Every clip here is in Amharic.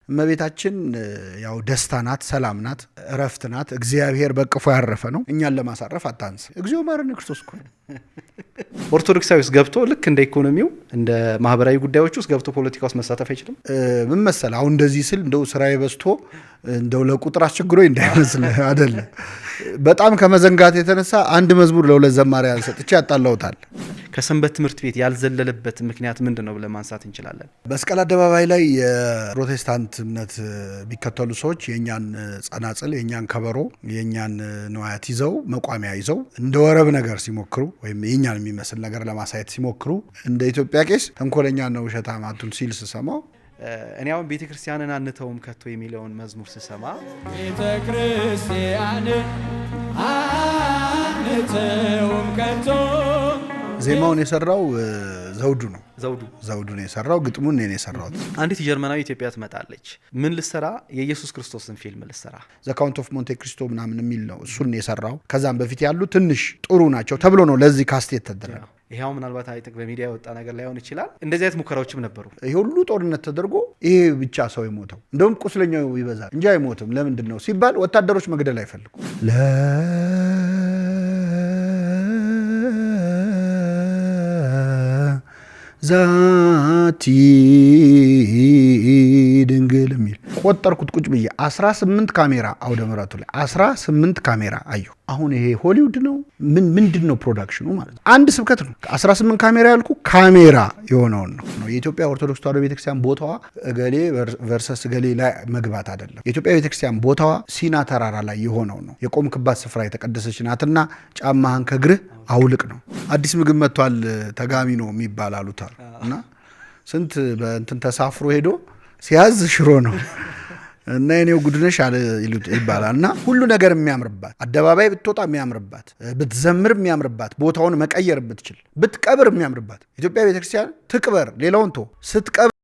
እመቤታችን ያው ደስታ ናት፣ ሰላም ናት፣ እረፍት ናት። እግዚአብሔር በቅፎ ያረፈ ነው። እኛን ለማሳረፍ አታንስ። እግዚኦ ማረነ ክርስቶስ እኮ ኦርቶዶክሳዊ ውስጥ ገብቶ ልክ እንደ ኢኮኖሚው እንደ ማህበራዊ ጉዳዮች ውስጥ ገብቶ ፖለቲካ ውስጥ መሳተፍ አይችልም። ምን መሰል አሁን እንደዚህ ስል እንደው ስራዬ በዝቶ እንደው ለቁጥር አስቸግሮኝ እንዳይመስል አይደለም። በጣም ከመዘንጋት የተነሳ አንድ መዝሙር ለሁለት ዘማሪያን ሰጥቼ ያጣላውታል። ከሰንበት ትምህርት ቤት ያልዘለለበት ምክንያት ምንድነው ብለን ማንሳት እንችላለን? መስቀል አደባባይ ላይ የፕሮቴስታንት እምነት ቢከተሉ ሰዎች የኛን ጸናጽል፣ የኛን ከበሮ፣ የኛን ንዋያት ይዘው መቋሚያ ይዘው እንደ ወረብ ነገር ሲሞክሩ ወይም የኛን የሚመስል ነገር ለማሳየት ሲሞክሩ እንደ ኢትዮጵያ ቄስ ተንኮለኛ ነው ውሸታም አቱን ሲል ስሰማው እኔ አሁን ቤተክርስቲያንን አንተውም ከቶ የሚለውን መዝሙር ስሰማ ቤተክርስቲያንን አንተውም ከቶ ዜማውን የሰራው ዘውዱ ነው። ዘውዱ ነው የሰራው። ግጥሙን እኔ የሰራሁት። አንዲት ጀርመናዊ ኢትዮጵያ ትመጣለች። ምን ልሰራ? የኢየሱስ ክርስቶስን ፊልም ልሰራ። ዘ ካውንት ኦፍ ሞንቴ ክሪስቶ ምናምን የሚል ነው። እሱን የሰራው። ከዛም በፊት ያሉ ትንሽ ጥሩ ናቸው ተብሎ ነው ለዚህ ካስቴት ተደረገው። ይሄው ምናልባት አይጥቅ በሚዲያ የወጣ ነገር ላይሆን ይችላል። እንደዚህ አይነት ሙከራዎችም ነበሩ። ይሄ ሁሉ ጦርነት ተደርጎ ይሄ ብቻ ሰው የሞተው እንደውም ቁስለኛው ይበዛል እንጂ አይሞትም። ለምንድን ነው ሲባል ወታደሮች መግደል አይፈልጉ ዛቲ ድንግል የሚል ቆጠርኩት ቁጭ ብዬ 18 ካሜራ አውደ ምሕረቱ ላይ 18 ካሜራ አየሁ። አሁን ይሄ ሆሊውድ ነው ምንድን ነው ፕሮዳክሽኑ ማለት ነው? አንድ ስብከት ነው 18 ካሜራ ያልኩ ካሜራ የሆነውን ነው። የኢትዮጵያ ኦርቶዶክስ ተዋሕዶ ቤተክርስቲያን ቦታዋ እገሌ ቨርሰስ እገሌ ላይ መግባት አይደለም። የኢትዮጵያ ቤተክርስቲያን ቦታዋ ሲና ተራራ ላይ የሆነው ነው። የቆምክባት ስፍራ የተቀደሰች ናትና ጫማህን ከእግርህ አውልቅ ነው። አዲስ ምግብ መጥቷል ተጋሚ ነው የሚባል አሉታል እና ስንት በእንትን ተሳፍሮ ሄዶ ሲያዝ ሽሮ ነው እና የኔው ጉድነሽ አለ ይባላል። እና ሁሉ ነገር የሚያምርባት አደባባይ ብትወጣ የሚያምርባት ብትዘምር የሚያምርባት ቦታውን መቀየር ብትችል ብትቀብር የሚያምርባት ኢትዮጵያ ቤተክርስቲያን ትቅበር። ሌላውን ቶ ስትቀብር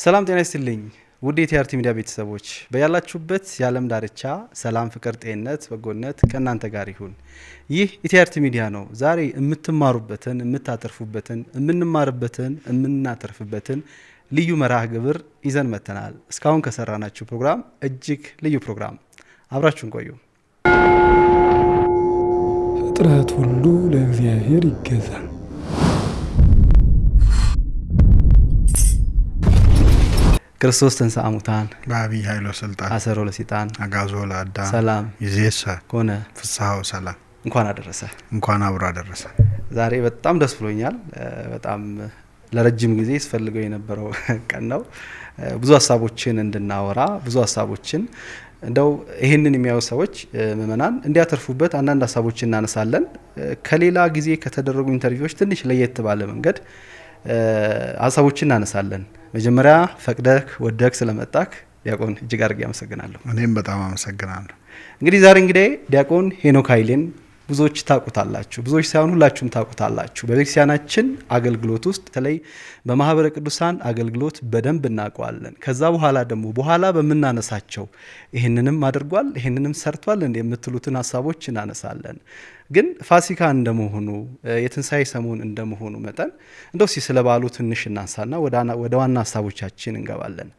ሰላም ጤና ይስጥልኝ ውድ የቲአርቲ ሚዲያ ቤተሰቦች፣ በያላችሁበት የዓለም ዳርቻ ሰላም፣ ፍቅር፣ ጤንነት፣ በጎነት ከእናንተ ጋር ይሁን። ይህ የቲአርቲ ሚዲያ ነው። ዛሬ የምትማሩበትን፣ የምታተርፉበትን፣ የምንማርበትን፣ የምናተርፍበትን ልዩ መርሃ ግብር ይዘን መጥተናል። እስካሁን ከሰራናችሁ ፕሮግራም እጅግ ልዩ ፕሮግራም፣ አብራችሁን ቆዩ። ፍጥረት ሁሉ ለእግዚአብሔር ይገዛል። ክርስቶስ ተንሥአ እሙታን በዐቢይ ኃይሎ ስልጣን አሰሮ ለሰይጣን አግዓዞ ለአዳም ሰላም ይእዜሰ ኮነ ፍስሐው ሰላም። እንኳን አደረሰ። እንኳን አብሮ አደረሰ። ዛሬ በጣም ደስ ብሎኛል። በጣም ለረጅም ጊዜ ስፈልገው የነበረው ቀን ነው። ብዙ ሀሳቦችን እንድናወራ ብዙ ሀሳቦችን እንደው ይሄንን የሚያዩ ሰዎች ምእመናን እንዲያተርፉበት አንዳንድ ሀሳቦችን እናነሳለን። ከሌላ ጊዜ ከተደረጉ ኢንተርቪዎች ትንሽ ለየት ባለ መንገድ ሀሳቦችን እናነሳለን። መጀመሪያ ፈቅደህ ወደክ ስለመጣክ ዲያቆን እጅግ አድርጌ አመሰግናለሁ። እኔም በጣም አመሰግናለሁ። እንግዲህ ዛሬ ዲያቆን ሄኖክ ኃይሌን ብዙዎች ታውቁታላችሁ፣ ብዙዎች ሳይሆን ሁላችሁም ታውቁታላችሁ። በቤተክርስቲያናችን አገልግሎት ውስጥ በተለይ በማህበረ ቅዱሳን አገልግሎት በደንብ እናውቀዋለን። ከዛ በኋላ በምናነሳቸው ይህንንም አድርጓል ይህንንም ሰርቷል የምትሉትን ሀሳቦች እናነሳለን። ግን ፋሲካ እንደመሆኑ የትንሣኤ ሰሞን እንደመሆኑ መጠን እንደው ስለ በዓሉ ትንሽ እናንሳና ወደ ዋና ሀሳቦቻችን እንገባለን።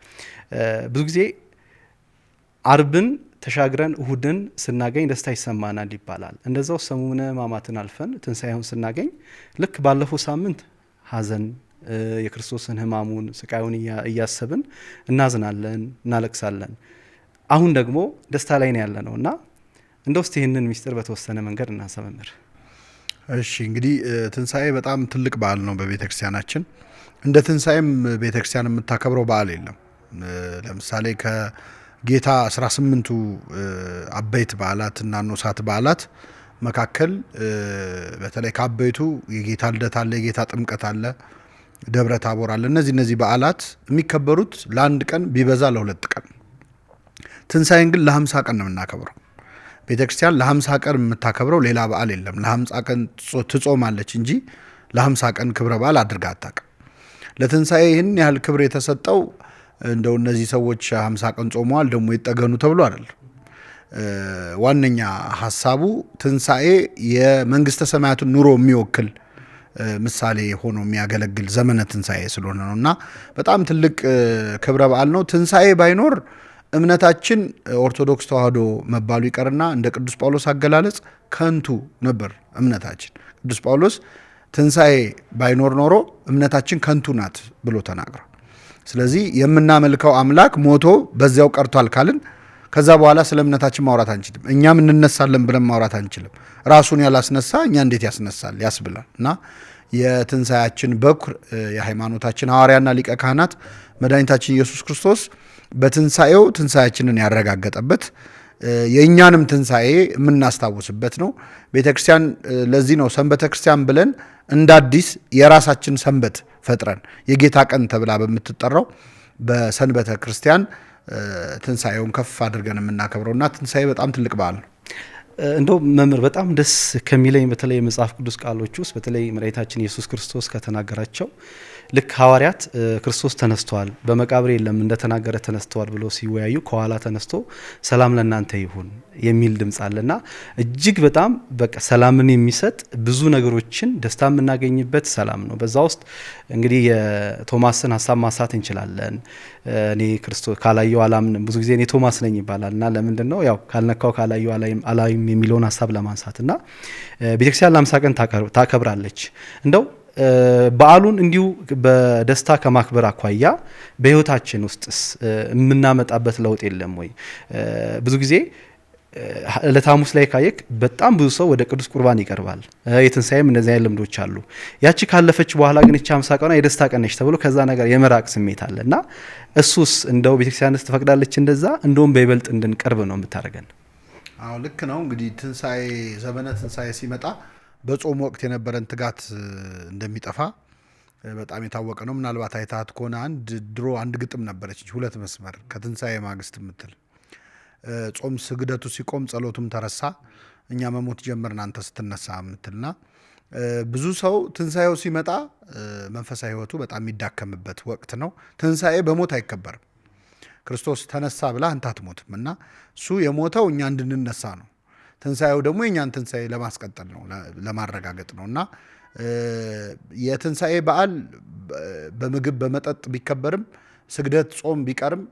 ብዙ ጊዜ አርብን ተሻግረን እሁድን ስናገኝ ደስታ ይሰማናል ይባላል። እንደዛው ሰሙነ ሕማማትን አልፈን ትንሣኤውን ስናገኝ ልክ ባለፈው ሳምንት ሐዘን የክርስቶስን ሕማሙን ስቃዩን እያሰብን እናዝናለን፣ እናለቅሳለን። አሁን ደግሞ ደስታ ላይ ነው ያለነው እና እንደው እስቲ ይህንን ሚስጥር በተወሰነ መንገድ እናንሳ መምህር። እሺ እንግዲህ ትንሣኤ በጣም ትልቅ በዓል ነው በቤተክርስቲያናችን። እንደ ትንሣኤም ቤተክርስቲያን የምታከብረው በዓል የለም። ለምሳሌ ከጌታ 18ቱ አበይት በዓላት እና ኖሳት በዓላት መካከል በተለይ ከአበይቱ የጌታ ልደት አለ፣ የጌታ ጥምቀት አለ፣ ደብረ ታቦር አለ። እነዚህ በዓላት የሚከበሩት ለአንድ ቀን ቢበዛ ለሁለት ቀን። ትንሣኤን ግን ለ50 ቀን ነው የምናከብረው። ቤተክርስቲያን ለ50 ቀን የምታከብረው ሌላ በዓል የለም። ለ50 ቀን ትጾማለች እንጂ ለ50 ቀን ክብረ በዓል አድርጋ አታውቅም። ለትንሣኤ ይህን ያህል ክብር የተሰጠው እንደው እነዚህ ሰዎች 50 ቀን ጾመዋል ደግሞ ይጠገኑ ተብሎ አይደለም። ዋነኛ ሀሳቡ ትንሣኤ የመንግስተ ሰማያትን ኑሮ የሚወክል ምሳሌ ሆኖ የሚያገለግል ዘመነ ትንሣኤ ስለሆነ ነው እና በጣም ትልቅ ክብረ በዓል ነው። ትንሣኤ ባይኖር እምነታችን ኦርቶዶክስ ተዋህዶ መባሉ ይቀርና እንደ ቅዱስ ጳውሎስ አገላለጽ ከንቱ ነበር እምነታችን። ቅዱስ ጳውሎስ ትንሣኤ ባይኖር ኖሮ እምነታችን ከንቱ ናት ብሎ ተናግሯል። ስለዚህ የምናመልከው አምላክ ሞቶ በዚያው ቀርቷል ካልን ከዛ በኋላ ስለ እምነታችን ማውራት አንችልም። እኛም እንነሳለን ብለን ማውራት አንችልም። ራሱን ያላስነሳ እኛ እንዴት ያስነሳል ያስብላል እና የትንሣኤያችን በኩር የሃይማኖታችን ሐዋርያና ሊቀ ካህናት መድኃኒታችን ኢየሱስ ክርስቶስ በትንሣኤው ትንሣኤያችንን ያረጋገጠበት የእኛንም ትንሣኤ የምናስታውስበት ነው። ቤተ ክርስቲያን ለዚህ ነው ሰንበተ ክርስቲያን ብለን እንደ አዲስ የራሳችን ሰንበት ፈጥረን የጌታ ቀን ተብላ በምትጠራው በሰንበተ ክርስቲያን ትንሣኤውን ከፍ አድርገን የምናከብረውና ትንሣኤ በጣም ትልቅ በዓል ነው። እንደው መምህር በጣም ደስ ከሚለኝ በተለይ የመጽሐፍ ቅዱስ ቃሎች ውስጥ በተለይ መድኃኒታችን ኢየሱስ ክርስቶስ ከተናገራቸው ልክ ሐዋርያት ክርስቶስ ተነስተዋል፣ በመቃብር የለም እንደተናገረ ተነስተዋል ብሎ ሲወያዩ ከኋላ ተነስቶ ሰላም ለእናንተ ይሁን የሚል ድምፅ አለና እጅግ በጣም በቃ ሰላምን የሚሰጥ ብዙ ነገሮችን ደስታ የምናገኝበት ሰላም ነው። በዛ ውስጥ እንግዲህ የቶማስን ሀሳብ ማንሳት እንችላለን። እኔ ክርስቶስ ካላየው አላምንም፣ ብዙ ጊዜ እኔ ቶማስ ነኝ ይባላል እና ለምንድን ነው ያው ካልነካው ካላየው አላይም የሚለውን ሀሳብ ለማንሳት እና ቤተክርስቲያን ለ50 ቀን ታከብራለች። እንደው በዓሉን እንዲሁ በደስታ ከማክበር አኳያ በህይወታችን ውስጥስ የምናመጣበት ለውጥ የለም ወይ? ብዙ ጊዜ ዕለተ ሐሙስ ላይ ካየክ በጣም ብዙ ሰው ወደ ቅዱስ ቁርባን ይቀርባል። የትንሣኤም እንደዚህ አይነት ልምዶች አሉ። ያቺ ካለፈች በኋላ ግን እቺ 50 ቀኗ የደስታ ቀን ነች ተብሎ ከዛ ነገር የመራቅ ስሜት አለ እና እሱስ እንደው ቤተክርስቲያንስ ትፈቅዳለች እንደዛ? እንደውም በይበልጥ እንድንቀርብ ነው የምታደርገን። አዎ ልክ ነው። እንግዲህ ትንሣኤ ዘመነ ትንሣኤ ሲመጣ በጾም ወቅት የነበረን ትጋት እንደሚጠፋ በጣም የታወቀ ነው። ምናልባት አይታት ከሆነ ድሮ አንድ ግጥም ነበረች 2 መስመር ከትንሣኤ ማግስት የምትል ጾም ስግደቱ ሲቆም ጸሎቱም ተረሳ እኛ መሞት ጀመርን አንተ ስትነሳ የምትልና ብዙ ሰው ትንሣኤው ሲመጣ መንፈሳዊ ሕይወቱ በጣም የሚዳከምበት ወቅት ነው። ትንሣኤ በሞት አይከበርም። ክርስቶስ ተነሳ ብላ አንተ አትሞትም እና እሱ የሞተው እኛ እንድንነሳ ነው። ትንሣኤው ደግሞ የእኛን ትንሣኤ ለማስቀጠል ነው፣ ለማረጋገጥ ነው እና የትንሣኤ በዓል በምግብ በመጠጥ ቢከበርም ስግደት ጾም ቢቀርም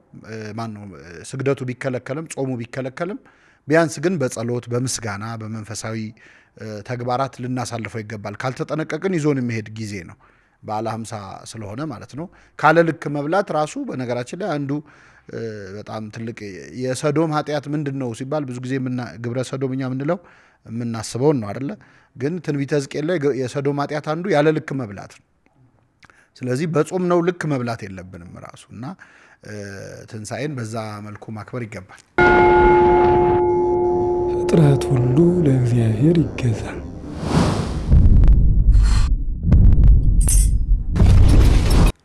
ስግደቱ ቢከለከልም ጾሙ ቢከለከልም ቢያንስ ግን በጸሎት በምስጋና በመንፈሳዊ ተግባራት ልናሳልፈው ይገባል። ካልተጠነቀቅን ይዞን የሚሄድ ጊዜ ነው። በዓለ 50 ስለሆነ ማለት ነው። ካለ ልክ መብላት ራሱ በነገራችን ላይ አንዱ በጣም ትልቅ የሰዶም ኃጢአት ምንድን ነው ሲባል ብዙ ጊዜ ግብረ ሰዶምኛ የምንለው የምናስበውን ነው አይደለ? ግን ትንቢተ ሕዝቅኤል ላይ የሰዶም ኃጢአት አንዱ ያለ ልክ መብላት ነው። ስለዚህ በጾም ነው ልክ መብላት የለብንም ራሱ እና ትንሣኤን በዛ መልኩ ማክበር ይገባል። ፍጥረት ሁሉ ለእግዚአብሔር ይገዛል።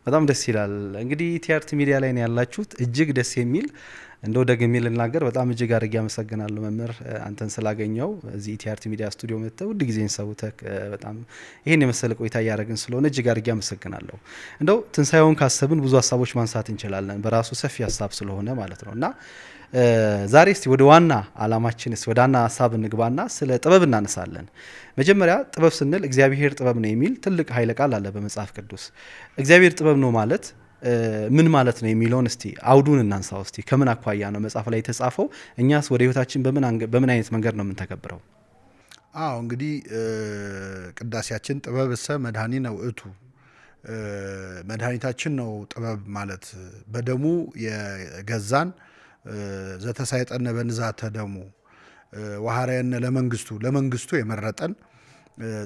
በጣም ደስ ይላል። እንግዲህ ኢቲአርቲ ሚዲያ ላይ ነው ያላችሁት። እጅግ ደስ የሚል እንደው ደግሜ ልናገር በጣም እጅግ አድርጌ አመሰግናለሁ መምህር አንተን ስላገኘው እዚህ ኢቲአርቲ ሚዲያ ስቱዲዮ መጥተህ ውድ ጊዜን ሰውተህ በጣም ይሄን የመሰለ ቆይታ እያደረግን ስለሆነ እጅግ አድርጌ አመሰግናለሁ። እንደው ትንሣኤውን ካሰብን ብዙ ሀሳቦች ማንሳት እንችላለን፣ በራሱ ሰፊ ሀሳብ ስለሆነ ማለት ነው እና ዛሬ እስቲ ወደ ዋና አላማችን ወደ ዋና ሀሳብ እንግባና ስለ ጥበብ እናነሳለን። መጀመሪያ ጥበብ ስንል እግዚአብሔር ጥበብ ነው የሚል ትልቅ ኃይለ ቃል አለ በመጽሐፍ ቅዱስ። እግዚአብሔር ጥበብ ነው ማለት ምን ማለት ነው የሚለውን እስቲ አውዱን እናንሳው። እስቲ ከምን አኳያ ነው መጽሐፍ ላይ የተጻፈው? እኛስ ወደ ህይወታችን በምን አይነት መንገድ ነው የምንተገብረው? አዎ እንግዲህ ቅዳሴያችን ጥበብሰ መድኃኒነ ውእቱ፣ መድኃኒታችን ነው ጥበብ ማለት በደሙ የገዛን ዘተሳይጠነ በንዛተ ደሙ ወሐረየነ ለመንግስቱ የመረጠን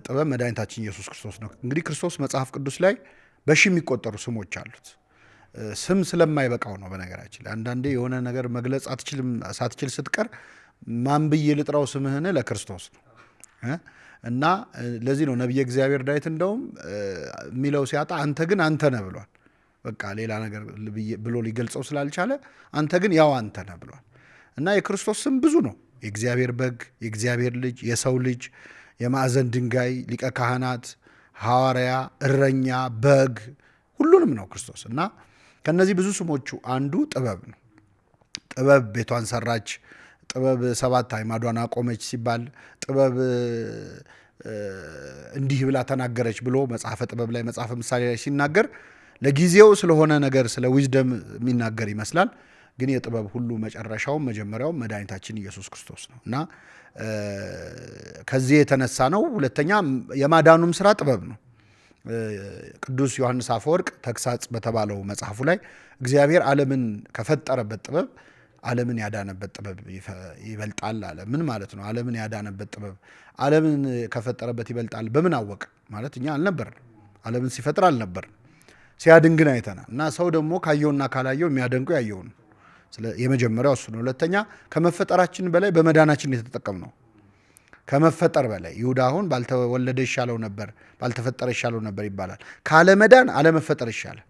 ጥበብ መድኃኒታችን ኢየሱስ ክርስቶስ ነው። እንግዲህ ክርስቶስ መጽሐፍ ቅዱስ ላይ በሺ የሚቆጠሩ ስሞች አሉት። ስም ስለማይበቃው ነው። በነገራችን ላይ አንዳንዴ የሆነ ነገር መግለጽ ሳትችል ስትቀር ማን ብዬ ልጥራው ስምህን ለክርስቶስ ነው እና ለዚህ ነው ነቢየ እግዚአብሔር ዳዊት እንደውም የሚለው ሲያጣ አንተ ግን አንተ ነህ ብሏል። በቃ ሌላ ነገር ብሎ ሊገልጸው ስላልቻለ አንተ ግን ያው አንተ ነህ ብሏል እና የክርስቶስ ስም ብዙ ነው። የእግዚአብሔር በግ፣ የእግዚአብሔር ልጅ፣ የሰው ልጅ፣ የማዕዘን ድንጋይ፣ ሊቀ ካህናት፣ ሐዋርያ፣ እረኛ፣ በግ ሁሉንም ነው ክርስቶስ። እና ከነዚህ ብዙ ስሞቹ አንዱ ጥበብ ነው። ጥበብ ቤቷን ሰራች፣ ጥበብ 7 አዕማዷን አቆመች ሲባል ጥበብ እንዲህ ብላ ተናገረች ብሎ መጽሐፈ ጥበብ ላይ መጽሐፈ ምሳሌ ላይ ሲናገር ለጊዜው ስለሆነ ነገር ስለ ዊዝደም የሚናገር ይመስላል። ግን የጥበብ ሁሉ መጨረሻውም መጀመሪያውም መድኃኒታችን ኢየሱስ ክርስቶስ ነው እና ከዚህ የተነሳ ነው። ሁለተኛ የማዳኑም ስራ ጥበብ ነው። ቅዱስ ዮሐንስ አፈወርቅ ተግሳጽ በተባለው መጽሐፉ ላይ እግዚአብሔር ዓለምን ከፈጠረበት ጥበብ ዓለምን ያዳነበት ጥበብ ይበልጣል አለ። ምን ማለት ነው? ዓለምን ያዳነበት ጥበብ ዓለምን ከፈጠረበት ይበልጣል በምን አወቅ? ማለት እኛ አልነበርን፣ ዓለምን ሲፈጥር አልነበርን፣ ሲያድን ግን አይተናል። እና ሰው ደግሞ ካየውና ካላየው የሚያደንቁ ያየውን የመጀመሪያው እሱ ነው። ሁለተኛ ከመፈጠራችን በላይ በመዳናችን የተጠቀምነው ከመፈጠር በላይ ይሁዳ አሁን ባልተወለደ ይሻለው ነበር፣ ባልተፈጠረ ይሻለው ነበር ይባላል። ካለመዳን አለመፈጠር ይሻላል።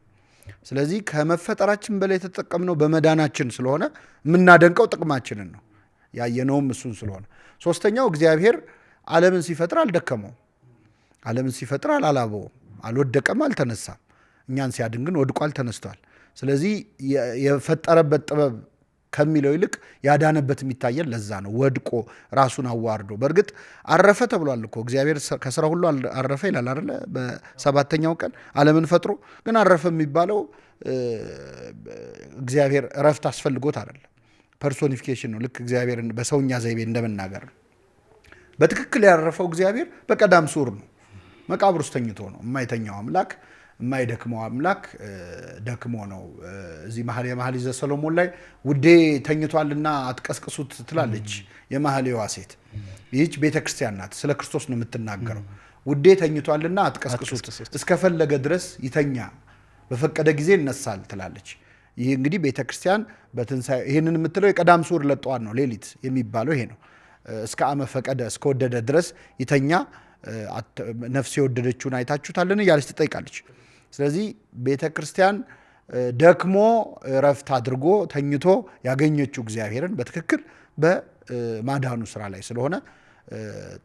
ስለዚህ ከመፈጠራችን በላይ የተጠቀምነው በመዳናችን ስለሆነ የምናደንቀው ጥቅማችንን ነው፣ ያየነውም እሱን ስለሆነ። ሶስተኛው እግዚአብሔር ዓለምን ሲፈጥር አልደከመው፣ ዓለምን ሲፈጥር አላላበውም፣ አልወደቀም፣ አልተነሳም። እኛን ሲያድን ግን ወድቋል፣ ተነስቷል። ስለዚህ የፈጠረበት ጥበብ ከሚለው ይልቅ ያዳነበት የሚታየን ለዛ ነው። ወድቆ ራሱን አዋርዶ በእርግጥ አረፈ ተብሏል እኮ እግዚአብሔር ከስራ ሁሉ አረፈ ይላል አይደለ? በሰባተኛው ቀን ዓለምን ፈጥሮ ግን አረፈ የሚባለው እግዚአብሔር እረፍት አስፈልጎት አይደለም። ፐርሶኒፊኬሽን ነው። ልክ እግዚአብሔርን በሰውኛ ዘይቤ እንደመናገር ነው። በትክክል ያረፈው እግዚአብሔር በቀዳም ሱር ነው። መቃብር ውስጥ ተኝቶ ነው። የማይተኛው አምላክ የማይደክመው አምላክ ደክሞ ነው። እዚህ የመኃልየ ዘሰሎሞን ላይ ውዴ ተኝቷልና አትቀስቅሱት ትላለች የመኃልየዋ ሴት። ይህች ቤተ ክርስቲያን ናት፣ ስለ ክርስቶስ ነው የምትናገረው። ውዴ ተኝቷልና አትቀስቅሱት፣ እስከፈለገ ድረስ ይተኛ፣ በፈቀደ ጊዜ ይነሳል ትላለች። ይህ እንግዲህ ቤተ ክርስቲያን በትንሣኤ ይህንን የምትለው የቀዳም ሱር ለጠዋን ነው። ሌሊት የሚባለው ይሄ ነው። እስከ አመ ፈቀደ እስከወደደ ድረስ ይተኛ፣ ነፍስ የወደደችውን አይታችሁታልን እያለች ትጠይቃለች። ስለዚህ ቤተ ክርስቲያን ደክሞ ረፍት አድርጎ ተኝቶ ያገኘችው እግዚአብሔርን በትክክል በማዳኑ ስራ ላይ ስለሆነ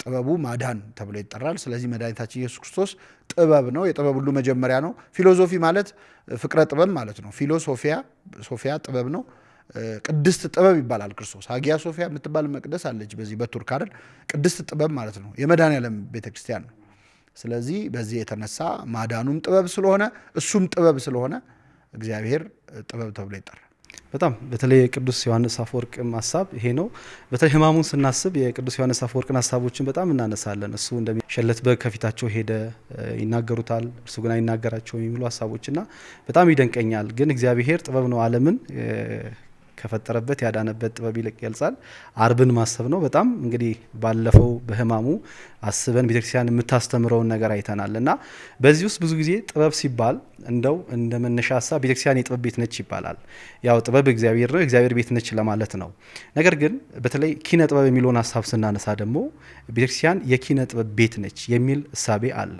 ጥበቡ ማዳን ተብሎ ይጠራል። ስለዚህ መድኃኒታችን ኢየሱስ ክርስቶስ ጥበብ ነው፣ የጥበብ ሁሉ መጀመሪያ ነው። ፊሎዞፊ ማለት ፍቅረ ጥበብ ማለት ነው። ሶፊያ ጥበብ ነው። ቅድስት ጥበብ ይባላል ክርስቶስ። ሀጊያ ሶፊያ የምትባል መቅደስ አለች በዚህ በቱርክ አይደል? ቅድስት ጥበብ ማለት ነው። የመድኃኔዓለም ቤተክርስቲያን ነው። ስለዚህ በዚህ የተነሳ ማዳኑም ጥበብ ስለሆነ እሱም ጥበብ ስለሆነ እግዚአብሔር ጥበብ ተብሎ ይጠራል። በጣም በተለይ የቅዱስ ዮሐንስ አፈወርቅም ሀሳብ ይሄ ነው። በተለይ ሕማሙን ስናስብ የቅዱስ ዮሐንስ አፈወርቅን ሀሳቦችን በጣም እናነሳለን። እሱ እንደሚሸለት በግ ከፊታቸው ሄደ ይናገሩታል፣ እርሱ ግን አይናገራቸው የሚሉ ሀሳቦችና በጣም ይደንቀኛል። ግን እግዚአብሔር ጥበብ ነው ዓለምን ከፈጠረበት ያዳነበት ጥበብ ይልቅ ይገልጻል። አርብን ማሰብ ነው። በጣም እንግዲህ ባለፈው በሕማሙ አስበን ቤተክርስቲያን የምታስተምረውን ነገር አይተናል እና በዚህ ውስጥ ብዙ ጊዜ ጥበብ ሲባል እንደው እንደ መነሻ ሀሳብ ቤተክርስቲያን የጥበብ ቤት ነች ይባላል። ያው ጥበብ እግዚአብሔር ነው፣ እግዚአብሔር ቤት ነች ለማለት ነው። ነገር ግን በተለይ ኪነ ጥበብ የሚለውን ሀሳብ ስናነሳ ደግሞ ቤተክርስቲያን የኪነ ጥበብ ቤት ነች የሚል እሳቤ አለ።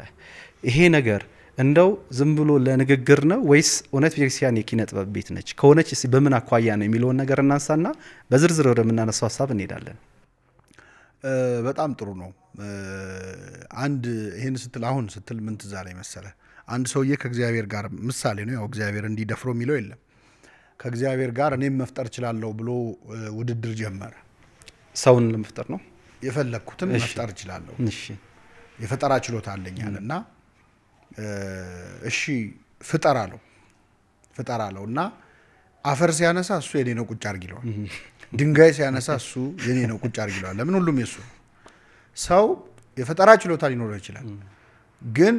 ይሄ ነገር እንደው ዝም ብሎ ለንግግር ነው ወይስ እውነት ቤተክርስቲያን የኪነ ጥበብ ቤት ነች? ከሆነች በምን አኳያ ነው የሚለውን ነገር እናንሳና በዝርዝር ወደምናነሳው ሀሳብ እንሄዳለን። በጣም ጥሩ ነው። አንድ ይህን ስትል ምን ትዝ አለኝ መሰለህ? አንድ ሰውዬ ከእግዚአብሔር ጋር ምሳሌ ነው፣ ያው እግዚአብሔር እንዲደፍሮ የሚለው የለም። ከእግዚአብሔር ጋር እኔም መፍጠር እችላለሁ ብሎ ውድድር ጀመረ። ሰውን ለመፍጠር ነው የፈለግኩትን መፍጠር እችላለሁ፣ የፈጠራ ችሎታ አለኛል እና እሺ ፍጠር አለው እና አፈር ሲያነሳ እሱ የኔ ነው ቁጭ አድርግ ይለዋል። ድንጋይ ሲያነሳ እሱ የኔ ነው ቁጭ አድርግ ይለዋል። ለምን? ሁሉም የሱ። ሰው የፈጠራ ችሎታ ሊኖረው ይችላል፣ ግን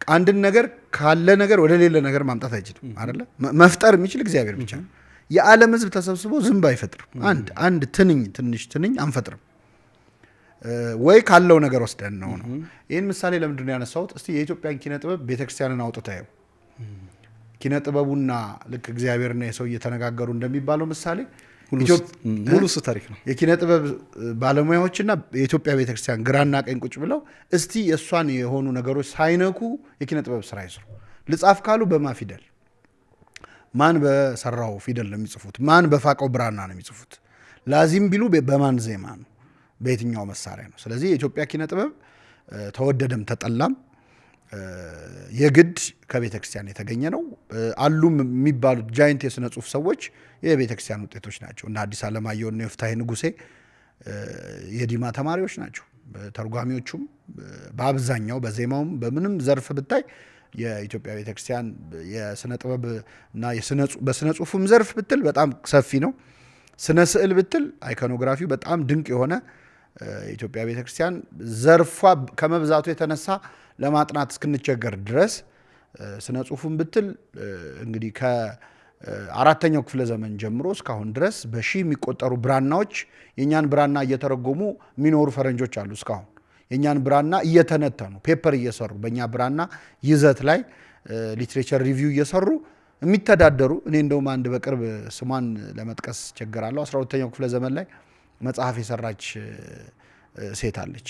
አንድን ነገር ካለ ነገር ወደ ሌለ ነገር ማምጣት አይችልም አይደለ? መፍጠር የሚችል እግዚአብሔር ብቻ ነው። የዓለም ሕዝብ ተሰብስቦ ዝንብ አይፈጥርም። አንድ ትንሽ ትንኝ አንፈጥርም ወይ ካለው ነገር ወስደን ነው። ይህን ምሳሌ ለምንድን ነው ያነሳሁት? እስቲ የኢትዮጵያን ኪነ ጥበብ ቤተክርስቲያንን አውጥታየው ኪነ ጥበቡና ልክ እግዚአብሔርና የሰው እየተነጋገሩ እንደሚባለው ምሳሌ ሙሉ እሱ ታሪክ ነው። የኪነ ጥበብ ባለሙያዎችና የኢትዮጵያ ቤተክርስቲያን ግራና ቀኝ ቁጭ ብለው እስቲ የእሷን የሆኑ ነገሮች ሳይነኩ የኪነ ጥበብ ስራ ይስሩ። ልጻፍ ካሉ በማ ፊደል፣ ማን በሰራው ፊደል ነው የሚጽፉት? ማን በፋቀው ብራና ነው የሚጽፉት? ላዚም ቢሉ በማን ዜማ ነው? በየትኛው መሳሪያ ነው? ስለዚህ የኢትዮጵያ ኪነ ጥበብ ተወደደም ተጠላም የግድ ከቤተ ክርስቲያን የተገኘ ነው። አሉም የሚባሉት ጃይንት የሥነ ጽሑፍ ሰዎች የቤተ ክርስቲያን ውጤቶች ናቸው። እና አዲስ አለማየሁና የፍትሐ ንጉሴ የዲማ ተማሪዎች ናቸው። ተርጓሚዎቹም በአብዛኛው በዜማውም በምንም ዘርፍ ብታይ የኢትዮጵያ ቤተ ክርስቲያን የሥነ ጥበብ እና በሥነ ጽሑፍም ዘርፍ ብትል በጣም ሰፊ ነው። ስነ ስዕል ብትል አይኮኖግራፊው በጣም ድንቅ የሆነ የኢትዮጵያ ቤተ ክርስቲያን ዘርፏ ከመብዛቱ የተነሳ ለማጥናት እስክንቸገር ድረስ ስነ ጽሑፍም ብትል እንግዲህ ከአራተኛው ክፍለ ዘመን ጀምሮ እስካሁን ድረስ በሺህ የሚቆጠሩ ብራናዎች የእኛን ብራና እየተረጎሙ የሚኖሩ ፈረንጆች አሉ። እስካሁን የእኛን ብራና እየተነተኑ ፔፐር እየሰሩ በእኛ ብራና ይዘት ላይ ሊትሬቸር ሪቪው እየሰሩ የሚተዳደሩ እኔ እንደውም አንድ በቅርብ ስሟን ለመጥቀስ ቸገራለሁ 12ኛው ክፍለ ዘመን ላይ መጽሐፍ የሰራች ሴት አለች፣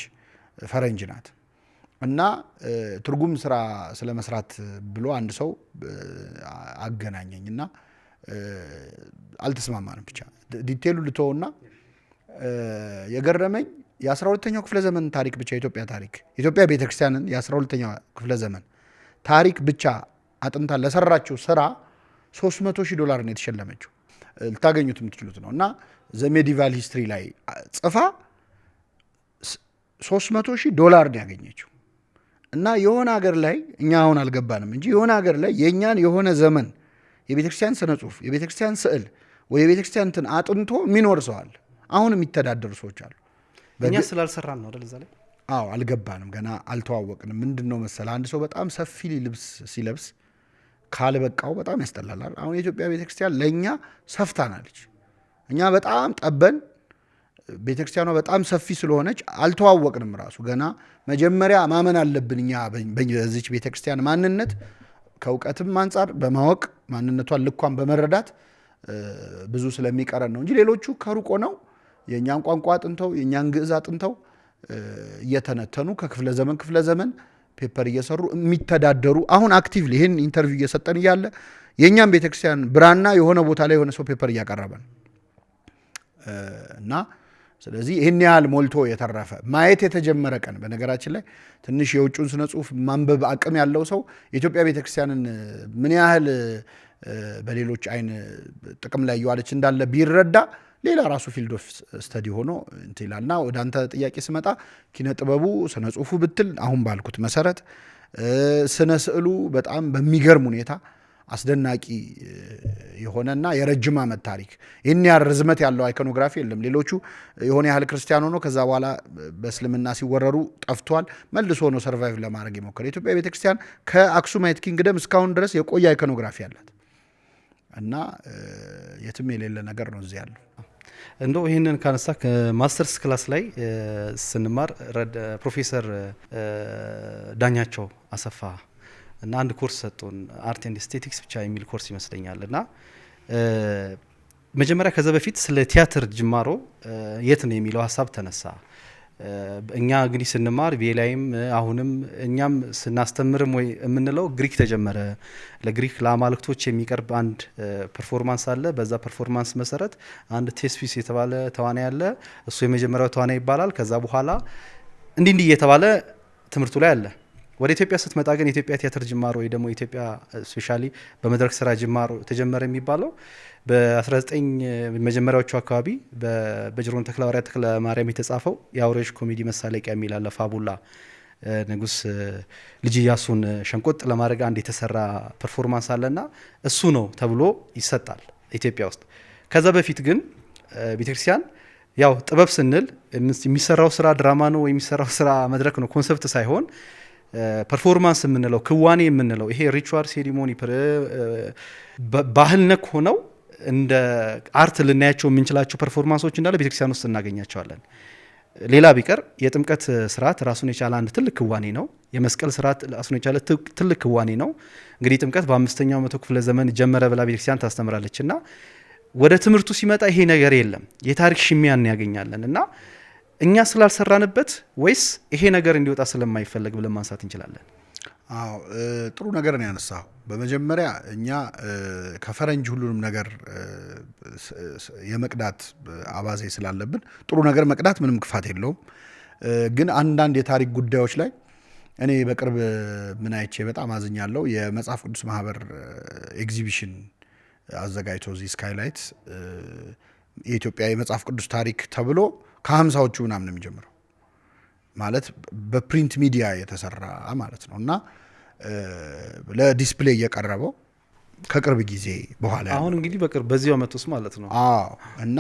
ፈረንጅ ናት። እና ትርጉም ስራ ስለመስራት ብሎ አንድ ሰው አገናኘኝ እና አልተስማማንም። ብቻ ዲቴሉ ልተውና የገረመኝ የ12ኛው ክፍለ ዘመን ታሪክ ብቻ የኢትዮጵያ ታሪክ የኢትዮጵያ ቤተክርስቲያንን የ12ኛው ክፍለ ዘመን ታሪክ ብቻ አጥንታ ለሰራችው ስራ $300,000 ነው የተሸለመችው። ልታገኙት የምትችሉት ነው። እና ዘሜዲቫል ሂስትሪ ላይ ጽፋ $300,000 ነው ያገኘችው። እና የሆነ ሀገር ላይ እኛ አሁን አልገባንም እንጂ የሆነ ሀገር ላይ የእኛን የሆነ ዘመን የቤተክርስቲያን ስነ ጽሑፍ፣ የቤተክርስቲያን ስዕል ወይ የቤተክርስቲያን እንትን አጥንቶ የሚኖር ሰው አለ። አሁን የሚተዳደሩ ሰዎች አሉ። እኛ ስላልሰራን ነው አይደል? እዛ ላይ አልገባንም፣ ገና አልተዋወቅንም። ምንድን ነው መሰለ አንድ ሰው በጣም ሰፊ ልብስ ሲለብስ ካልበቃው በጣም ያስጠላላል። አሁን የኢትዮጵያ ቤተክርስቲያን ለእኛ ሰፍታናለች። እኛ በጣም ጠበን፣ ቤተክርስቲያኗ በጣም ሰፊ ስለሆነች አልተዋወቅንም። ራሱ ገና መጀመሪያ ማመን አለብን እኛ በዚች ቤተክርስቲያን ማንነት ከእውቀትም አንጻር በማወቅ ማንነቷን ልኳን በመረዳት ብዙ ስለሚቀረን ነው እንጂ ሌሎቹ ከሩቆ ነው የእኛን ቋንቋ አጥንተው የእኛን ግዕዝ አጥንተው እየተነተኑ ከክፍለ ዘመን ፔፐር እየሰሩ የሚተዳደሩ አሁን አክቲቭሊ ይህን ኢንተርቪው እየሰጠን እያለ የእኛም ቤተክርስቲያን ብራና የሆነ ቦታ ላይ የሆነ ሰው ፔፐር እያቀረበ ነው። እና ስለዚህ ይህን ያህል ሞልቶ የተረፈ ማየት የተጀመረ ቀን በነገራችን ላይ ትንሽ የውጭውን ስነ ጽሑፍ ማንበብ አቅም ያለው ሰው የኢትዮጵያ ቤተክርስቲያንን ምን ያህል በሌሎች አይን ጥቅም ላይ እየዋለች እንዳለ ቢረዳ ሌላ ራሱ ፊልድ ኦፍ ስተዲ ሆኖ እንትን ይላልና ወደ አንተ ጥያቄ ስመጣ ኪነ ጥበቡ ስነ ጽሑፉ ብትል አሁን ባልኩት መሰረት ስነ ስዕሉ በጣም በሚገርም ሁኔታ አስደናቂ የሆነና የረጅም ዓመት ታሪክ ይህን ያህል ርዝመት ያለው አይኮኖግራፊ የለም። ሌሎቹ የሆነ ያህል ክርስቲያን ሆኖ ከዛ በኋላ በእስልምና ሲወረሩ ጠፍቷል። መልሶ ሆኖ ሰርቫይቭ ለማድረግ የሞከረ የኢትዮጵያ ቤተክርስቲያን ከአክሱማይት ኪንግደም እስካሁን ድረስ የቆየ አይኮኖግራፊ አላት እና የትም የሌለ ነገር ነው እዚህ ያለው። እንደው ይህንን ካነሳ ከማስተርስ ክላስ ላይ ስንማር ፕሮፌሰር ዳኛቸው አሰፋ እና አንድ ኮርስ ሰጡን፣ አርት ኤንድ ኤስቴቲክስ ብቻ የሚል ኮርስ ይመስለኛል። እና መጀመሪያ ከዛ በፊት ስለ ቲያትር ጅማሮ የት ነው የሚለው ሀሳብ ተነሳ። እኛ እንግዲህ ስንማር ቤላይም አሁንም እኛም ስናስተምርም ወይ የምንለው ግሪክ ተጀመረ፣ ለግሪክ ለአማልክቶች የሚቀርብ አንድ ፐርፎርማንስ አለ። በዛ ፐርፎርማንስ መሰረት አንድ ቴስፒስ የተባለ ተዋናይ አለ፣ እሱ የመጀመሪያው ተዋናይ ይባላል። ከዛ በኋላ እንዲህ እየተባለ ትምህርቱ ላይ አለ። ወደ ኢትዮጵያ ስትመጣ ግን የኢትዮጵያ ቲያትር ጅማሮ ወይ ደግሞ ኢትዮጵያ ስፔሻሊ በመድረክ ስራ ጅማሮ ተጀመረ የሚባለው በ19 መጀመሪያዎቹ አካባቢ በጅሮን ተክለሐዋርያት ተክለ ማርያም የተጻፈው የአውሬዎች ኮሜዲ መሳለቂያ የሚል አለ። ፋቡላ ንጉስ ልጅ ኢያሱን ሸንቆጥ ለማድረግ አንድ የተሰራ ፐርፎርማንስ አለና እሱ ነው ተብሎ ይሰጣል ኢትዮጵያ ውስጥ። ከዛ በፊት ግን ቤተክርስቲያን ያው ጥበብ ስንል የሚሰራው ስራ ድራማ ነው ወይ የሚሰራው ስራ መድረክ ነው ኮንሰፕት ሳይሆን ፐርፎርማንስ የምንለው ክዋኔ የምንለው ይሄ ሪቹዋል ሴሪሞኒ ባህል ነክ ሆነው እንደ አርት ልናያቸው የምንችላቸው ፐርፎርማንሶች እንዳለ ቤተክርስቲያን ውስጥ እናገኛቸዋለን። ሌላ ቢቀር የጥምቀት ስርዓት ራሱን የቻለ አንድ ትልቅ ክዋኔ ነው። የመስቀል ስርዓት ራሱን የቻለ ትልቅ ክዋኔ ነው። እንግዲህ ጥምቀት በ5ኛው መቶ ክፍለ ዘመን ጀመረ ብላ ቤተክርስቲያን ታስተምራለች እና ወደ ትምህርቱ ሲመጣ ይሄ ነገር የለም። የታሪክ ሽሚያን ያገኛለን እና እኛ ስላልሰራንበት ወይስ ይሄ ነገር እንዲወጣ ስለማይፈለግ ብለን ማንሳት እንችላለን? አዎ ጥሩ ነገር ነው ያነሳው። በመጀመሪያ እኛ ከፈረንጅ ሁሉንም ነገር የመቅዳት አባዜ ስላለብን ጥሩ ነገር መቅዳት ምንም ክፋት የለውም። ግን አንዳንድ የታሪክ ጉዳዮች ላይ እኔ በቅርብ ምን አይቼ በጣም አዝኛለሁ። የመጽሐፍ ቅዱስ ማህበር ኤግዚቢሽን አዘጋጅቶ እዚህ ስካይላይት የኢትዮጵያ የመጽሐፍ ቅዱስ ታሪክ ተብሎ ከ50ዎቹ ምናምን የሚጀምረው ማለት በፕሪንት ሚዲያ የተሰራ ማለት ነው እና ለዲስፕሌይ እየቀረበው ከቅርብ ጊዜ በኋላ አሁን እንግዲህ በቅርብ በዚህ ዓመት ውስጥ ማለት ነው። አዎ እና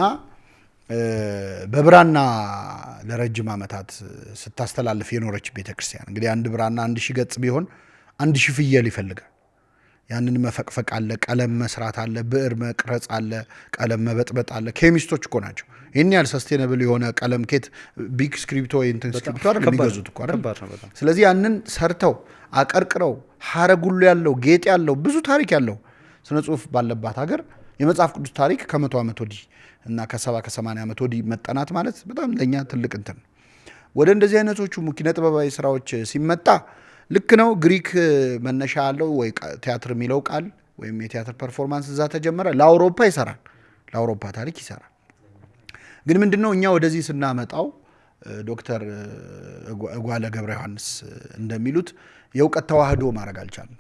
በብራና ለረጅም ዓመታት ስታስተላልፍ የኖረች ቤተክርስቲያን እንግዲህ አንድ ብራና 1000 ገጽ ቢሆን 1000 ፍየል ይፈልጋል። ያንን መፈቅፈቅ አለ፣ ቀለም መስራት አለ፣ ብዕር መቅረጽ አለ፣ ቀለም መበጥበጥ አለ። ኬሚስቶች እኮ ናቸው ይህን ያህል ሰስቴነብል የሆነ ቀለም ኬት ቢግ ስክሪፕቶ ወይ እንትን ስክሪፕቶ አይደል የሚገዙት እኮ አይደል። ስለዚህ ያንን ሰርተው አቀርቅረው ሀረጉሉ ያለው ጌጥ ያለው ብዙ ታሪክ ያለው ስነ ጽሁፍ ባለባት ሀገር የመጽሐፍ ቅዱስ ታሪክ ከ100 ዓመት ወዲህ እና ከ70 ከ80 ዓመት ወዲህ መጠናት ማለት በጣም ለኛ ትልቅ እንትን። ወደ እንደዚህ አይነቶቹ ኪነ ጥበባዊ ስራዎች ሲመጣ ልክ ነው። ግሪክ መነሻ ያለው ወይ ቲያትር የሚለው ቃል ወይም የቲያትር ፐርፎርማንስ እዛ ተጀመረ። ለአውሮፓ ይሰራል፣ ለአውሮፓ ታሪክ ይሰራል። ግን ምንድነው እኛ ወደዚህ ስናመጣው ዶክተር እጓለ ገብረ ዮሐንስ እንደሚሉት የእውቀት ተዋህዶ ማድረግ አልቻለም።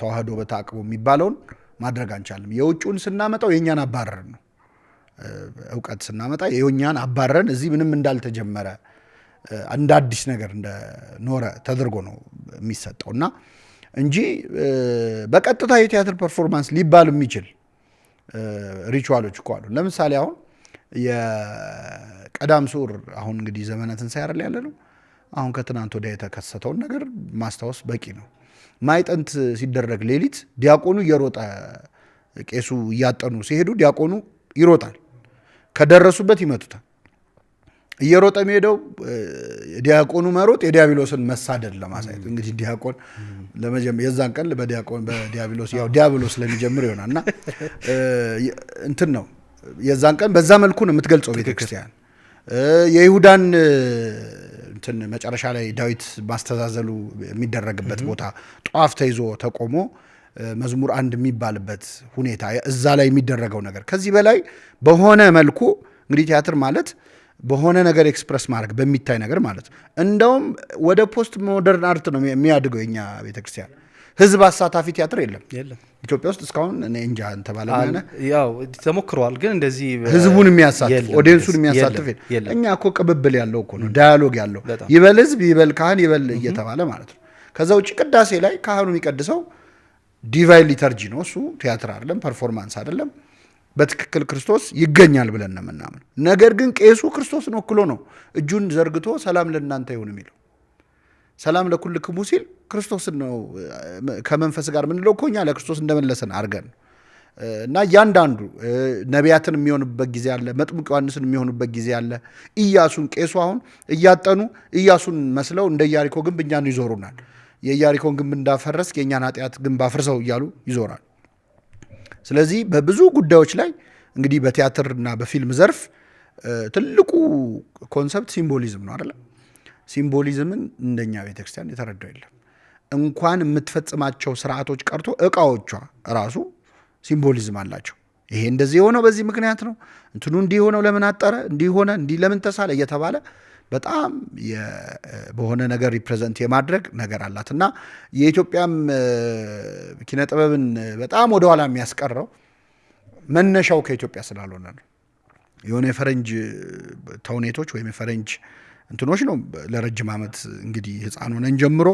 ተዋህዶ በታቅቦ የሚባለውን ማድረግ አንቻልም። የውጭውን ስናመጣው የኛን አባረርን ነው። እውቀት ስናመጣ የኛን አባረርን እዚህ ምንም እንዳልተጀመረ እንደ አዲስ ነገር እንደኖረ ተደርጎ ነው የሚሰጠውና እንጂ በቀጥታ የቲያትር ፐርፎርማንስ ሊባል የሚችል ሪቹዋሎች እኮ አሉ። ለምሳሌ አሁን የቀዳም ስዑር አሁን እንግዲህ ዘመነ ትንሣኤ አይደል ያለ ነው። አሁን ከትናንት ወዲያ የተከሰተውን ነገር ማስታወስ በቂ ነው። ማይጠንት ሲደረግ ሌሊት ዲያቆኑ እየሮጠ ቄሱ እያጠኑ ሲሄዱ ዲያቆኑ ይሮጣል፣ ከደረሱበት ይመቱታል። እየሮጠ የሚሄደው ዲያቆኑ መሮጥ የዲያብሎስን መሳደድ ለማሳየት እንግዲህ ዲያቆን የዛን ቀን በዲያብሎስ ያው ዲያብሎስ ስለሚጀምር ይሆናልና እንትን ነው የዛን ቀን በዛ መልኩ ነው የምትገልጸው ቤተክርስቲያን። የይሁዳን እንትን መጨረሻ ላይ ዳዊት ማስተዛዘሉ የሚደረግበት ቦታ ጧፍ ተይዞ ተቆሞ መዝሙር 1 የሚባልበት ሁኔታ እዛ ላይ የሚደረገው ነገር ከዚህ በላይ በሆነ መልኩ እንግዲህ ቲያትር ማለት በሆነ ነገር ኤክስፕረስ ማድረግ በሚታይ ነገር ማለት ነው። እንደውም ወደ ፖስት ሞደርን አርት ነው የሚያድገው የኛ ቤተክርስቲያን። ህዝብ አሳታፊ ቲያትር የለም ኢትዮጵያ ውስጥ እስካሁን እኔ እንጃ እንተባለ ማለት ያው ተሞክሯል፣ ግን እንደዚህ ህዝቡን የሚያሳትፍ ኦዲየንሱን የሚያሳትፍ እኛ እኮ ቅብብል ያለው እኮ ነው ዳያሎግ ያለው ይበል ህዝብ ይበል ካህን ይበል እየተባለ ማለት ነው። ከዛ ውጭ ቅዳሴ ላይ ካህኑ የሚቀድሰው ዲቫይን ሊተርጂ ነው። እሱ ቲያትር አይደለም፣ ፐርፎርማንስ አይደለም። በትክክል ክርስቶስ ይገኛል ብለን ነው የምናምን። ነገር ግን ቄሱ ክርስቶስን ወክሎ ነው እጁን ዘርግቶ ሰላም ለእናንተ ይሁን የሚለው። ሰላም ለኩልክሙ ሲል ክርስቶስን ነው ከመንፈስ ጋር ምንለው እኮ እኛ ለክርስቶስ እንደመለሰን አድርገን እና እያንዳንዱ ነቢያትን የሚሆንበት ጊዜ አለ፣ መጥምቅ ዮሐንስን የሚሆንበት ጊዜ አለ። ኢያሱን ቄሱ አሁን እያጠኑ ኢያሱን መስለው እንደ ኢያሪኮ ግንብ እኛን ይዞሩናል። የኢያሪኮን ግንብ እንዳፈረስክ የእኛን ኃጢአት ግንብ አፍርሰው እያሉ ይዞራል። ስለዚህ በብዙ ጉዳዮች ላይ እንግዲህ በቲያትርና በፊልም ዘርፍ ትልቁ ኮንሰፕት ሲምቦሊዝም ነው አይደል? ሲምቦሊዝምን እንደኛ ቤተክርስቲያን የተረዳው የለም። እንኳን የምትፈጽማቸው ስርዓቶች ቀርቶ እቃዎቿ ራሱ ሲምቦሊዝም አላቸው። ይሄ እንደዚህ የሆነው በዚህ ምክንያት ነው፣ እንትኑ እንዲህ ሆነው ለምን አጠረ፣ እንዲህ ሆነ፣ እንዲህ ለምን ተሳለ እየተባለ በጣም በሆነ ነገር ሪፕሬዘንት የማድረግ ነገር አላት እና የኢትዮጵያም ኪነ ጥበብን በጣም ወደኋላ የሚያስቀረው መነሻው ከኢትዮጵያ ስላልሆነ ነው። የሆነ የፈረንጅ ተውኔቶች ወይም የፈረንጅ እንትኖች ነው ለረጅም ዓመት እንግዲህ ህፃን ሆነን ጀምሮ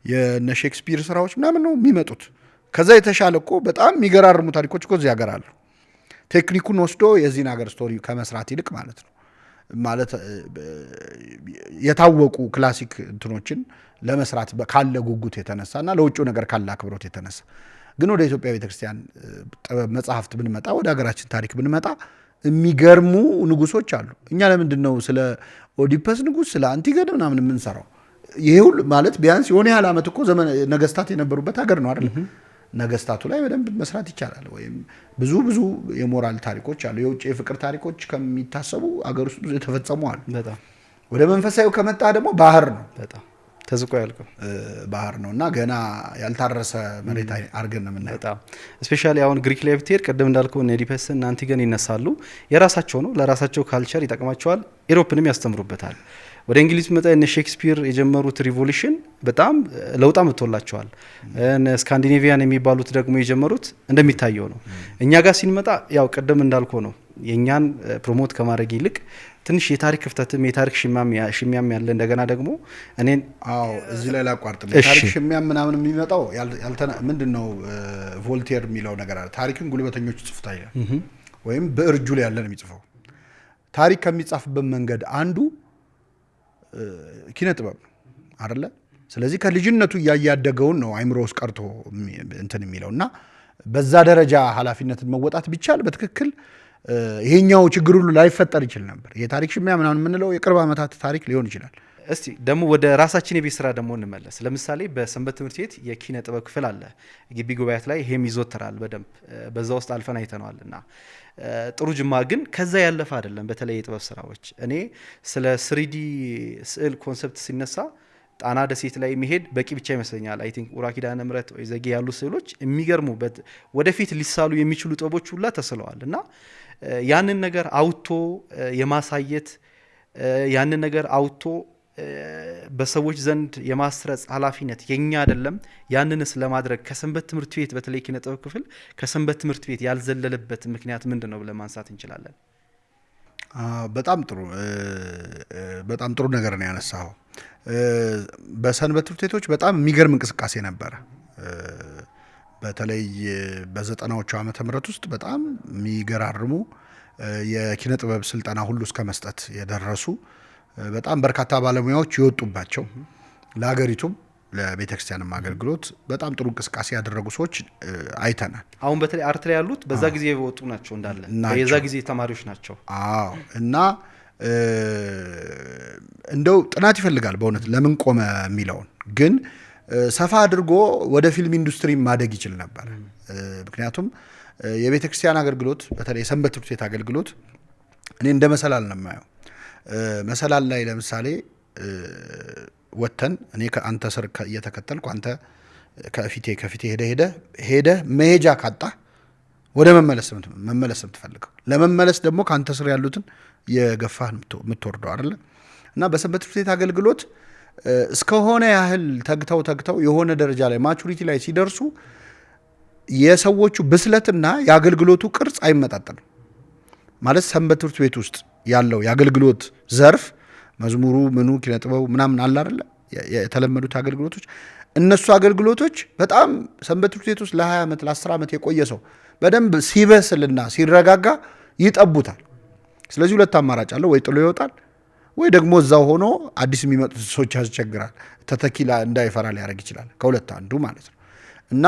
የነ ሼክስፒር ስራዎች ምናምን ነው የሚመጡት። ከዛ የተሻለ እኮ በጣም የሚገራርሙ ታሪኮች እኮ እዚህ ሀገር አሉ። ቴክኒኩን ወስዶ የዚህን ሀገር ስቶሪ ከመስራት ይልቅ ማለት ነው ማለት የታወቁ ክላሲክ እንትኖችን ለመስራት ካለ ጉጉት የተነሳና ለውጭው ነገር ካለ አክብሮት የተነሳ ግን ወደ ኢትዮጵያ ቤተክርስቲያን ጥበብ መጽሐፍት ብንመጣ ወደ ሀገራችን ታሪክ ብንመጣ የሚገርሙ ንጉሶች አሉ። እኛ ለምንድን ነው ስለ ኦዲፐስ ንጉስ ስለ አንቲገን ምናምን የምንሰራው? ይሄ ሁሉ ማለት ቢያንስ የሆነ ያህል ዓመት እኮ ዘመን ነገስታት የነበሩበት ሀገር ነው አይደል? ነገስታቱ ላይ በደንብ መስራት ይቻላል። ወይም ብዙ የሞራል ታሪኮች አሉ። የውጭ የፍቅር ታሪኮች ከሚታሰቡ አገር ውስጥ ብዙ የተፈጸሙ አሉ። በጣም ወደ መንፈሳዊ ከመጣ ደግሞ ባህር ነው። በጣም ተዝቆ ያልከው ባህር ነውና ገና ያልታረሰ መሬት አርገን ነው የምናየው። በጣም ስፔሻሊ አሁን ግሪክ ላይ ብትሄድ ቅድም እንዳልከው ኦዲፐስና አንቲገን ይነሳሉ። የራሳቸው ነው፣ ለራሳቸው ካልቸር ይጠቅማቸዋል። ኢሮፕንም ያስተምሩበታል። ወደ እንግሊዝ መጣ እነ ሼክስፒር የጀመሩት ሪቮሉሽን በጣም ለውጥ አምጥቶላቸዋል። ስካንዲኔቪያን የሚባሉት ደግሞ የጀመሩት እንደሚታየው ነው። እኛ ጋር ሲንመጣ ያው ቀደም እንዳልከው ነው የኛን ፕሮሞት ከማድረግ ይልቅ ትንሽ የታሪክ ክፍተትም የታሪክ ሽሚያም ያለ እንደገና ደግሞ እኔን እዚህ ላይ ላቋርጥ። የታሪክ ሽሚያም ምናምን የሚመጣው ምንድነው ቮልቴር የሚለው ነገር አለ። ታሪክን ጉልበተኞች ጽፉታል ወይም በእርጁ ላይ ያለን የሚጽፈው ታሪክ ከሚጻፍበት መንገድ አንዱ ኪነ ጥበብ ነው አይደለ? ስለዚህ ከልጅነቱ ያያደገውን ነው አይምሮ ውስጥ ቀርቶ እንትን የሚለውና በዛ ደረጃ ኃላፊነትን መወጣት ቢቻል በትክክል ይሄኛው ችግር ሁሉ ላይፈጠር ይችል ነበር። የታሪክ ሽሚያ ምናምን የምንለው የቅርብ ዓመታት ታሪክ ሊሆን ይችላል። እስቲ ደግሞ ወደ ራሳችን የቤት ስራ ደግሞ እንመለስ። ለምሳሌ በሰንበት ትምህርት ቤት የኪነ ጥበብ ክፍል አለ። ግቢ ጉባኤያት ላይ ይሄም ይዞተራል በደንብ በዛ ውስጥ አልፈን አይተነዋልና ጥሩ ጅማ ግን ከዛ ያለፈ አይደለም። በተለይ የጥበብ ስራዎች እኔ ስለ 3D ስዕል ኮንሰፕት ሲነሳ ጣና ደሴት ላይ መሄድ በቂ ብቻ ይመስለኛል። አይ ቲንክ ኡራ ኪዳነ ምሕረት ወይ ዘጌ ያሉ ስዕሎች የሚገርሙበት ወደፊት ሊሳሉ የሚችሉ ጥበቦች ሁላ ተስለዋል እና ያንን ነገር አውጥቶ የማሳየት ያንን ነገር አውጥቶ በሰዎች ዘንድ የማስረጽ ኃላፊነት የኛ አይደለም። ያንንስ ለማድረግ ከሰንበት ትምህርት ቤት በተለይ ኪነ ጥበብ ክፍል ከሰንበት ትምህርት ቤት ያልዘለለበት ምክንያት ምንድነው ብለን ማንሳት እንችላለን? በጣም ጥሩ ነገር ነው ያነሳው። በሰንበት ትምህርት ቤቶች በጣም የሚገርም እንቅስቃሴ ነበረ። በተለይ በ90ዎቹ ዓመተ ምህረት ውስጥ በጣም የሚገራርሙ የኪነ ጥበብ ስልጠና ሁሉ እስከ መስጠት የደረሱ በጣም በርካታ ባለሙያዎች ይወጡባቸው ለሀገሪቱም ለቤተክርስቲያንም አገልግሎት በጣም ጥሩ እንቅስቃሴ ያደረጉ ሰዎች አይተናል። አሁን በተለይ አርት ላይ ያሉት በዛ ጊዜ የወጡ ናቸው እንዳለ የዛ ጊዜ ተማሪዎች ናቸው። እና እንደው ጥናት ይፈልጋል በእውነት ለምን ቆመ የሚለውን ግን ሰፋ አድርጎ ወደ ፊልም ኢንዱስትሪ ማደግ ይችል ነበር። ምክንያቱም የቤተክርስቲያን አገልግሎት በተለይ የሰንበት ትምህርት ቤት አገልግሎት እኔ እንደ መሰላል ነው የማየው። መሰላል ላይ ለምሳሌ ወተን እኔ ከአንተ ስር እየተከተልኩ አንተ ከፊቴ ሄደ መሄጃ ካጣ ወደ መመለስ የምትፈልገው ለመመለስ ደግሞ ከአንተ ስር ያሉትን የገፋህ የምትወርደው አይደለ? እና በሰንበት ትምህርት ቤት አገልግሎት እስከሆነ ያህል ተግተው የሆነ ደረጃ ላይ ማቹሪቲ ላይ ሲደርሱ የሰዎቹ ብስለትና የአገልግሎቱ ቅርጽ አይመጣጠንም። ማለት ሰንበት ትምህርት ቤት ውስጥ ያለው የአገልግሎት ዘርፍ መዝሙሩ ምኑ ኪነ ጥበቡ ምናምን አለ አይደለ? የተለመዱት አገልግሎቶች እነሱ አገልግሎቶች በጣም ሰንበት ትምህርት ቤት ውስጥ ለ20 ዓመት ለ10 ዓመት የቆየ ሰው በደንብ ሲበስልና ሲረጋጋ ይጠቡታል። ስለዚህ ሁለት አማራጭ አለው፣ ወይ ጥሎ ይወጣል ወይ ደግሞ እዛው ሆኖ አዲስ የሚመጡት ሰዎች ያስቸግራል። ተተኪላ እንዳይፈራ ሊያደርግ ይችላል። ከሁለት አንዱ ማለት ነው። እና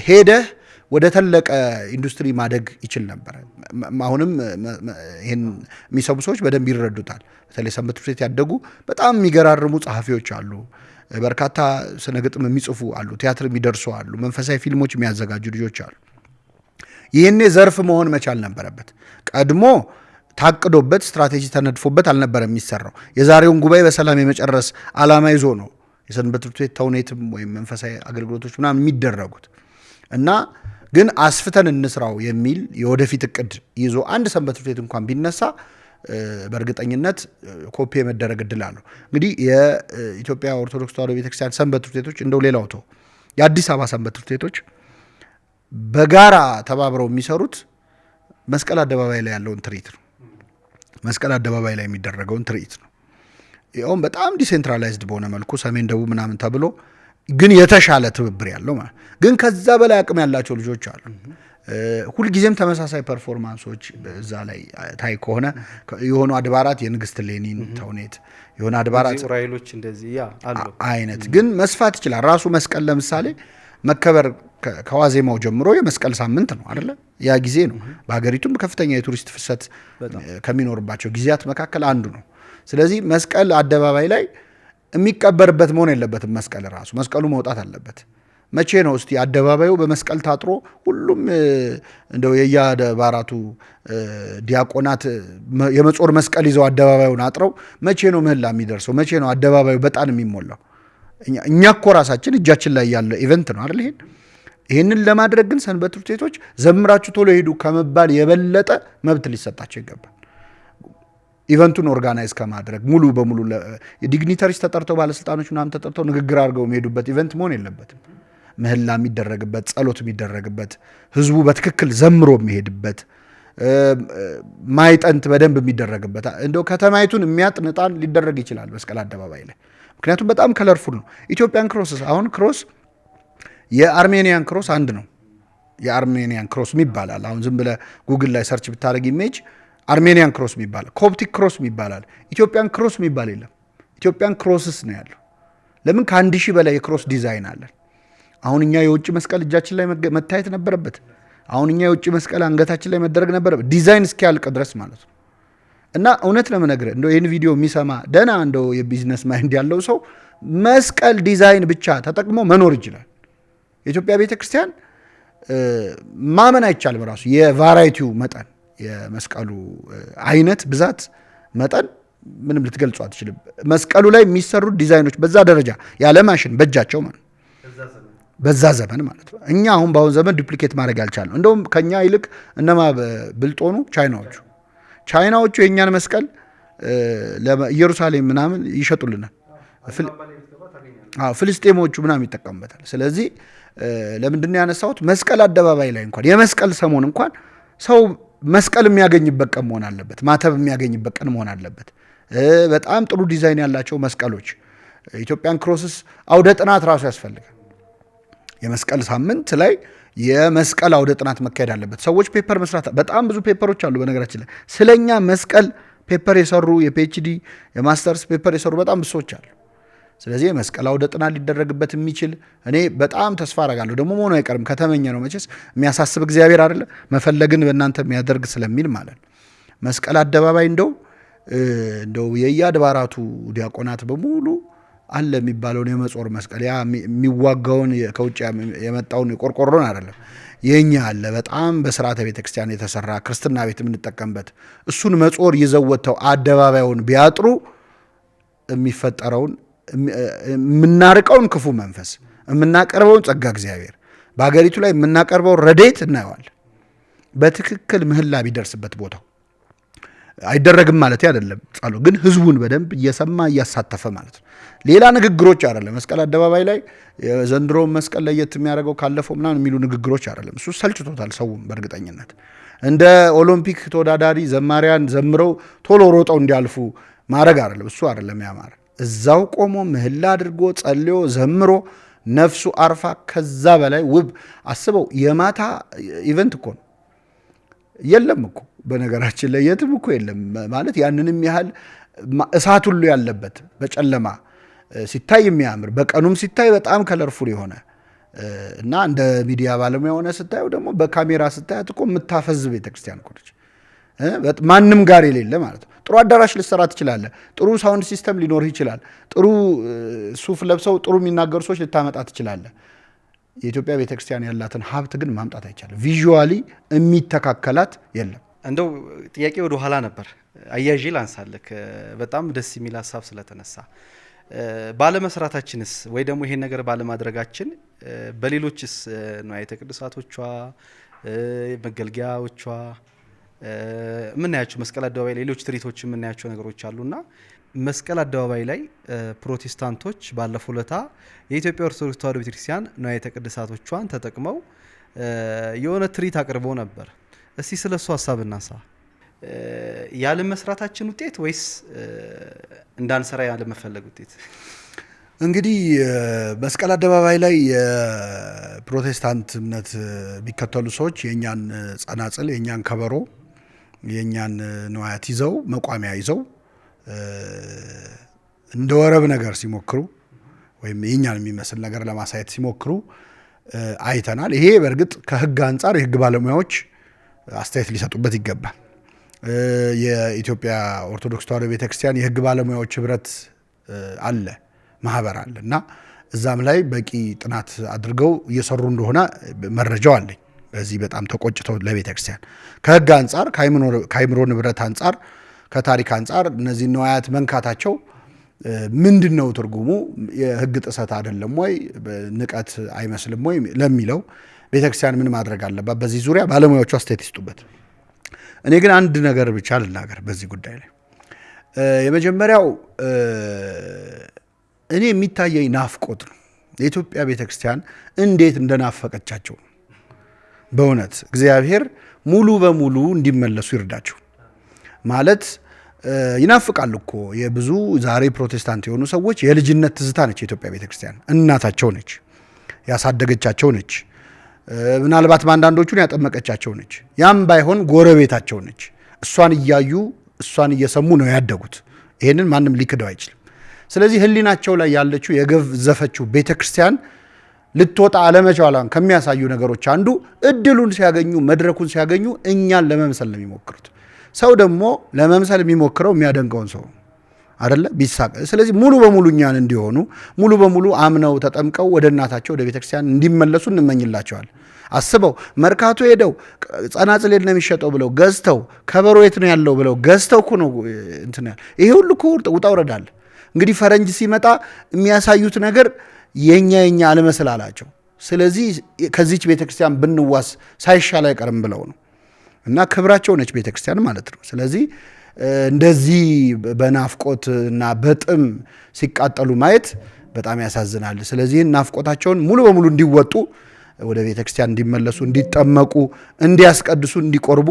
ሄደህ ወደ ተለቀ ኢንዱስትሪ ማደግ ይችል ነበር። አሁንም ይሄን የሚሰሙ ሰዎች በደንብ ይረዱታል። በተለይ ሰንበት ትምህርት ቤት ያደጉ በጣም የሚገራርሙ ጸሐፊዎች አሉ። በርካታ ስነ ግጥም የሚጽፉ አሉ። ቲያትር የሚደርሱ አሉ። መንፈሳዊ ፊልሞች የሚያዘጋጁ ልጆች አሉ። ይህኔ ዘርፍ መሆን መቻል ነበረበት። ቀድሞ ታቅዶበት ስትራቴጂ ተነድፎበት አልነበረም የሚሰራው። የዛሬውን ጉባኤ በሰላም የመጨረስ ዓላማ ይዞ ነው የሰንበት ትምህርት ቤት ተውኔትም ወይም መንፈሳዊ አገልግሎቶች ምናምን የሚደረጉት እና ግን አስፍተን እንስራው የሚል የወደፊት እቅድ ይዞ አንድ ሰንበት ትምህርት ቤት እንኳን ቢነሳ በእርግጠኝነት ኮፒ የመደረግ እድል አለው። እንግዲህ የኢትዮጵያ ኦርቶዶክስ ተዋሕዶ ቤተክርስቲያን ሰንበት ትምህርት ቤቶች እንደው ሌላው ተው የአዲስ አበባ ሰንበት ትምህርት ቤቶች በጋራ ተባብረው የሚሰሩት መስቀል አደባባይ ላይ ያለውን ትርኢት ነው። መስቀል አደባባይ ላይ የሚደረገውን ትርኢት ነው። ይኸውም በጣም ዲሴንትራላይዝድ በሆነ መልኩ ሰሜን ደቡብ ምናምን ተብሎ ግን የተሻለ ትብብር ያለው ማለት ግን ከዛ በላይ አቅም ያላቸው ልጆች አሉ። ሁልጊዜም ተመሳሳይ ፐርፎርማንሶች እዛ ላይ ታይ ከሆነ የሆኑ አድባራት የንግስት ሌኒን ተውኔት የሆነ አድባራት ራይሎች እንደዚህ አሉ አይነት ግን መስፋት ይችላል። ራሱ መስቀል ለምሳሌ መከበር ከዋዜማው ጀምሮ የመስቀል ሳምንት ነው አይደለ? ያ ጊዜ ነው በሀገሪቱም ከፍተኛ የቱሪስት ፍሰት ከሚኖርባቸው ጊዜያት መካከል አንዱ ነው። ስለዚህ መስቀል አደባባይ ላይ የሚቀበርበት መሆን የለበትም። መስቀል ራሱ መስቀሉ መውጣት አለበት። መቼ ነው እስቲ አደባባዩ በመስቀል ታጥሮ ሁሉም እንደው የየአድባራቱ ዲያቆናት የመጾር መስቀል ይዘው አደባባዩን አጥረው መቼ ነው ምህላ የሚደርሰው? መቼ ነው አደባባዩ በጣም የሚሞላው? እኛ እኮ ራሳችን እጃችን ላይ ያለ ኢቨንት ነው አይደል? ይሄንን ለማድረግ ግን ሰንበት ትምህርት ቤቶች ዘምራችሁ ቶሎ ሄዱ ከመባል የበለጠ መብት ሊሰጣቸው ይገባል። ኢቨንቱን ኦርጋናይዝ ከማድረግ ሙሉ በሙሉ ዲግኒተሪስ ተጠርተው ባለስልጣኖች ምናምን ተጠርተው ንግግር አድርገው የሚሄዱበት ኢቨንት መሆን የለበትም። ምህላ የሚደረግበት፣ ጸሎት የሚደረግበት፣ ህዝቡ በትክክል ዘምሮ የሚሄድበት፣ ማይጠንት በደንብ የሚደረግበት እንደው ከተማይቱን የሚያጥን ዕጣን ሊደረግ ይችላል መስቀል አደባባይ ላይ። ምክንያቱም በጣም ከለርፉል ነው። ኢትዮጵያን ክሮስ አሁን ክሮስ የአርሜኒያን ክሮስ አንድ ነው። የአርሜኒያን ክሮስ ይባላል። አሁን ዝም ብለህ ጉግል ላይ ሰርች ብታደርግ ኢሜጅ አርሜኒያን ክሮስ ይባላል፣ ኮፕቲክ ክሮስ ይባላል። ኢትዮጵያን ክሮስ የሚባል የለም። ኢትዮጵያን ክሮስስ ነው ያለው። ለምን ከ1000 በላይ የክሮስ ዲዛይን አለን። አሁን እኛ የውጭ መስቀል እጃችን ላይ መታየት ነበረበት። አሁን እኛ የውጭ መስቀል አንገታችን ላይ መደረግ ነበረበት፣ ዲዛይን እስኪያልቅ ድረስ ማለት ነው። እና እውነት ለመነግርህ እንደው ይህን ቪዲዮ የሚሰማ ደህና እንደው የቢዝነስ ማይንድ ያለው ሰው መስቀል ዲዛይን ብቻ ተጠቅሞ መኖር ይችላል። የኢትዮጵያ ቤተክርስቲያን ማመን አይቻልም። ራሱ የቫራይቲው መጠን፣ የመስቀሉ አይነት ብዛት መጠን ምንም ልትገልጹ አትችልም። መስቀሉ ላይ የሚሰሩ ዲዛይኖች በዛ ደረጃ ያለ ማሽን በእጃቸው ማለት በዛ ዘመን ማለት ነው። እኛ አሁን በአሁን ዘመን ዱፕሊኬት ማድረግ ያልቻልነው እንደውም ከኛ ይልቅ እነማ ብልጦኑ ቻይናዎቹ የእኛን መስቀል ለኢየሩሳሌም ምናምን ይሸጡልናል። ፍልስጤሞቹ ምናምን ይጠቀሙበታል። ስለዚህ ለምንድን ነው ያነሳሁት? መስቀል አደባባይ ላይ እንኳን የመስቀል ሰሞን እንኳን ሰው መስቀል የሚያገኝበት ቀን መሆን አለበት። ማተብ የሚያገኝበት ቀን መሆን አለበት። በጣም ጥሩ ዲዛይን ያላቸው መስቀሎች ኢትዮጵያን ክሮስስ አውደ ጥናት ራሱ ያስፈልጋል። የመስቀል ሳምንት ላይ የመስቀል አውደ ጥናት መካሄድ አለበት። ሰዎች ፔፐር መስራት፣ በጣም ብዙ ፔፐሮች አሉ በነገራችን ላይ ስለኛ መስቀል ፔፐር የሰሩ የፒኤችዲ የማስተርስ ፔፐር የሰሩ በጣም ብዙ ሰዎች አሉ። ስለዚህ የመስቀል አውደ ጥናት ሊደረግበት የሚችል እኔ በጣም ተስፋ አረጋለሁ። ደግሞ መሆኑ አይቀርም ከተመኘ ነው መቼስ የሚያሳስብ እግዚአብሔር አይደለ፣ መፈለግን በእናንተ የሚያደርግ ስለሚል ማለት ነው። መስቀል አደባባይ እንደው የየአድባራቱ ዲያቆናት በሙሉ አለ የሚባለውን የመጾር መስቀል ያ የሚዋጋውን ከውጭ የመጣውን ቆርቆሮን አይደለም የኛ አለ በጣም በስርዓተ ቤተክርስቲያን የተሰራ ክርስትና ቤት የምንጠቀምበት እሱን መጾር ይዘወተው አደባባዩን ቢያጥሩ የሚፈጠረውን የምናርቀውን ክፉ መንፈስ የምናቀርበውን ጸጋ እግዚአብሔር በአገሪቱ ላይ የምናቀርበውን ረድኤት እናየዋል። በትክክል ምህላ ቢደርስበት ቦታው አይደረግም ማለት አይደለም። ጸሎት ግን ህዝቡን በደንብ እየሰማ እያሳተፈ ማለት ነው። ሌላ ንግግሮች አይደለም። መስቀል አደባባይ ላይ ዘንድሮ መስቀል ለየት የሚያደርገው ካለፈው ምናምን የሚሉ ንግግሮች አይደለም። እሱ ሰልችቶታል ሰውም በእርግጠኝነት እንደ ኦሎምፒክ ተወዳዳሪ ዘማሪያን ዘምረው ቶሎ ሮጠው እንዲያልፉ ማድረግ አይደለም። እሱ አይደለም ያማረ እዛው ቆሞ ምህላ አድርጎ ጸልዮ ዘምሮ ነፍሱ አርፋ ከዛ በላይ ውብ አስበው የማታ ኢቨንት እኮ ነው። የለም እኮ በነገራችን ላይ የትም እኮ የለም ማለት ያንንም ያህል እሳት ሁሉ ያለበት በጨለማ ሲታይ የሚያምር በቀኑም ሲታይ በጣም ከለርፉል የሆነ እና እንደ ሚዲያ ባለሙያ ሆነ ስታየው ደግሞ በካሜራ ስታያት እኮ የምታፈዝ ቤተክርስቲያን እኮ ነች። ማንም ጋር የሌለ ማለት ነው። ጥሩ አዳራሽ ልትሰራ ትችላለህ። ጥሩ ሳውንድ ሲስተም ሊኖርህ ይችላል። ጥሩ ሱፍ ለብሰው ጥሩ የሚናገሩ ሰዎች ልታመጣ ትችላለህ። የኢትዮጵያ ቤተክርስቲያን ያላትን ሀብት ግን ማምጣት አይቻልም። ቪዥዋሊ የሚተካከላት የለም። እንደው ጥያቄ ወደ ኋላ ነበር አያዥ ላንሳለክ በጣም ደስ የሚል ሀሳብ ስለተነሳ ባለመስራታችንስ ወይ ደግሞ ይሄን ነገር ባለማድረጋችን በሌሎችስ ንዋያተ ቅድሳቶቿ መገልገያዎቿ የምናያቸው መስቀል አደባባይ ሌሎች ትርኢቶች የምናያቸው ነገሮች አሉና መስቀል አደባባይ ላይ ፕሮቴስታንቶች ባለፈው ለታ የኢትዮጵያ ኦርቶዶክስ ተዋሕዶ ቤተክርስቲያን ንዋያተ ቅድሳቶቿን ተጠቅመው የሆነ ትርኢት አቅርበው ነበር። እስቲ ስለሱ ሀሳብ እናንሳ። ያለ መስራታችን ውጤት ወይስ እንዳንሰራ ያለ መፈለግ ውጤት? እንግዲህ መስቀል አደባባይ ላይ የፕሮቴስታንት እምነት ቢከተሉ ሰዎች የኛን ጸናጽል፣ የኛን ከበሮ፣ የኛን ንዋያት ይዘው መቋሚያ ይዘው እንደ ወረብ ነገር ሲሞክሩ ወይም የኛን የሚመስል ነገር ለማሳየት ሲሞክሩ አይተናል። ይሄ በእርግጥ ከህግ አንጻር የህግ ባለሙያዎች አስተያየት ሊሰጡበት ይገባል። የኢትዮጵያ ኦርቶዶክስ ተዋሕዶ ቤተክርስቲያን የህግ ባለሙያዎች ህብረት አለ፣ ማህበር አለ እና እዛም ላይ በቂ ጥናት አድርገው እየሰሩ እንደሆነ መረጃው አለኝ። በዚህ በጣም ተቆጭተው ለቤተክርስቲያን ከህግ አንጻር ከአይምሮ ንብረት አንጻር ከታሪክ አንጻር እነዚህ ንዋያት መንካታቸው ምንድነው ትርጉሙ? የህግ ጥሰት አይደለም ወይ? ንቀት አይመስልም ወይ ለሚለው ቤተክርስቲያን ምን ማድረግ አለባት? በዚህ ዙሪያ ባለሙያዎቹ አስተያየት ይስጡበት። እኔ ግን አንድ ነገር ብቻ ልናገር በዚህ ጉዳይ ላይ የመጀመሪያው እኔ የሚታየኝ ናፍቆት ነው። የኢትዮጵያ ቤተክርስቲያን እንዴት እንደናፈቀቻቸው በእውነት እግዚአብሔር ሙሉ በሙሉ እንዲመለሱ ይርዳቸው። ማለት ይናፍቃል እኮ የብዙ ዛሬ ፕሮቴስታንት የሆኑ ሰዎች የልጅነት ትዝታ ነች የኢትዮጵያ ቤተክርስቲያን። እናታቸው ነች፣ ያሳደገቻቸው ነች፣ ምናልባት በአንዳንዶቹን ያጠመቀቻቸው ነች። ያም ባይሆን ጎረቤታቸው ነች። እሷን እያዩ እሷን እየሰሙ ነው ያደጉት። ይሄንን ማንም ሊክደው አይችልም። ስለዚህ ሕሊናቸው ላይ ያለችው የገዘፈችው ቤተክርስቲያን ልትወጣ አለመቻሏን ከሚያሳዩ ነገሮች አንዱ እድሉን ሲያገኙ መድረኩን ሲያገኙ እኛን ለመምሰል ነው የሚሞክሩት። ሰው ደግሞ ለመምሰል የሚሞክረው የሚያደንቀውን ሰው አይደለ ቢሳቅ። ስለዚህ ሙሉ በሙሉ እኛን እንዲሆኑ ሙሉ በሙሉ አምነው ተጠምቀው ወደ እናታቸው ወደ ቤተክርስቲያን እንዲመለሱ እንመኝላቸዋል። አስበው መርካቶ ሄደው ጸናጽል የት ነው የሚሸጠው ብለው ገዝተው፣ ከበሮ የት ነው ያለው ብለው ገዝተው እኮ ነው እንትን ያለ። ይሄ ሁሉ እኮ ውጣ ውረዳል። እንግዲህ ፈረንጅ ሲመጣ የሚያሳዩት ነገር የኛ አለመሰል አላቸው። ስለዚህ ከዚች ቤተክርስቲያን ብንዋስ ሳይሻል አይቀርም ብለው ነው። እና ክብራቸው ነች ቤተክርስቲያን ማለት ነው። ስለዚህ እንደዚህ በናፍቆት እና በጥም ሲቃጠሉ ማየት በጣም ያሳዝናል። ስለዚህ ናፍቆታቸውን ሙሉ በሙሉ እንዲወጡ፣ ወደ ቤተክርስቲያን እንዲመለሱ፣ እንዲጠመቁ፣ እንዲያስቀድሱ፣ እንዲቆርቡ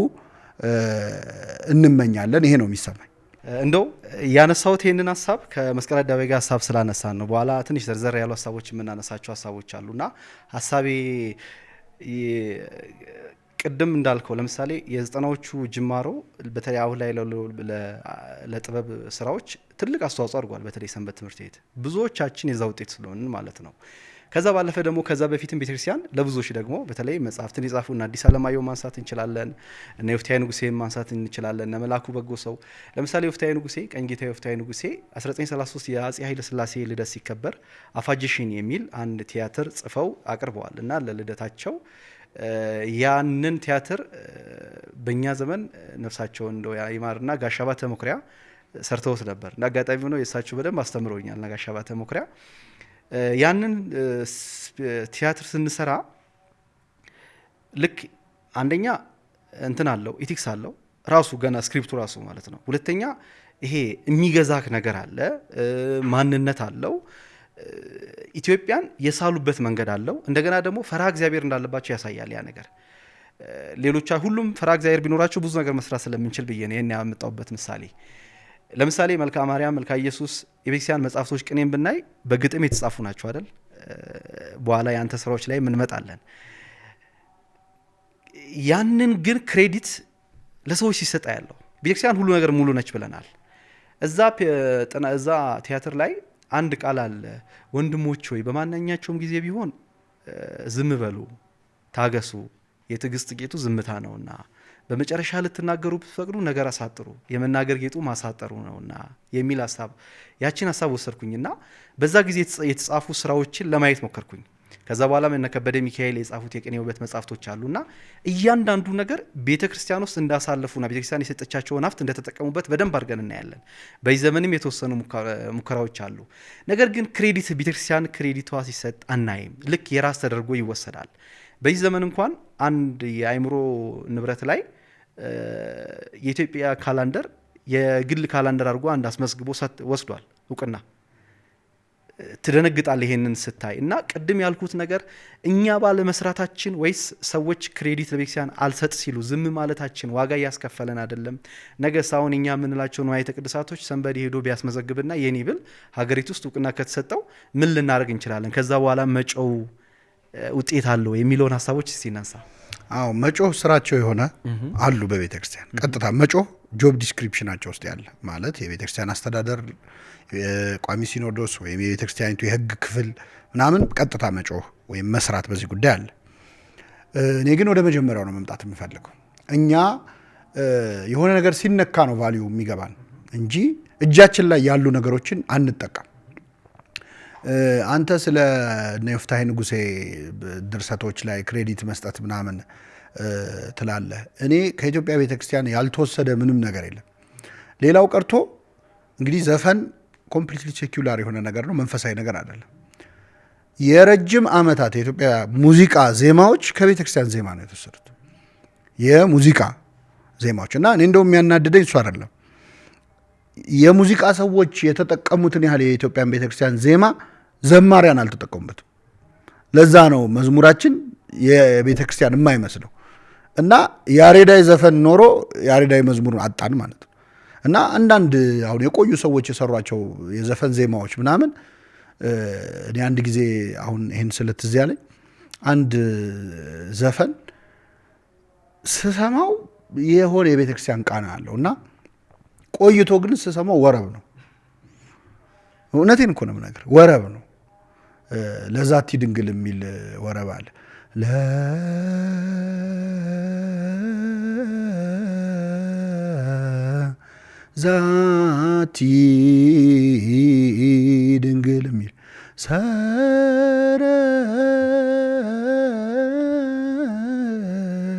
እንመኛለን። ይሄ ነው የሚሰማኝ። እንደው ያነሳሁት ይህንን ሀሳብ ከመስቀል አደባባይ ጋር ሀሳብ ስላነሳን ነው። በኋላ ትንሽ ዘርዘር ያሉ ሀሳቦች የምናነሳቸው ሀሳቦች አሉና ሀሳቤ ቅድም እንዳልከው ለምሳሌ የዘጠናዎቹ ጅማሮ በተለይ አሁን ላይ ለጥበብ ስራዎች ትልቅ አስተዋጽኦ አድርጓል። በተለይ ሰንበት ትምህርት ቤት ብዙዎቻችን የዛ ውጤት ስለሆንን ማለት ነው። ከዛ ባለፈ ደግሞ ከዛ በፊትም ቤተክርስቲያን ለብዙዎች ደግሞ በተለይ መጽሐፍትን የጻፉ እና አዲስ አለማየሁ ማንሳት እንችላለን፣ እነ ዮፍታሔ ንጉሴ ማንሳት እንችላለን፣ እነ መላኩ በጎ ሰው። ለምሳሌ ዮፍታሔ ንጉሴ ቀኝጌታ ዮፍታሔ ንጉሴ 1933 የአጼ ኃይለ ሥላሴ ልደት ሲከበር አፋጅሽን የሚል አንድ ቲያትር ጽፈው አቅርበዋል እና ለልደታቸው ያንን ቲያትር በእኛ ዘመን ነፍሳቸውን እንደው ይማርና ጋሽ አባተ መኩሪያ ሰርተውት ነበር። እንደ አጋጣሚ ሆኖ የእሳቸው በደንብ አስተምረውኛል እና ጋሽ አባተ መኩሪያ ያንን ቲያትር ስንሰራ ልክ አንደኛ እንትን አለው ኢቲክስ አለው ራሱ ገና ስክሪፕቱ ራሱ ማለት ነው። ሁለተኛ ይሄ የሚገዛክ ነገር አለ፣ ማንነት አለው፣ ኢትዮጵያን የሳሉበት መንገድ አለው። እንደገና ደግሞ ፈርሃ እግዚአብሔር እንዳለባቸው ያሳያል ያ ነገር። ሌሎች ሁሉም ፈርሃ እግዚአብሔር ቢኖራቸው ብዙ ነገር መስራት ስለምንችል ብዬ ነው ይሄን ያመጣውበት ምሳሌ። ለምሳሌ መልክአ ማርያም፣ መልክአ ኢየሱስ የቤተክርስቲያን መጽሐፍቶች ቅኔም ብናይ በግጥም የተጻፉ ናቸው አይደል? በኋላ ያንተ ስራዎች ላይ እንመጣለን። ያንን ግን ክሬዲት ለሰዎች ሲሰጣ ያለው ቤተክርስቲያን ሁሉ ነገር ሙሉ ነች ብለናል። እዛ ቲያትር ላይ አንድ ቃል አለ። ወንድሞች ሆይ በማንኛቸውም ጊዜ ቢሆን ዝም በሉ፣ ታገሱ፣ የትዕግስት ጌጡ ዝምታ ነውና በመጨረሻ ልትናገሩ ብትፈቅዱ ነገር አሳጥሩ፣ የመናገር ጌጡ ማሳጠሩ ነውና የሚል ሀሳብ ያችን ሀሳብ ወሰድኩኝና በዛ ጊዜ የተጻፉ ስራዎችን ለማየት ሞከርኩኝ። ከዛ በኋላ እነ ከበደ ሚካኤል የጻፉት የቅኔ ውበት መጽሐፍቶች አሉና እያንዳንዱ ነገር ቤተክርስቲያን ውስጥ እንዳሳለፉና ቤተክርስቲያን የሰጠቻቸውን ሀብት እንደተጠቀሙበት በደንብ አድርገን እናያለን። በዚህ ዘመንም የተወሰኑ ሙከራዎች አሉ። ነገር ግን ክሬዲት ቤተክርስቲያን ክሬዲቷ ሲሰጥ አናይም። ልክ የራስ ተደርጎ ይወሰዳል። በዚህ ዘመን እንኳን አንድ የአእምሮ ንብረት ላይ የኢትዮጵያ ካላንደር የግል ካላንደር አድርጎ አንድ አስመዝግቦ ወስዷል እውቅና። ትደነግጣል ይሄንን ስታይ። እና ቅድም ያልኩት ነገር እኛ ባለ መስራታችን ወይስ ሰዎች ክሬዲት ለቤተክርስቲያን አልሰጥ ሲሉ ዝም ማለታችን ዋጋ እያስከፈለን አይደለም? ነገ ሳሁን እኛ የምንላቸው ንዋየ ቅድሳቶች ሰንበዲ ሄዶ ቢያስመዘግብና የኔ ብል ሀገሪቱ ውስጥ እውቅና ከተሰጠው ምን ልናደርግ እንችላለን? ከዛ በኋላ መጮው ውጤት አለው የሚለውን ሀሳቦች እስቲ እናንሳ። አዎ መጮህ ስራቸው የሆነ አሉ በቤተክርስቲያን ቀጥታ መጮህ ጆብ ዲስክሪፕሽናቸው ውስጥ ያለ ማለት የቤተክርስቲያን አስተዳደር ቋሚ ሲኖዶስ ወይም የቤተክርስቲያኒቱ የህግ ክፍል ምናምን ቀጥታ መጮህ ወይም መስራት በዚህ ጉዳይ አለ። እኔ ግን ወደ መጀመሪያው ነው መምጣት የምፈልገው። እኛ የሆነ ነገር ሲነካ ነው ቫልዩ የሚገባን እንጂ እጃችን ላይ ያሉ ነገሮችን አንጠቀም። አንተ ስለ ዮፍታሔ ንጉሴ ድርሰቶች ላይ ክሬዲት መስጠት ምናምን ትላለህ። እኔ ከኢትዮጵያ ቤተክርስቲያን ያልተወሰደ ምንም ነገር የለም። ሌላው ቀርቶ እንግዲህ ዘፈን ኮምፕሊትሊ ሴኩላር የሆነ ነገር ነው፣ መንፈሳዊ ነገር አይደለም። የረጅም ዓመታት የኢትዮጵያ ሙዚቃ ዜማዎች ከቤተክርስቲያን ዜማ ነው የተወሰዱት። የሙዚቃ ዜማዎች እና እኔ እንደውም የሚያናድደኝ እሱ አይደለም። የሙዚቃ ሰዎች የተጠቀሙትን ያህል የኢትዮጵያን ቤተክርስቲያን ዜማ ዘማሪያን አልተጠቀሙበትም። ለዛ ነው መዝሙራችን የቤተክርስቲያን የማይመስለው እና ያሬዳዊ ዘፈን ኖሮ ያሬዳዊ መዝሙር አጣን ማለት ነው። እና አንዳንድ አሁን የቆዩ ሰዎች የሰሯቸው የዘፈን ዜማዎች ምናምን እኔ አንድ ጊዜ አሁን ይሄን ስለትዝ ያለኝ አንድ ዘፈን ስሰማው የሆነ የቤተክርስቲያን ቃና አለው እና ቆይቶ ግን ስሰማው ወረብ ነው። እውነቴን እኮ ነው የምነግርህ፣ ወረብ ነው። ለዛቲ ድንግል የሚል ወረብ አለ። ለዛቲ ድንግል የሚል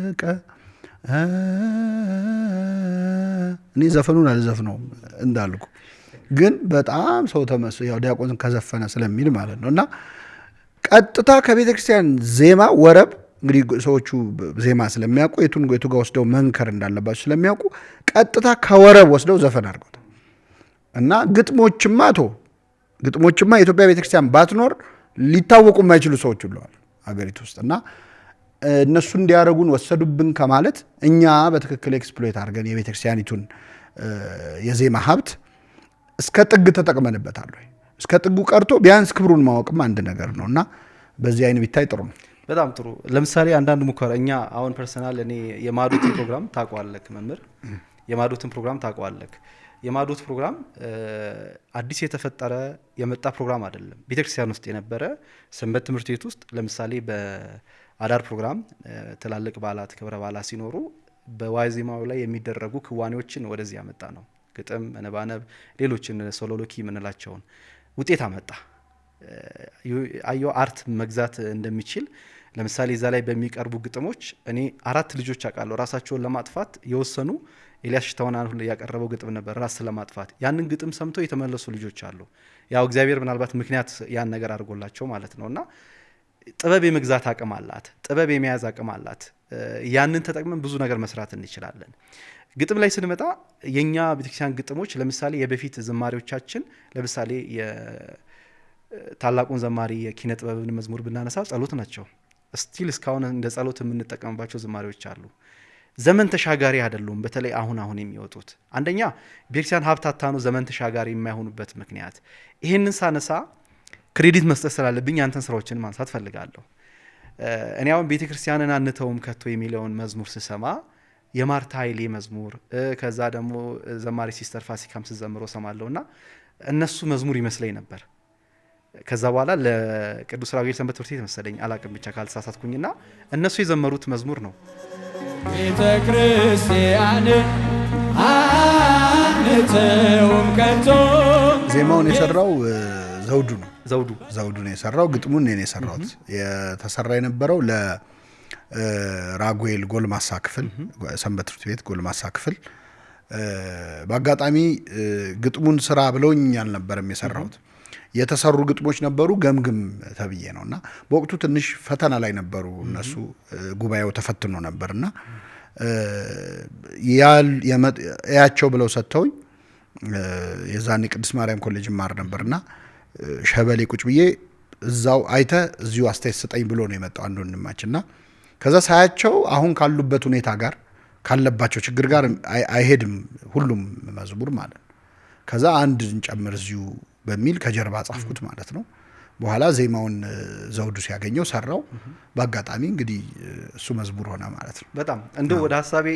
ሰረቀ እኔ ዘፈኑን አልዘፍነውም እንዳልኩ ግን በጣም ሰው ተመስሎ ያው ዲያቆን ከዘፈነ ስለሚል ማለት ነው። እና ቀጥታ ከቤተ ክርስቲያን ዜማ ወረብ እንግዲህ ሰዎቹ ዜማ ስለሚያውቁ የቱ ጋር ወስደው መንከር እንዳለባቸው ስለሚያውቁ ቀጥታ ከወረብ ወስደው ዘፈን አድርገውታል። እና ግጥሞችማ የኢትዮጵያ ቤተ ክርስቲያን ባትኖር ሊታወቁ የማይችሉ ሰዎች ብለዋል አገሪቱ ውስጥ። እና እነሱ እንዲያደርጉን ወሰዱብን ከማለት እኛ በትክክል ኤክስፕሎይት አድርገን የቤተ ክርስቲያኒቱን የዜማ ሀብት እስከ ጥግ ተጠቅመንበታል ወይ? እስከ ጥጉ ቀርቶ ቢያንስ ክብሩን ማወቅም አንድ ነገር ነው እና በዚህ አይነት ቢታይ ጥሩ ነው። በጣም ጥሩ። ለምሳሌ አንዳንድ ሙከራ እኛ አሁን ፐርሰናል እኔ የማዶትን ፕሮግራም ታውቀዋለህ መምህር፣ የማዶትን ፕሮግራም ታውቀዋለህ። የማዶት ፕሮግራም አዲስ የተፈጠረ የመጣ ፕሮግራም አይደለም። ቤተክርስቲያን ውስጥ የነበረ ሰንበት ትምህርት ቤት ውስጥ ለምሳሌ በአዳር ፕሮግራም ትላልቅ በዓላት ክብረ በዓላት ሲኖሩ በዋዜማው ላይ የሚደረጉ ክዋኔዎችን ወደዚህ ያመጣ ነው። ግጥም፣ መነባነብ፣ ሌሎችን ሶሎሎኪ የምንላቸውን ውጤት አመጣ። አየው አርት መግዛት እንደሚችል። ለምሳሌ እዛ ላይ በሚቀርቡ ግጥሞች እኔ 4 ልጆች አውቃለሁ ራሳቸውን ለማጥፋት የወሰኑ። ኤልያስ ሽታውን ሁሉ ያቀረበው ግጥም ነበር ራስ ለማጥፋት። ያንን ግጥም ሰምተው የተመለሱ ልጆች አሉ። ያው እግዚአብሔር ምናልባት ምክንያት ያን ነገር አድርጎላቸው ማለት ነውና ጥበብ የመግዛት አቅም አላት፣ ጥበብ የመያዝ አቅም አላት። ያንን ተጠቅመን ብዙ ነገር መስራት እንችላለን። ግጥም ላይ ስንመጣ የኛ ቤተክርስቲያን ግጥሞች ለምሳሌ የበፊት ዝማሬዎቻችን ለምሳሌ የታላቁን ዘማሪ የኪነ ጥበብን መዝሙር ብናነሳ ጸሎት ናቸው። ስቲል እስካሁን እንደ ጸሎት የምንጠቀምባቸው ዝማሬዎች አሉ። ዘመን ተሻጋሪ አይደሉም። በተለይ አሁን የሚወጡት አንደኛ ቤተክርስቲያን ሀብታታ ነው ዘመን ተሻጋሪ የማይሆኑበት ምክንያት። ይሄንን ሳነሳ ክሬዲት መስጠት ስላለብኝ አንተን ስራዎችን ማንሳት ፈልጋለሁ። እኔ አሁን ቤተክርስቲያንን አንተውም ከቶ የሚለውን መዝሙር ስሰማ የማርታ ኃይሌ መዝሙር ከዛ ደግሞ ዘማሪ ሲስተር ፋሲካም ስዘምሮ ሰማለሁና እነሱ መዝሙር ይመስለኝ ነበር። ከዛ በኋላ ለቅዱስ ራጉኤል ሰንበት ትምህርት ቤት መሰለኝ አላቅም ብቻ ካልተሳሳትኩኝና እነሱ የዘመሩት መዝሙር ነው። ቤተክርስቲያን አንተውም ከቶ ዜማውን የሰራው ዘውዱ ነው። ዘውዱ ነው የሰራው። ግጥሙን እኔ የሰራሁት። የተሰራ የነበረው ለራጉኤል ጎልማሳ ክፍል ሰንበት ትምህርት ቤት ጎልማሳ ክፍል። በአጋጣሚ ግጥሙን ስራ ብለውኝ አልነበረም የሰራሁት። የተሰሩ ግጥሞች ነበሩ ገምግም ተብዬ ነውና በወቅቱ ትንሽ ፈተና ላይ ነበሩ እነሱ። ጉባኤው ተፈትኖ ነበርና ያቸው ብለው ሰጥተውኝ የዛኔ ቅድስት ማርያም ኮሌጅ ማር ነበርና ሸበሌ ቁጭ ብዬ እዛው አይተ እዚሁ አስተያየት ሰጠኝ ብሎ ነው የመጣው አንድ ወንድማችንና ከዛ ሳያቸው አሁን ካሉበት ሁኔታ ጋር ካለባቸው ችግር ጋር አይሄድም ሁሉም መዝሙር ማለት ነው። ከዛ አንድ እንጨምር እዚሁ በሚል ከጀርባ ጻፍኩት ማለት ነው። በኋላ ዜማውን ዘውዱ ሲያገኘው ሰራው። በአጋጣሚ እንግዲህ እሱ መዝሙር ሆነ ማለት ነው። በጣም እንደው ወደ ሐሳቤ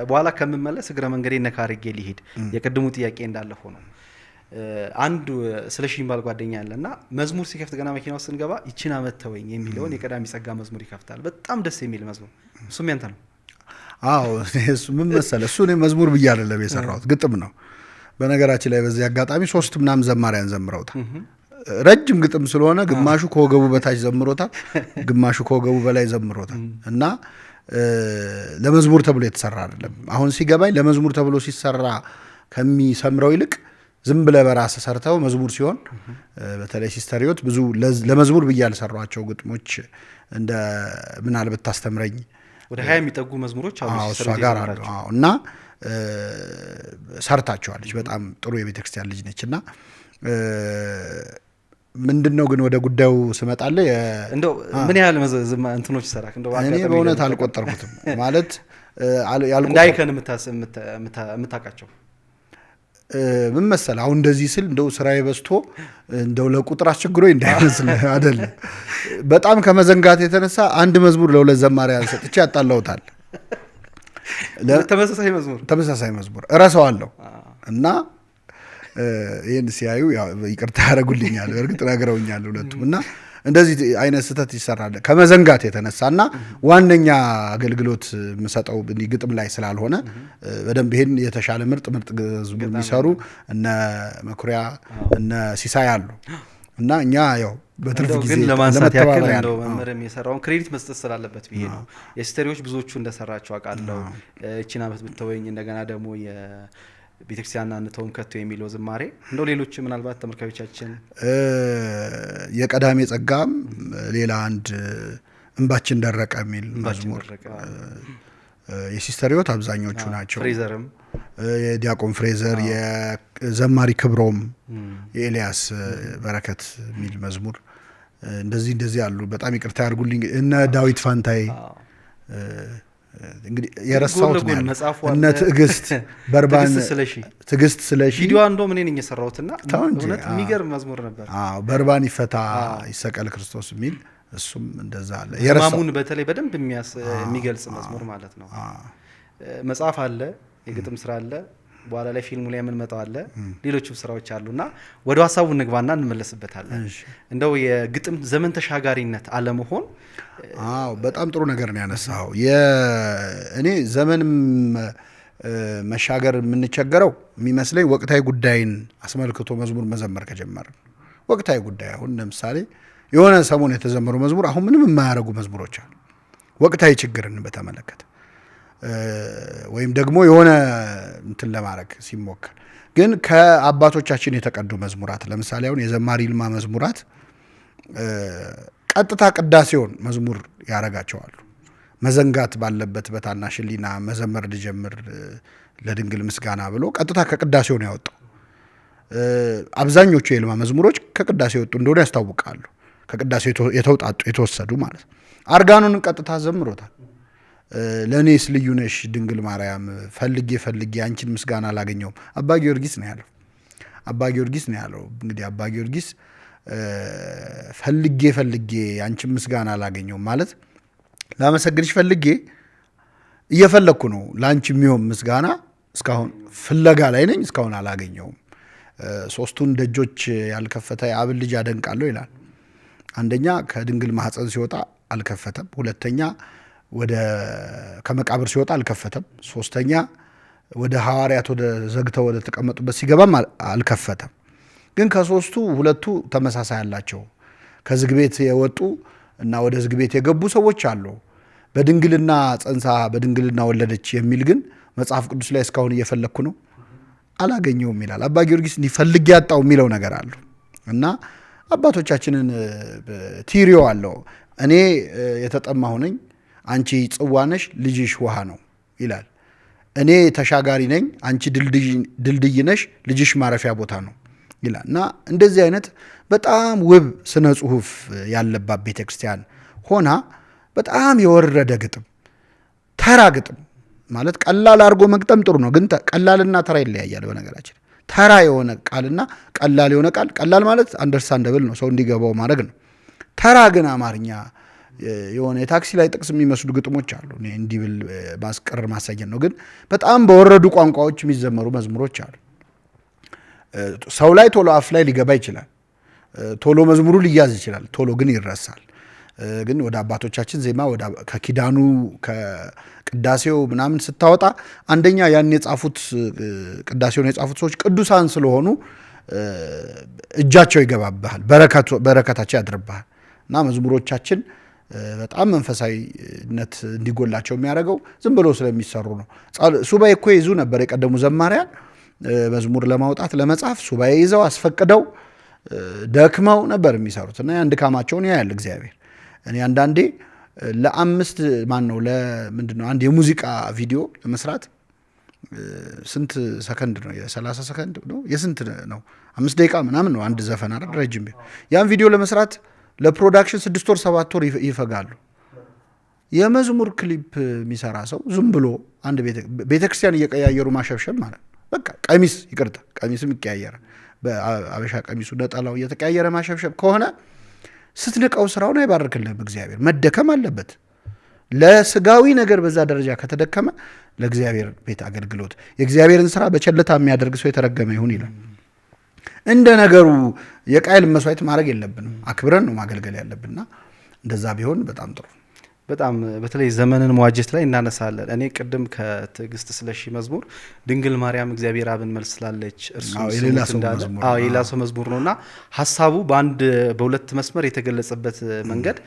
በኋላ ከምመለስ እግረ መንገዴ ነካርጌ ሊሄድ የቅድሙ ጥያቄ እንዳለ ሆኖ አንዱ ስለ ሺምባል ጓደኛ ያለና መዝሙር ሲከፍት ገና መኪናው ስንገባ ይችን አመት ተወኝ የሚለውን የቀዳሚ ጸጋ መዝሙር ይከፍታል። በጣም ደስ የሚል መዝሙር እሱም ያንተ ነው? አዎ እሱ ምን መሰለህ እሱ ነው መዝሙር ብዬ አይደለም የሰራሁት ግጥም ነው። በነገራችን ላይ በዚህ አጋጣሚ 3 ምናምን ዘማሪያን ዘምረውታል። ረጅም ግጥም ስለሆነ ግማሹ ከወገቡ በታች ዘምሮታል፣ ግማሹ ከወገቡ በላይ ዘምሮታል እና ለመዝሙር ተብሎ የተሰራ አይደለም። አሁን ሲገባኝ ለመዝሙር ተብሎ ሲሰራ ከሚሰምረው ይልቅ ዝም ብለህ በራስህ ሰርተው መዝሙር ሲሆን በተለይ ሲስተሪዮት ብዙ ለመዝሙር ብዬ ያልሰሯቸው ግጥሞች እንደ ምናልባት ታስተምረኝ ወደ 20 የሚጠጉ መዝሙሮች አሉ እሷ ጋር አሉ እና ሰርታቸዋለች። በጣም ጥሩ የቤተክርስቲያን ልጅ ነችና ምንድነው ግን ወደ ጉዳዩ ስመጣለ እንደው ምን ያህል እንትኖች ሰራክ? እንደው እኔ በእውነት አልቆጠርኩትም ማለት እንዳይከን የምታውቃቸው ምን መሰለህ አሁን እንደዚህ ስል እንደው ስራዬ በዝቶ እንደው ለቁጥር አስቸግሮኝ እንዳይመስል አይደለም። በጣም ከመዘንጋት የተነሳ አንድ መዝሙር ለሁለት ዘማሪያን ሰጥቼ ያጣላውታል። ተመሳሳይ መዝሙር እረሳዋለሁ እና ይሄን ሲያዩ ይቅርታ ያደርጉልኛል። በእርግጥ ነግረውኛል ሁለቱም እና እንደዚህ አይነት ስህተት ይሰራል ከመዘንጋት የተነሳና ዋነኛ አገልግሎት የምሰጠው ግጥም ላይ ስላልሆነ በደንብ ይሄን የተሻለ ምርጥ መዝሙር የሚሰሩ እነ መኩሪያ እነ ሲሳይ አሉ እና እኛ ያው በትርፍ ጊዜ ለማንሳት ያክል እንደው መምህርም የሰራውን ክሬዲት መስጠት ስላለበት ብዬ ነው። የስቴሪዎች ብዙዎቹ እንደሰራቸው አውቃለሁ። እቺና አመት ብትወኝ እንደገና ደግሞ ቤተክርስቲያንና አንተውም ከቶ የሚለው ዝማሬ እንደው ሌሎች ምናልባት ተመልካቾቻችን የቀዳሜ ጸጋም ሌላ አንድ እንባችን ደረቀ የሚል መዝሙር የሲስተር ህይወት አብዛኞቹ ናቸው። ፍሬዘርም የዲያቆን ፍሬዘር የዘማሪ ክብሮም የኤልያስ በረከት የሚል መዝሙር እንደዚህ አሉ። በጣም ይቅርታ ያርጉልኝ እነ ዳዊት ፋንታይ እንግዲህ የረሳሁት ነው እነ ትዕግስት በርባን ትዕግስት ስለሺ ቪዲዮ እንደው ምን ነኝ የሰራውትና እውነት የሚገርም መዝሙር ነበር። በርባን ይፈታ ይሰቀል ክርስቶስ የሚል እሱም እንደዛ አለ። የማሙን በተለይ በደንብ የሚገልጽ መዝሙር ማለት ነው። መጽሐፍ አለ፣ የግጥም ስራ አለ፣ በኋላ ላይ ፊልሙ ላይ ምን መጣው አለ፣ ሌሎችም ስራዎች አሉና ወደ ሐሳቡ እንግባና እንመለስበታለን። እንደው የግጥም ዘመን ተሻጋሪነት አለመሆን በጣም ጥሩ ነገር ነው ያነሳው። እኔ ዘመን መሻገር የምንቸገረው የሚመስለኝ ወቅታዊ ጉዳይን አስመልክቶ መዝሙር መዘመር ከጀመርን። ወቅታዊ ጉዳይ አሁን ለምሳሌ የሆነ ሰሞን የተዘመሩ መዝሙር አሁን ምንም የማያረጉ መዝሙሮች አሉ። ወቅታዊ ችግርን በተመለከተ ወይም ደግሞ የሆነ እንትን ለማድረግ ሲሞከር ግን ከአባቶቻችን የተቀዱ መዝሙራት ለምሳሌ አሁን የዘማሪ ይልማ መዝሙራት ቀጥታ ቅዳሴውን መዝሙር ያረጋቸዋሉ። መዘንጋት ባለበት በታናሽ ሕሊና መዘመር ልጀምር ለድንግል ምስጋና ብሎ ቀጥታ ከቅዳሴው ነው ያወጣው። አብዛኞቹ የይልማ መዝሙሮች ከቅዳሴ ወጡ እንደሆነ ያስታውቃሉ። ከቅዳሴ የተውጣጡ የተወሰዱ ማለት ነው። አርጋኑን ቀጥታ ዘምሮታል። ለኔስ ልዩ ነሽ ድንግል ማርያም ፈልጌ አንቺን ምስጋና አላገኘውም አባ ጊዮርጊስ ነው ያለው። እንግዲህ አባ ጊዮርጊስ ፈልጌ አንቺን ምስጋና አላገኘውም ማለት ላመሰግንሽ ፈልጌ እየፈለኩ ነው ላንቺ የሚሆን ምስጋና እስካሁን ፍለጋ ላይ ነኝ እስካሁን አላገኘውም። ሶስቱን ደጆች ያልከፈተ የአብን ልጅ አደንቃለሁ ይላል። አንደኛ ከድንግል ማህፀን ሲወጣ አልከፈተም። ሁለተኛ ከመቃብር ሲወጣ አልከፈተም። ሶስተኛ ወደ ሐዋርያት ወደ ዘግተው ወደ ተቀመጡበት ሲገባም አልከፈተም። ግን ከሶስቱ ሁለቱ ተመሳሳይ አላቸው። ከዝግ ቤት የወጡ እና ወደ ዝግ ቤት የገቡ ሰዎች አሉ። በድንግልና ጸንሳ በድንግልና ወለደች የሚል ግን መጽሐፍ ቅዱስ ላይ እስካሁን እየፈለኩ ነው አላገኘውም ይላል። አባ ጊዮርጊስ እንዲፈልግ ያጣው የሚለው ነገር አሉ እና አባቶቻችንን ቲሪዮ አለው። እኔ የተጠማሁ ነኝ አንቺ ጽዋ ነሽ ልጅሽ ውሃ ነው ይላል። እኔ ተሻጋሪ ነኝ አንቺ ድልድይ ነሽ ልጅሽ ማረፊያ ቦታ ነው ይላል እና እንደዚህ አይነት በጣም ውብ ስነ ጽሁፍ ያለባት ቤተክርስቲያን ሆና በጣም የወረደ ግጥም ተራ ግጥም ማለት ቀላል አድርጎ መግጠም ጥሩ ነው፣ ግን ቀላልና ተራ ይለያያል። በነገራችን ተራ የሆነ ቃልና ቀላል የሆነ ቃል ቀላል ማለት አንደርስታንደብል ነው፣ ሰው እንዲገባው ማድረግ ነው። ተራ ግን አማርኛ የሆነ የታክሲ ላይ ጥቅስ የሚመስሉ ግጥሞች አሉ። እኔ እንዲህ ብል ማስቀር ማሳየን ነው፣ ግን በጣም በወረዱ ቋንቋዎች የሚዘመሩ መዝሙሮች አሉ። ሰው ላይ ቶሎ አፍ ላይ ሊገባ ይችላል፣ ቶሎ መዝሙሩ ሊያዝ ይችላል፣ ቶሎ ግን ይረሳል። ግን ወደ አባቶቻችን ዜማ ከኪዳኑ ከቅዳሴው ምናምን ስታወጣ አንደኛ ያን የጻፉት ቅዳሴውን የጻፉት ሰዎች ቅዱሳን ስለሆኑ እጃቸው ይገባብሃል፣ በረከታቸው ያድርብሃል እና መዝሙሮቻችን በጣም መንፈሳዊነት እንዲጎላቸው የሚያደርገው ዝም ብሎ ስለሚሰሩ ነው። ሱባኤ እኮ ይዙ ነበር የቀደሙ ዘማሪያን መዝሙር ለማውጣት ለመጻፍ ሱባኤ ይዘው አስፈቅደው ደክመው ነበር የሚሰሩት እና ያን ድካማቸውን ያያል እግዚአብሔር። እኔ አንዳንዴ ለአምስት ማን ነው ለምንድነው አንድ የሙዚቃ ቪዲዮ ለመስራት ስንት ሰከንድ ነው? የ30 ሰከንድ ነው የስንት ነው? 5 ደቂቃ ምናምን ነው አንድ ዘፈን አይደል? ረጅም ያን ቪዲዮ ለመስራት ለፕሮዳክሽን 6 ወር 7 ወር ይፈጋሉ። የመዝሙር ክሊፕ የሚሰራ ሰው ዝም ብሎ አንድ ቤተክርስቲያን እየቀያየሩ ማሸብሸብ ማለት ነው። በቃ ቀሚስ ይቅርታ፣ ቀሚስም ይቀያየራል። በአበሻ ቀሚሱ ነጠላው እየተቀያየረ ማሸብሸብ ከሆነ ስትንቀው ስራውን አይባርክልህም እግዚአብሔር። መደከም አለበት። ለስጋዊ ነገር በዛ ደረጃ ከተደከመ ለእግዚአብሔር ቤት አገልግሎት የእግዚአብሔርን ስራ በቸልታ የሚያደርግ ሰው የተረገመ ይሁን ይላል። እንደ ነገሩ የቃየል መስዋዕት ማድረግ የለብንም። አክብረን ነው ማገልገል ያለብንና እንደዛ ቢሆን በጣም ጥሩ። በጣም በተለይ ዘመንን መዋጀት ላይ እናነሳለን። እኔ ቅድም ከትዕግስት ስለሺ መዝሙር ድንግል ማርያም እግዚአብሔር አብን መልስላለች እርሱ የሌላ ሰው መዝሙር ነውና ሀሳቡ በሁለት መስመር የተገለጸበት መንገድ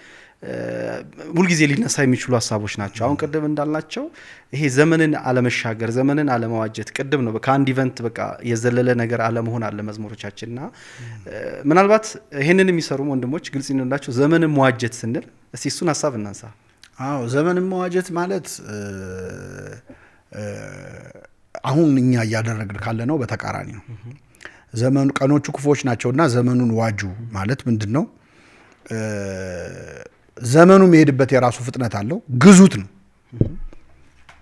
ሁልጊዜ ሊነሳ የሚችሉ ሀሳቦች ናቸው። አሁን ቅድም እንዳልናቸው ይሄ ዘመንን አለመሻገር፣ ዘመንን አለመዋጀት ቅድም ነው ከአንድ ኢቨንት በቃ የዘለለ ነገር አለመሆን አለ መዝሙሮቻችንና ምናልባት ይሄንን የሚሰሩ ወንድሞች ግልጽ ይነላቸው ዘመንን መዋጀት ስንል እስቲ እሱን ሀሳብ እናንሳ። አዎ ዘመንን መዋጀት ማለት አሁን እኛ እያደረግን ካለ ነው በተቃራኒ ነው። ዘመኑ ቀኖቹ ክፉዎች ናቸውና ዘመኑን ዋጁ ማለት ምንድነው? ዘመኑ የሚሄድበት የራሱ ፍጥነት አለው፣ ግዙት ነው።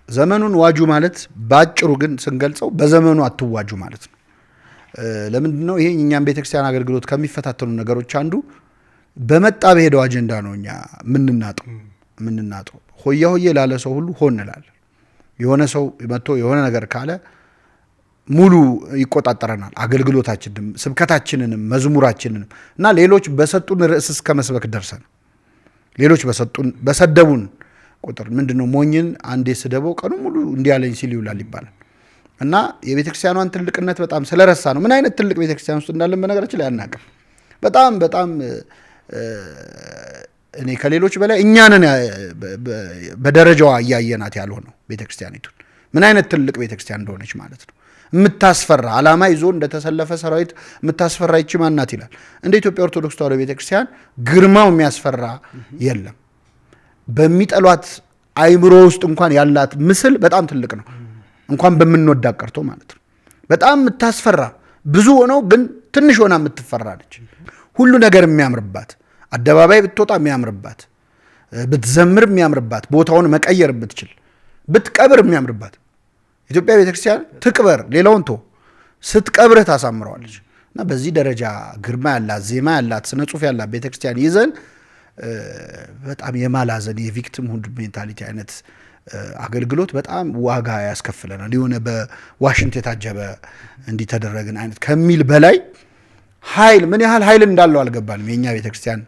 ዘመኑን ዋጁ ማለት ባጭሩ ግን ስንገልጸው በዘመኑ አትዋጁ ማለት ነው። ለምንድነው ይሄ እኛም ቤተክርስቲያን አገልግሎት ከሚፈታተኑ ነገሮች አንዱ በመጣ በሄደው አጀንዳ ነው። እኛ ምንናጠው ሆያ ሆዬ ላለ ሰው ሁሉ ሆን እንላለን። የሆነ ሰው መጥቶ የሆነ ነገር ካለ ሙሉ ይቆጣጠረናል። አገልግሎታችንንም ስብከታችንንም መዝሙራችንንም እና ሌሎች በሰጡን ርዕስ እስከ መስበክ ደርሰን ሌሎች በሰደቡን ቁጥር ምንድነው ሞኝን አንዴ ስደበው ቀኑ ሙሉ እንዲያለኝ ሲል ይውላል ይባላል። እና የቤተክርስቲያኗን ትልቅነት በጣም ስለረሳ ነው። ምን አይነት ትልቅ ቤተክርስቲያን ውስጥ እንዳለን በነገራችን ላይ አናውቅም። በጣም እኔ ከሌሎች በላይ እኛንን በደረጃዋ እያየናት ያልሆነው ቤተክርስቲያኒቱን ምን አይነት ትልቅ ቤተክርስቲያን እንደሆነች ማለት ነው። የምታስፈራ ዓላማ ይዞ እንደተሰለፈ ሰራዊት የምታስፈራ ይቺ ማናት ይላል። እንደ ኢትዮጵያ ኦርቶዶክስ ተዋሕዶ ቤተክርስቲያን ግርማው የሚያስፈራ የለም። በሚጠሏት አይምሮ ውስጥ እንኳን ያላት ምስል በጣም ትልቅ ነው። እንኳን በምንወዳት ቀርቶ ማለት ነው። በጣም የምታስፈራ ብዙ ሆነው ግን ትንሽ ሆና የምትፈራ ነች። ሁሉ ነገር የሚያምርባት፣ አደባባይ ብትወጣ የሚያምርባት፣ ብትዘምር የሚያምርባት፣ ቦታውን መቀየር ብትችል፣ ብትቀብር የሚያምርባት ኢትዮጵያ ቤተክርስቲያን ትቅበር፣ ሌላውን ስትቀብርህ ታሳምረዋለች። እና በዚህ ደረጃ ግርማ ያላት፣ ዜማ ያላት፣ ስነ ጽሁፍ ያላት ቤተክርስቲያን ይዘን በጣም የማላዘን የቪክቲም ሁድ ሜንታሊቲ አይነት አገልግሎት በጣም ዋጋ ያስከፍለናል። የሆነ በዋሽንት የታጀበ እንዲተደረግን አይነት ከሚል በላይ ኃይል ምን ያህል ኃይል እንዳለው አልገባንም። የኛ ቤተክርስቲያን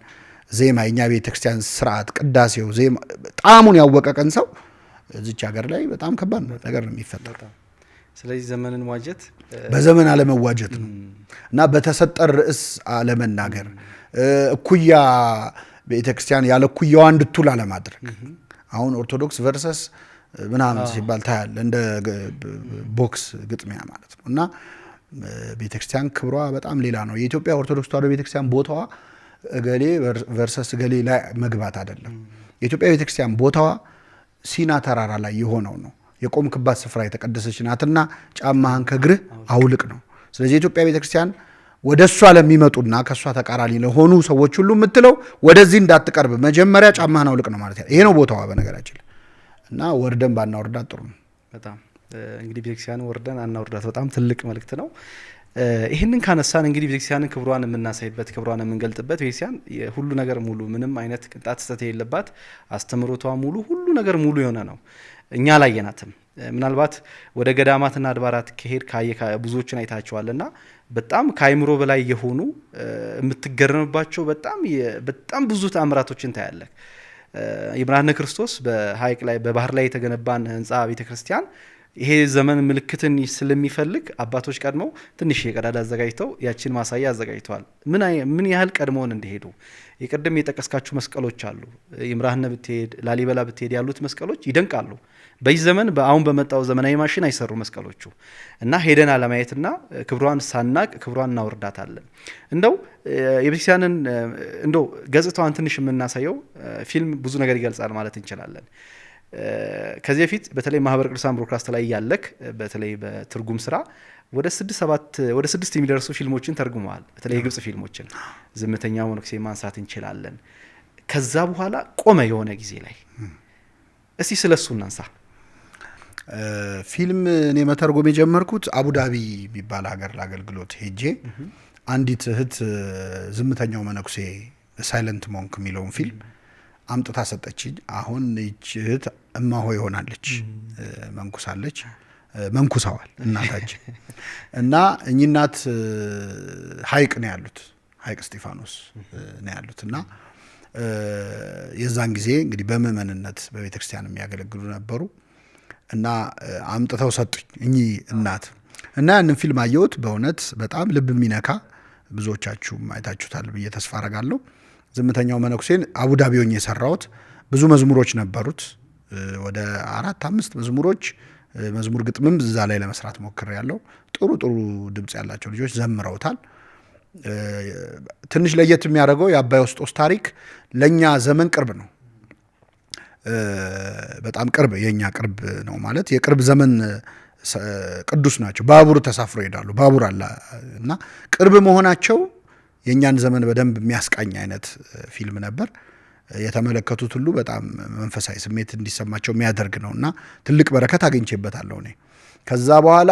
ዜማ፣ የኛ ቤተክርስቲያን ስርዓት፣ ቅዳሴው፣ ዜማ ጣዕሙን ያወቀ ቀን ሰው እዚች ሀገር ላይ በጣም ከባድ ነገር ነው የሚፈጠረው። ስለዚህ ዘመንን መዋጀት በዘመን አለመዋጀት ነው እና በተሰጠር ርዕስ አለመናገር፣ እኩያ ቤተክርስቲያን ያለ እኩያዋ እንድትውል አለማድረግ። አሁን ኦርቶዶክስ ቨርሰስ ምናምን ሲባል ታያለ እንደ ቦክስ ግጥሚያ ማለት ነው። እና ቤተክርስቲያን ክብሯ በጣም ሌላ ነው። የኢትዮጵያ ኦርቶዶክስ ተዋሕዶ ቤተክርስቲያን ቦታዋ እገሌ ቨርሰስ እገሌ ላይ መግባት አይደለም። የኢትዮጵያ ቤተክርስቲያን ቦታዋ ሲና ተራራ ላይ የሆነው ነው። የቆምክባት ስፍራ የተቀደሰች ናትና ጫማህን ከእግርህ አውልቅ ነው። ስለዚህ የኢትዮጵያ ቤተክርስቲያን ወደ እሷ ለሚመጡና ከእሷ ተቃራኒ ለሆኑ ሰዎች ሁሉ የምትለው ወደዚህ እንዳትቀርብ መጀመሪያ ጫማህን አውልቅ ነው ማለት ይሄ ነው ቦታዋ በነገራችን። እና ወርደን ባናወርዳት ጥሩ ነው። በጣም እንግዲህ ቤተክርስቲያን ወርደን አናወርዳት በጣም ትልቅ መልእክት ነው። ይህንን ካነሳን እንግዲህ ቤተክርስቲያንን ክብሯን የምናሳይበት ክብሯን የምንገልጥበት ቤተክርስቲያን ሁሉ ነገር ሙሉ ምንም አይነት ቅንጣት ስህተት የሌለባት አስተምሮቷ ሙሉ ሁሉ ነገር ሙሉ የሆነ ነው። እኛ አላየናትም። ምናልባት ወደ ገዳማትና አድባራት ከሄድ ብዙዎችን አይታቸዋልና በጣም ከአይምሮ በላይ የሆኑ የምትገረምባቸው በጣም ብዙ ተአምራቶችን ታያለህ። ይምርሃነ ክርስቶስ በሐይቅ ላይ በባህር ላይ የተገነባን ህንጻ ቤተክርስቲያን ይሄ ዘመን ምልክትን ስለሚፈልግ አባቶች ቀድመው ትንሽ የቀዳዳ አዘጋጅተው ያችን ማሳያ አዘጋጅተዋል። ምን ያህል ቀድመውን እንደሄዱ የቀደም የጠቀስካችሁ መስቀሎች አሉ። ይምራህነ ብትሄድ ላሊበላ ብትሄድ ያሉት መስቀሎች ይደንቃሉ። በዚህ ዘመን አሁን በመጣው ዘመናዊ ማሽን አይሰሩ መስቀሎቹ እና ሄደን አለማየትና ክብሯን ሳናቅ ክብሯን እናወርዳታለን። እንደው የቤተክርስቲያንን እንደው ገጽታዋን ትንሽ የምናሳየው ፊልም ብዙ ነገር ይገልጻል ማለት እንችላለን። ከዚህ በፊት በተለይ ማህበረ ቅዱሳን ብሮድካስት ላይ ያለክ በተለይ በትርጉም ስራ ወደ 6 የሚደርሱ ፊልሞችን ተርጉመዋል። በተለይ የግብጽ ፊልሞችን ዝምተኛው መነኩሴ ማንሳት እንችላለን። ከዛ በኋላ ቆመ የሆነ ጊዜ ላይ። እስቲ ስለሱ እናንሳ። ፊልም እኔ መተርጎም የጀመርኩት አቡዳቢ የሚባል ሀገር ለአገልግሎት ሄጄ አንዲት እህት ዝምተኛው መነኩሴ ሳይለንት ሞንክ የሚለውን ፊልም አምጥታ ሰጠችኝ። አሁን እቺ እህት እማሆይ ሆናለች፣ መንኩሳለች፣ መንኩሳዋል እናታችን እና እኚህ እናት ሐይቅ ነው ያሉት፣ ሐይቅ እስጢፋኖስ ነው ያሉት እና የዛን ጊዜ እንግዲህ በምእመንነት በቤተክርስቲያን የሚያገለግሉ ነበሩ እና አምጥተው ሰጡኝ እኚህ እናት እና ያንን ፊልም አየሁት። በእውነት በጣም ልብ የሚነካ ብዙዎቻችሁም አይታችሁታል ብዬ ተስፋ አረጋለሁ። ዝምተኛው መነኩሴን አቡዳቢ ሆኜ የሰራሁት ብዙ መዝሙሮች ነበሩት። ወደ 4-5 መዝሙሮች መዝሙር ግጥምም እዛ ላይ ለመስራት ሞክሬያለሁ። ጥሩ ድምጽ ያላቸው ልጆች ዘምረውታል። ትንሽ ለየት የሚያደርገው የአባይ ወስጦስ ታሪክ ለኛ ዘመን ቅርብ ነው። በጣም ቅርብ፣ የኛ ቅርብ ነው ማለት የቅርብ ዘመን ቅዱስ ናቸው። ባቡር ተሳፍሮ ይሄዳሉ። ባቡር አለ እና ቅርብ መሆናቸው የኛን ዘመን በደንብ የሚያስቃኝ አይነት ፊልም ነበር። የተመለከቱት ሁሉ በጣም መንፈሳዊ ስሜት እንዲሰማቸው የሚያደርግ ነውና ትልቅ በረከት አግኝቼበታለሁ እኔ። ከዛ በኋላ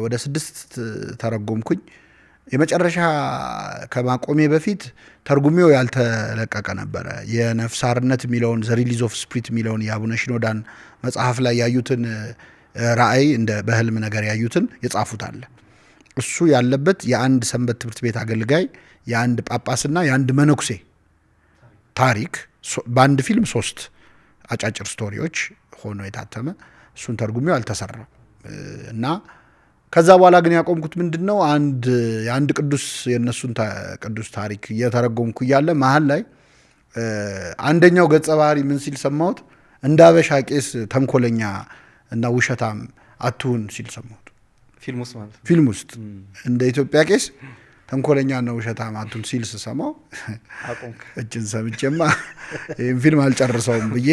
ወደ 6 ተረጎምኩኝ። የመጨረሻ ከማቆሜ በፊት ተርጉሜው ያልተለቀቀ ነበረ። የነፍስ አርነት የሚለውን ዘ ሪሊዝ ኦፍ ስፒሪት የሚለውን የአቡነ ሽኖዳን መጽሐፍ ላይ ያዩትን ራእይ እንደ በህልም ነገር ያዩትን የጻፉት አለ። እሱ ያለበት የአንድ ሰንበት ትምህርት ቤት አገልጋይ የአንድ ጳጳስና የአንድ መነኩሴ ታሪክ በአንድ ፊልም 3 አጫጭር ስቶሪዎች ሆኖ የታተመ እሱን ተርጉሜው አልተሰራም እና ከዛ በኋላ ግን ያቆምኩት ምንድነው የአንድ ቅዱስ የነሱን ቅዱስ ታሪክ እየተረጎምኩ እያለ መሀል ላይ አንደኛው ገጸ ባህሪ ምን ሲል ሰማሁት? እንደ አበሻ ቄስ ተንኮለኛ እና ውሸታም አትሁን ሲል ሰማሁት። ፊልም ውስጥ እንደ ኢትዮጵያ ቄስ ተንኮለኛ እና ውሸታም አትሁን ሲል ስሰማው እጅን ሰምቼማ ይህን ፊልም አልጨርሰውም ብዬ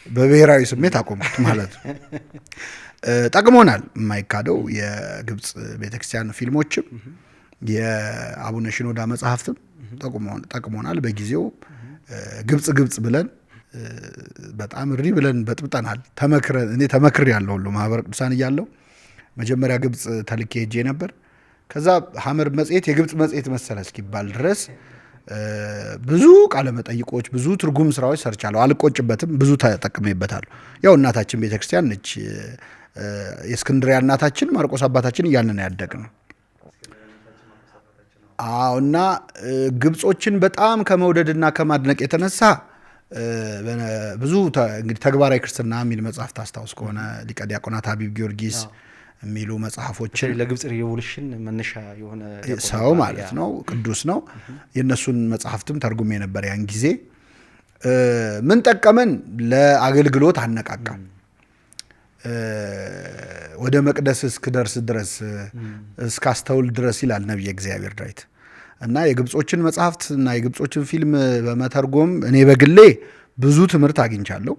በብሔራዊ ስሜት አቆምኩት ማለት ነው። ጠቅሞናል፣ የማይካደው የግብጽ ቤተክርስቲያን ፊልሞችም የአቡነ ሽኖዳ መጽሐፍትም ጠቅሞናል። በጊዜው ግብጽ ብለን በጣም እሪ ብለን በጥብጠናል። እኔ ተመክሬ ያለው ሁሉ ማህበረ ቅዱሳን እያለው መጀመሪያ ግብጽ ተልኬ ሄጄ ነበር። ከዛ ሐመር መጽሔት የግብጽ መጽሔት መሰለ እስኪባል ድረስ ብዙ ቃለ መጠይቆች፣ ብዙ ትርጉም ስራዎች ሰርቻለሁ። አልቆጭበትም፣ ብዙ ተጠቅሜበታለሁ። ያው እናታችን ቤተክርስቲያን ነች። የእስክንድርያ እናታችን ማርቆስ አባታችን እያልን ያደግነው። አዎ። እና ግብጾችን በጣም ከመውደድና ከማድነቅ የተነሳ ብዙ እንግዲህ ተግባራዊ ክርስትና የሚል መጽሐፍ ታስታውስ ከሆነ ሊቀ ዲያቆናት ሀቢብ ጊዮርጊስ የሚሉ መጽሐፎችን ለግብጽ ሪቮሉሽን መነሻ የሆነ ሰው ማለት ነው። ቅዱስ ነው። የእነሱን መጽሐፍትም ተርጉሜ ነበር ያን ጊዜ። ምን ጠቀመን? ለአገልግሎት አነቃቃን። ወደ መቅደስ እስክደርስ ድረስ እስካስተውል ድረስ ይላል ነቢየ እግዚአብሔር ዳዊት። እና የግብጾችን መጽሐፍት እና የግብጾችን ፊልም በመተርጎም እኔ በግሌ ብዙ ትምህርት አግኝቻለሁ።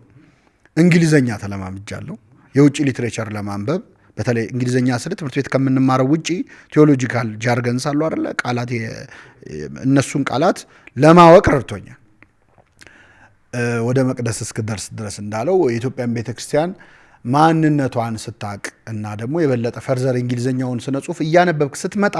እንግሊዘኛ ተለማምጃለሁ። የውጭ ሊትሬቸር ለማንበብ በተለይ እንግሊዘኛ ስለ ትምህርት ቤት ከምንማረው ውጪ ቴዎሎጂካል ጃርገንስ አሉ አይደለ? ቃላት፣ እነሱን ቃላት ለማወቅ ረድቶኛል። ወደ መቅደስ እስክደርስ ድረስ እንዳለው የኢትዮጵያን ቤተክርስቲያን ማንነቷን ስታቅ እና ደግሞ የበለጠ ፈርዘር እንግሊዘኛውን ስነ ጽሁፍ እያነበብክ ስትመጣ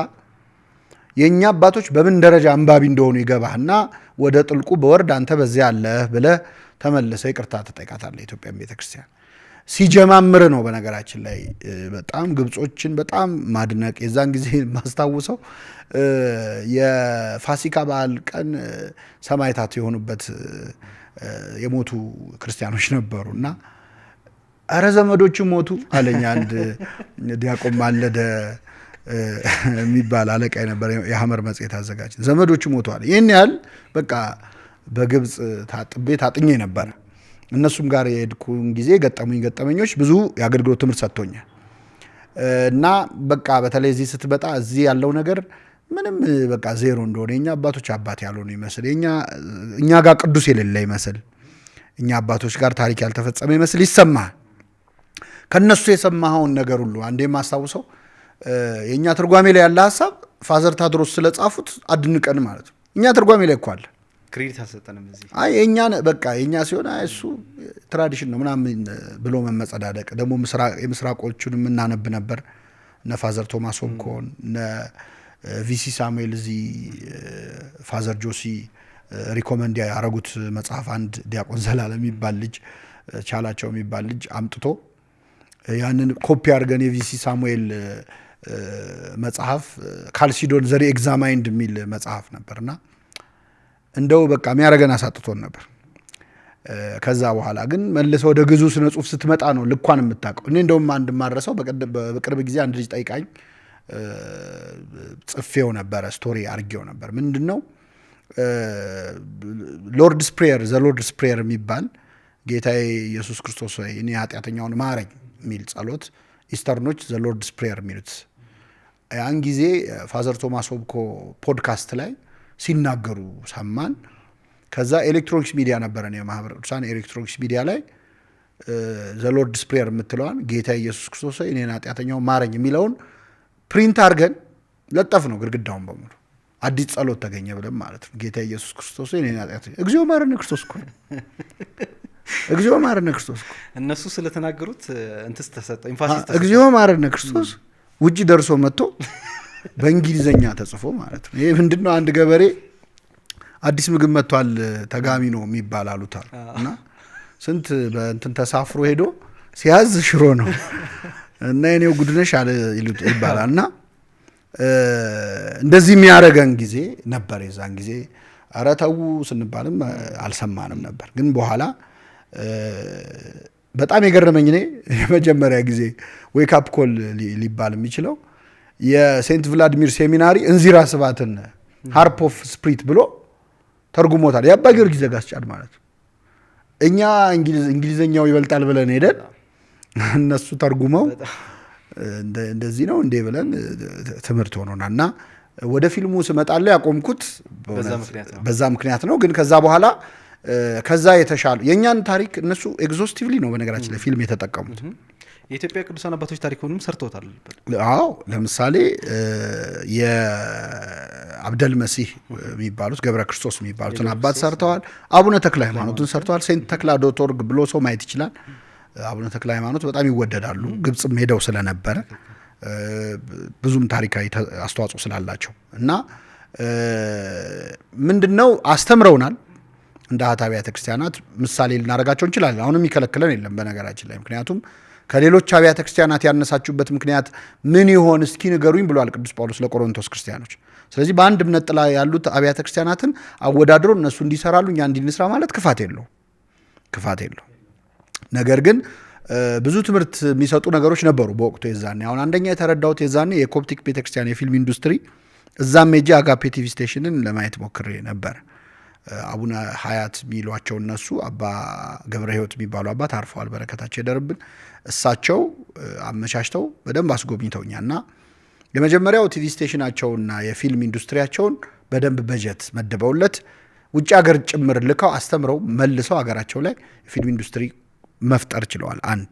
የኛ አባቶች በምን ደረጃ አንባቢ እንደሆኑ ይገባህና ወደ ጥልቁ በወርድ አንተ በዚያ አለህ ብለህ ተመልሰህ ይቅርታ ትጠይቃታለህ። የኢትዮጵያን ቤተክርስቲያን ሲጀማምር ነው በነገራችን ላይ በጣም ግብጾችን በጣም ማድነቅ። የዛን ጊዜ ማስታውሰው የፋሲካ በዓል ቀን ሰማዕታት የሆኑበት የሞቱ ክርስቲያኖች ነበሩና አረ ዘመዶቹ ሞቱ አለኝ። አንድ ዲያቆን ማለደ የሚባል አለቃ ነበር፣ የሐመር መጽሔት አዘጋጅ። ዘመዶቹ ሞቱ አለ። ይህን ያህል በቃ በግብፅ ታጥኜ ነበር። እነሱም ጋር የሄድኩን ጊዜ ገጠመኞች ብዙ የአገልግሎት ትምህርት ሰጥቶኛል። እና በቃ በተለይ እዚህ ስትመጣ እዚህ ያለው ነገር ምንም በቃ ዜሮ እንደሆነ የኛ አባቶች አባት ያልሆኑ ይመስል እኛ ጋር ቅዱስ የሌለ ይመስል እኛ አባቶች ጋር ታሪክ ያልተፈጸመ ይመስል ይሰማል። ከነሱ የሰማኸውን ነገር ሁሉ አንዴ የማስታውሰው የእኛ ትርጓሜ ላይ ያለ ሀሳብ ፋዘር ታድሮስ ስለጻፉት አድንቀን ማለት ነው። እኛ ትርጓሜ ላይ እኮ አለ፣ ክሬዲት አልሰጠንም እዚህ። የእኛ በቃ የእኛ ሲሆን እሱ ትራዲሽን ነው ምናምን ብሎ መመጸዳደቅ። ደግሞ የምስራቆቹን የምናነብ ነበር፣ እነ ፋዘር ቶማስ ሆምኮን እነ ቪሲ ሳሙኤል እዚህ ፋዘር ጆሲ ሪኮመንድ ያረጉት መጽሐፍ አንድ ዲያቆን ዘላለም የሚባል ልጅ ቻላቸው የሚባል ልጅ አምጥቶ ያንን ኮፒ አድርገን የቪሲ ሳሙኤል መጽሐፍ ካልሲዶን ዘሪ ኤግዛማይንድ የሚል መጽሐፍ ነበርና እንደው በቃ የሚያረገን አሳጥቶን ነበር። ከዛ በኋላ ግን መልሰው ወደ ግዙ ስነ ጽሁፍ ስትመጣ ነው ልኳን የምታውቀው። እኔ እንደውም አንድ ማድረሰው በቅርብ ጊዜ አንድ ልጅ ጠይቃኝ ጽፌው ነበረ፣ ስቶሪ አርጌው ነበር። ምንድነው ሎርድስ ፕሬየር ዘ ሎርድስ ፕሬየር የሚባል ጌታዬ ኢየሱስ ክርስቶስ ሆይ እኔ ኃጢአተኛውን ማረኝ የሚል ጸሎት ኢስተርኖች ዘ ሎርድስ ፕሬየር የሚሉት። ያን ጊዜ ፋዘር ቶማስ ሆብኮ ፖድካስት ላይ ሲናገሩ ሰማን። ከዛ ኤሌክትሮኒክስ ሚዲያ ነበረን፣ የማህበረ ቅዱሳን ኤሌክትሮኒክስ ሚዲያ ላይ ዘ ሎርድስ ፕሬየር የምትለዋን ጌታ ኢየሱስ ክርስቶስ ሆይ እኔን ኃጢአተኛውን ማረኝ የሚለውን ፕሪንት አድርገን ለጠፍ ነው ግድግዳውን በሙሉ። አዲስ ጸሎት ተገኘ ብለን ማለት ነው። ጌታ ኢየሱስ ክርስቶስ እኔን ኃጢአተኛ እግዚኦ ማረነ ክርስቶስ እኮ እግዚኦ ማረነ ክርስቶስ እኮ እነሱ ስለተናገሩት እንትስ ተሰጠ ኢንፋሲስ ተሰጠ። እግዚኦ ማረነ ክርስቶስ ውጪ ደርሶ መጥቶ በእንግሊዘኛ ተጽፎ ማለት ነው። ይሄ ምንድነው? አንድ ገበሬ አዲስ ምግብ መጥቷል ተጋሚ ነው የሚባል አሉታል እና ስንት በእንትን ተሳፍሮ ሄዶ ሲያዝ ሽሮ ነው እና የኔው ጉድነሽ አለ ይባላልና እንደዚህ የሚያረጋን ጊዜ ነበር። የዛን ጊዜ ኧረ ተው ስንባልም አልሰማንም ነበር። ግን በኋላ በጣም የገረመኝ እኔ የመጀመሪያ ጊዜ ዌክ አፕ ኮል ሊባል የሚችለው የሴንት ቭላዲሚር ሴሚናሪ እንዚራ ስባትን ሃርፕ ኦፍ ስፕሪት ብሎ ተርጉሞታል። የአባ ጊዮርጊስ ዘጋስጫን ማለት ነው። እኛ እንግሊዘኛው ይበልጣል ብለን ሄደን እነሱ ተርጉመው እንደዚህ ነው እንዴ ብለን ትምህርት ሆኖና እና ወደ ፊልሙ ስመጣለ ያቆምኩት በዛ ምክንያት ነው። ግን ከዛ በኋላ ከዛ የተሻሉ የኛን ታሪክ እነሱ ኤግዞስቲቭሊ ነው በነገራችን ላይ ፊልም የተጠቀሙት። የኢትዮጵያ ቅዱሳን አባቶች ታሪኩንም ሰርተውታል። አዎ ለምሳሌ የአብደል መሲህ የሚባሉት ገብረ ክርስቶስ የሚባሉትን አባት ሰርተዋል። አቡነ ተክለ ሃይማኖትን ሰርተዋል። ሴንት ተክላ.ኦርግ ብሎ ሰው ማየት ይችላል። አቡነ ተክለ ሃይማኖት በጣም ይወደዳሉ። ግብጽም ሄደው ስለነበረ ብዙም ታሪካዊ አስተዋጽኦ ስላላቸው እና ምንድነው አስተምረውናል። እንደ አሃት አብያተ ክርስቲያናት ምሳሌ ልናደርጋቸው እንችላለን። አሁንም የሚከለክለን የለም በነገራችን ላይ። ምክንያቱም ከሌሎች አብያተ ክርስቲያናት ያነሳችሁበት ምክንያት ምን ይሆን እስኪ ንገሩኝ ብሏል ቅዱስ ጳውሎስ ለቆሮንቶስ ክርስቲያኖች። ስለዚህ በአንድ እምነት ጥላ ያሉት አብያተ ክርስቲያናትን አወዳድሮ እነሱ እንዲሰራሉ እኛ እንዲንስራ ማለት ክፋት የለው። ነገር ግን ብዙ ትምህርት የሚሰጡ ነገሮች ነበሩ በወቅቱ የዛኔ። አሁን አንደኛ የተረዳሁት የዛኔ የኮፕቲክ ቤተክርስቲያን የፊልም ኢንዱስትሪ እዛም ሜጂ አጋፔ ቲቪ ስቴሽንን ለማየት ሞክሬ ነበር። አቡነ ሀያት የሚሏቸው እነሱ አባ ገብረ ሕይወት የሚባሉ አባት አርፈዋል፣ በረከታቸው ይደርብን። እሳቸው አመቻችተው በደንብ አስጎብኝተውኛል እና የመጀመሪያው ቲቪ ስቴሽናቸውና የፊልም ኢንዱስትሪያቸውን በደንብ በጀት መድበውለት ውጭ ሀገር ጭምር ልከው አስተምረው መልሰው ሀገራቸው ላይ የፊልም ኢንዱስትሪ መፍጠር ችለዋል። አንድ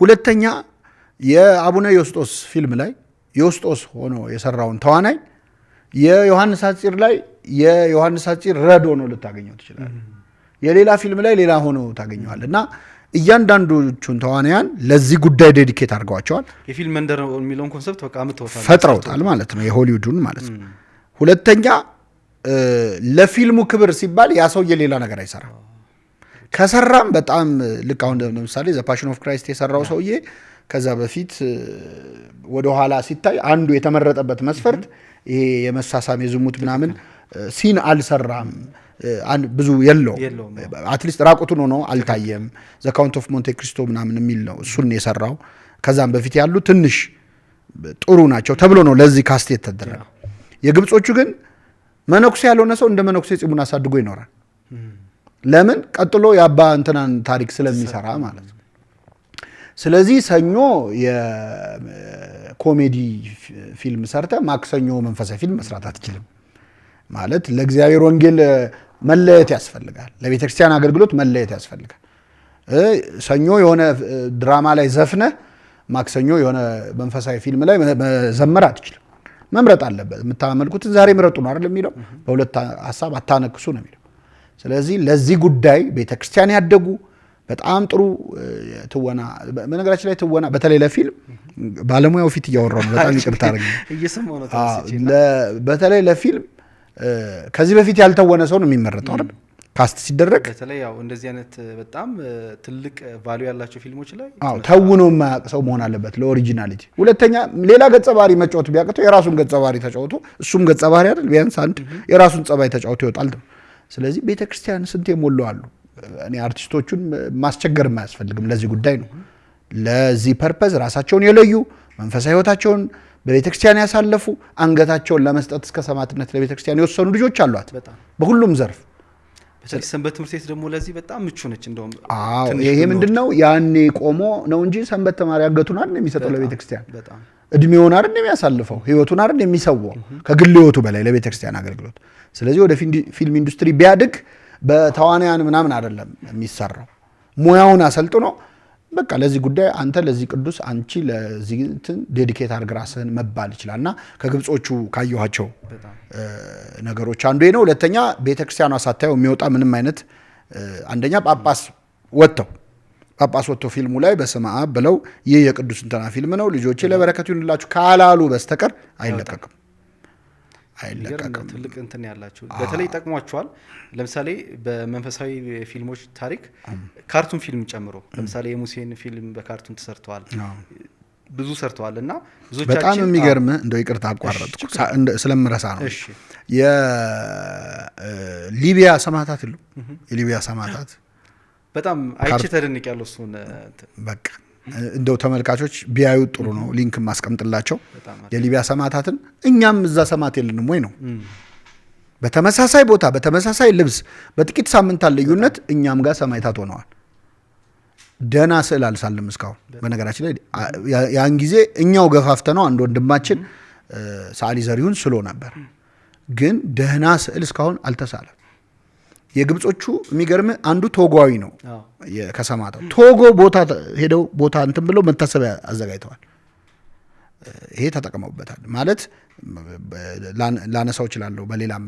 ሁለተኛ የአቡነ ዮስጦስ ፊልም ላይ ዮስጦስ ሆኖ የሰራውን ተዋናይ የዮሐንስ አጽር ላይ የዮሐንስ አጽር ረድ ሆኖ ልታገኘው ትችላል። የሌላ ፊልም ላይ ሌላ ሆኖ ታገኘዋል እና እያንዳንዶቹን ተዋናያን ለዚህ ጉዳይ ዴዲኬት አድርገዋቸዋል። የፊልም መንደር የሚለውን ኮንሰፕት በቃ ፈጥረውታል ማለት ነው፣ የሆሊውዱን ማለት ነው። ሁለተኛ ለፊልሙ ክብር ሲባል ያ ሰውዬ ሌላ ነገር አይሰራም። ከሰራም በጣም ልክ አሁን ለምሳሌ ዘ ፓሽን ኦፍ ክራይስት የሰራው ሰውዬ ከዛ በፊት ወደ ኋላ ሲታይ አንዱ የተመረጠበት መስፈርት ይሄ የመሳሳም የዝሙት ምናምን ሲን አልሰራም ብዙ የለው አትሊስት ራቁቱን ሆኖ አልታየም። ዘ ካውንት ኦፍ ሞንቴ ክሪስቶ ምናምን የሚል ነው እሱን የሰራው። ከዛም በፊት ያሉ ትንሽ ጥሩ ናቸው ተብሎ ነው ለዚህ ካስት የተደረገው። የግብጾቹ ግን መነኩሴ ያልሆነ ሰው እንደ መነኩሴ ጺሙን አሳድጎ ይኖራል። ለምን? ቀጥሎ የአባ እንትናን ታሪክ ስለሚሰራ ማለት ነው። ስለዚህ ሰኞ የኮሜዲ ፊልም ሰርተ ማክሰኞ መንፈሳዊ ፊልም መስራት አትችልም ማለት ለእግዚአብሔር ወንጌል መለየት ያስፈልጋል። ለቤተክርስቲያን አገልግሎት መለየት ያስፈልጋል። ሰኞ የሆነ ድራማ ላይ ዘፍነ ማክሰኞ የሆነ መንፈሳዊ ፊልም ላይ መዘመር አትችልም። መምረጥ አለበት። የምታመልኩት ዛሬ ምረጡ ነው አይደል የሚለው። በሁለት ሐሳብ አታነክሱ ነው የሚለው። ስለዚህ ለዚህ ጉዳይ ቤተክርስቲያን ያደጉ በጣም ጥሩ ትወና፣ በነገራችን ላይ ትወና በተለይ ለፊልም ባለሙያው ፊት እያወራሁ ነው። በጣም ይቅርታ አድርጉ። በተለይ ለፊልም ከዚህ በፊት ያልተወነ ሰው ነው የሚመረጠው አይደል ካስት ሲደረግ። በተለይ ያው እንደዚህ አይነት በጣም ትልቅ ቫልዩ ያላቸው ፊልሞች ላይ ተውኖ የማያውቅ ሰው መሆን አለበት ለኦሪጂናሊቲ። ሁለተኛ ሌላ ገጸ ባህሪ መጫወት ቢያቅተው የራሱን ገጸ ባህሪ ተጫውቶ እሱም ገጸ ባህሪ አይደል ቢያንስ አንድ የራሱን ጸባይ ተጫውቶ ይወጣል። ስለዚህ ቤተክርስቲያን ስንት የሞላው አሉ። እኔ አርቲስቶቹን ማስቸገር የማያስፈልግም ለዚህ ጉዳይ ነው። ለዚህ ፐርፐዝ ራሳቸውን የለዩ መንፈሳዊ ህይወታቸውን በቤተክርስቲያን ያሳለፉ አንገታቸውን ለመስጠት እስከ ሰማዕትነት ለቤተክርስቲያን የወሰኑ ልጆች አሏት በሁሉም ዘርፍ። በተለይ ሰንበት ትምህርት ቤት ደግሞ ለዚህ በጣም ምቹ ነች። እንደውም ይሄ ምንድነው ያኔ ቆሞ ነው እንጂ ሰንበት ተማሪ አንገቱን አይደል የሚሰጠው ለቤተክርስቲያን፣ እድሜውን አይደል የሚያሳልፈው፣ ህይወቱን አይደል የሚሰዋው ከግል ህይወቱ በላይ ለቤተክርስቲያን አገልግሎት። ስለዚህ ወደ ፊልም ኢንዱስትሪ ቢያድግ በተዋናያን ምናምን አይደለም የሚሰራው፣ ሙያውን አሰልጥኖ በቃ ለዚህ ጉዳይ አንተ ለዚህ ቅዱስ አንቺ ለዚህ ዴዲኬት አድርግ ራስህን መባል ይችላልና ከግብጾቹ ካየኋቸው ነገሮች አንዱ ነው። ሁለተኛ ቤተክርስቲያኗ ሳታየው የሚወጣ ምንም አይነት አንደኛ ጳጳስ ወጥተው ፊልሙ ላይ በስመ አብ ብለው ይህ የቅዱስ እንትና ፊልም ነው ልጆቼ ለበረከቱ ይሁንላችሁ ካላሉ በስተቀር አይለቀቅም። ትልቅ እንትን ያላችሁ በተለይ ይጠቅሟቸዋል። ለምሳሌ በመንፈሳዊ ፊልሞች ታሪክ ካርቱን ፊልም ጨምሮ ለምሳሌ የሙሴን ፊልም በካርቱን ተሰርተዋል፣ ብዙ ሰርተዋል እና ብዙዎቻችን በጣም የሚገርም እንደው ይቅርታ አቋረጥኩ ስለምረሳ ነው። የሊቢያ ሰማዕታት ሁሉ የሊቢያ ሰማዕታት በጣም አይቼ ተደንቅ ያለው እሱን በቃ እንደው ተመልካቾች ቢያዩ ጥሩ ነው። ሊንክ ማስቀምጥላቸው የሊቢያ ሰማዕታትን እኛም እዛ ሰማዕት የለንም ወይ ነው። በተመሳሳይ ቦታ በተመሳሳይ ልብስ በጥቂት ሳምንታት ልዩነት እኛም ጋር ሰማዕታት ሆነዋል። ደህና ስዕል አልሳለም እስካሁን። በነገራችን ላይ ያን ጊዜ እኛው ገፋፍተነው አንድ ወንድማችን ሰዓሊ ዘሪሁን ስሎ ነበር፣ ግን ደህና ስዕል እስካሁን አልተሳለም። የግብጾቹ የሚገርም አንዱ ቶጎዊ ነው። ከሰማዕታው ቶጎ ቦታ ሄደው ቦታ እንትን ብለው መታሰቢያ አዘጋጅተዋል። ይሄ ተጠቅመውበታል ማለት ላነሳው እችላለሁ በሌላም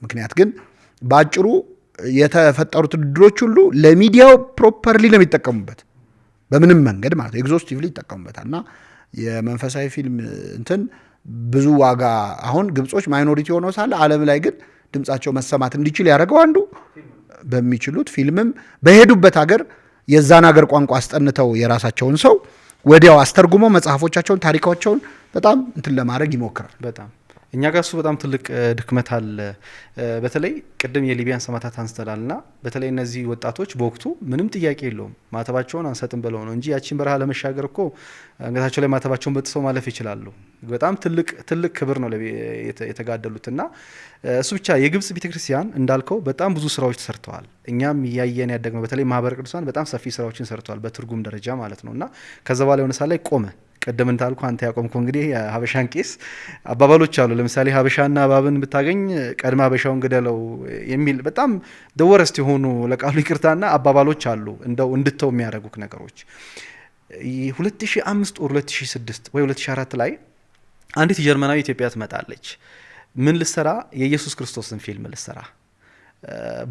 ምክንያት፣ ግን በአጭሩ የተፈጠሩት ድሎች ሁሉ ለሚዲያው ፕሮፐርሊ ነው የሚጠቀሙበት በምንም መንገድ ማለት ኤግዞስቲቭሊ ይጠቀሙበታል። እና የመንፈሳዊ ፊልም እንትን ብዙ ዋጋ አሁን ግብጾች ማይኖሪቲ ሆነው ሳለ ዓለም ላይ ግን ድምጻቸው መሰማት እንዲችል ያደረገው አንዱ በሚችሉት ፊልምም በሄዱበት ሀገር የዛን ሀገር ቋንቋ አስጠንተው የራሳቸውን ሰው ወዲያው አስተርጉሞ መጽሐፎቻቸውን ታሪካቸውን በጣም እንትን ለማድረግ ይሞክራል። በጣም እኛ ጋር እሱ በጣም ትልቅ ድክመት አለ። በተለይ ቅድም የሊቢያን ሰማዕታት አንስተናልና በተለይ እነዚህ ወጣቶች በወቅቱ ምንም ጥያቄ የለውም ማተባቸውን አንሰጥም ብለው ነው እንጂ ያቺን በረሃ ለመሻገር እኮ አንገታቸው ላይ ማተባቸውን በጥሰው ማለፍ ይችላሉ። በጣም ትልቅ ክብር ነው የተጋደሉትና እሱ ብቻ የግብጽ ቤተክርስቲያን እንዳልከው በጣም ብዙ ስራዎች ተሰርተዋል። እኛም እያየን ያደግነው በተለይ ማህበረ ቅዱሳን በጣም ሰፊ ስራዎችን ሰርተዋል በትርጉም ደረጃ ማለት ነውና ከዛ በኋላ የሆነ ሰዓት ላይ ቆመ። ቀደም እንዳልኩ አንተ ያቆምከው እንግዲህ ሀበሻን ቄስ አባባሎች አሉ። ለምሳሌ ሀበሻና እባብን ብታገኝ ቀድማ ሀበሻውን ግደለው የሚል በጣም ደወረስት የሆኑ ለቃሉ ይቅርታና አባባሎች አሉ እንደው እንድተው የሚያደርጉክ ነገሮች። 2005 ወር 2006 ወይ 2004 ላይ አንዲት ጀርመናዊ ኢትዮጵያ ትመጣለች። ምን ልሰራ? የኢየሱስ ክርስቶስን ፊልም ልሰራ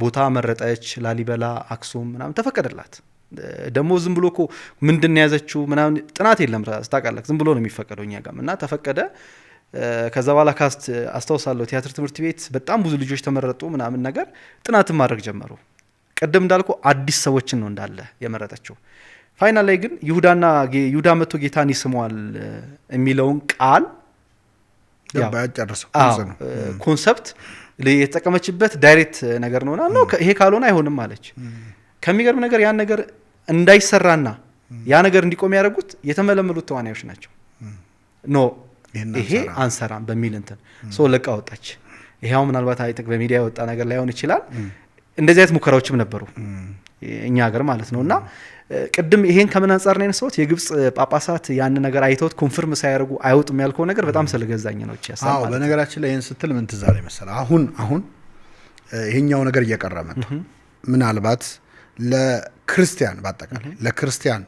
ቦታ መረጠች። ላሊበላ፣ አክሱም ምናምን ተፈቀደላት። ደግሞ ዝም ብሎ እኮ ምንድን ነው ያዘችው ምናምን ጥናት የለም ታውቃለህ። ዝም ብሎ ነው የሚፈቀደው እኛ ጋር እና ተፈቀደ። ከዛ በኋላ ካስት አስታውሳለሁ ቲያትር ትምህርት ቤት በጣም ብዙ ልጆች ተመረጡ ምናምን ነገር ጥናትን ማድረግ ጀመሩ። ቅድም እንዳልኩ አዲስ ሰዎችን ነው እንዳለ የመረጠችው። ፋይናል ላይ ግን ይሁዳ መጥቶ ጌታን ይስመዋል የሚለውን ቃል ያጨርሰው ኮንሰፕት የተጠቀመችበት ዳይሬክት ነገር ነውና ነው ይሄ ካልሆነ አይሆንም አለች። ከሚገርም ነገር ያን ነገር እንዳይሰራና ያ ነገር እንዲቆም ያደረጉት የተመለመሉት ተዋናዮች ናቸው። ኖ ይሄ አንሰራም በሚል እንትን ሶ ለቃ ወጣች። ይሄው ምናልባት አይተክ በሚዲያ የወጣ ነገር ላይሆን ይችላል። እንደዚህ አይነት ሙከራዎችም ነበሩ እኛ ሀገር ማለት ነውና ቅድም ይሄን ከምን አንፃር ነው ያነሳሁት? የግብጽ ጳጳሳት ያን ነገር አይተውት ኮንፈርም ሳያደርጉ አይወጡም ያልከው ነገር በጣም ስለገዛኝ ነው። አዎ በነገራችን ላይ ይሄን ስትል ምን ትዝ አለኝ መሰለህ? አሁን ይሄኛው ነገር እየቀረ መጣ። ምናልባት ለክርስቲያን በአጠቃላይ ለክርስቲያን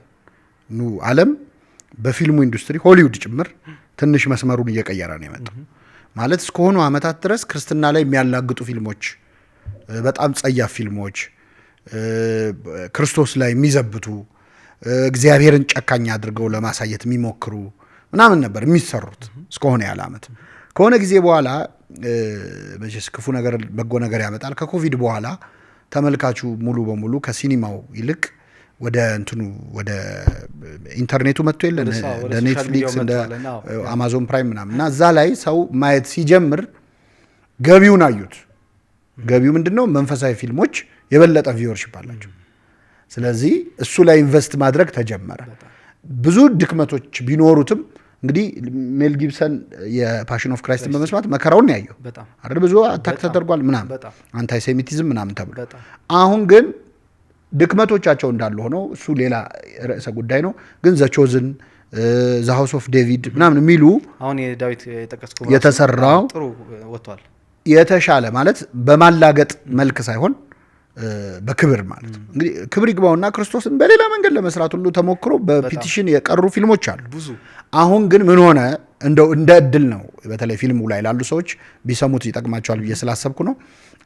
ዓለም በፊልሙ ኢንዱስትሪ ሆሊውድ ጭምር ትንሽ መስመሩን እየቀየረ ነው የመጣው። ማለት እስከሆኑ አመታት ድረስ ክርስትና ላይ የሚያላግጡ ፊልሞች፣ በጣም ጸያፍ ፊልሞች፣ ክርስቶስ ላይ የሚዘብቱ እግዚአብሔርን ጨካኝ አድርገው ለማሳየት የሚሞክሩ ምናምን ነበር የሚሰሩት እስከሆነ ያለ አመት። ከሆነ ጊዜ በኋላ በጀስ ክፉ ነገር በጎ ነገር ያመጣል። ከኮቪድ በኋላ ተመልካቹ ሙሉ በሙሉ ከሲኒማው ይልቅ ወደ እንትኑ ወደ ኢንተርኔቱ መጥቶ የለ እንደ ኔትፍሊክስ እንደ አማዞን ፕራይም ምናምን እና እዛ ላይ ሰው ማየት ሲጀምር ገቢውን አዩት። ገቢው ምንድነው? መንፈሳዊ ፊልሞች የበለጠ ቪወርሺፕ አላቸው። ስለዚህ እሱ ላይ ኢንቨስት ማድረግ ተጀመረ። ብዙ ድክመቶች ቢኖሩትም እንግዲህ ሜል ጊብሰን የፓሽን ኦፍ ክራይስትን በመስማት መከራውን ያየው አይደል? ብዙ አታክ ተደርጓል ምናምን አንታይ ሴሚቲዝም ምናምን ተብሎ አሁን ግን ድክመቶቻቸው እንዳሉ ሆነው እሱ ሌላ ርዕሰ ጉዳይ ነው። ግን ዘ ቾዝን ዘ ሃውስ ኦፍ ዴቪድ ምናምን የሚሉ አሁን የዳዊት የጠቀስኩት የተሰራው ጥሩ ወጥቷል። የተሻለ ማለት በማላገጥ መልክ ሳይሆን በክብር ማለት ነው። እንግዲህ ክብር ይግባውና ክርስቶስን በሌላ መንገድ ለመስራት ሁሉ ተሞክሮ በፒቲሽን የቀሩ ፊልሞች አሉ ብዙ። አሁን ግን ምን ሆነ? እንደው እንደ እድል ነው በተለይ ፊልሙ ላይ ላሉ ሰዎች ቢሰሙት ይጠቅማቸዋል ብዬ ስላሰብኩ ነው።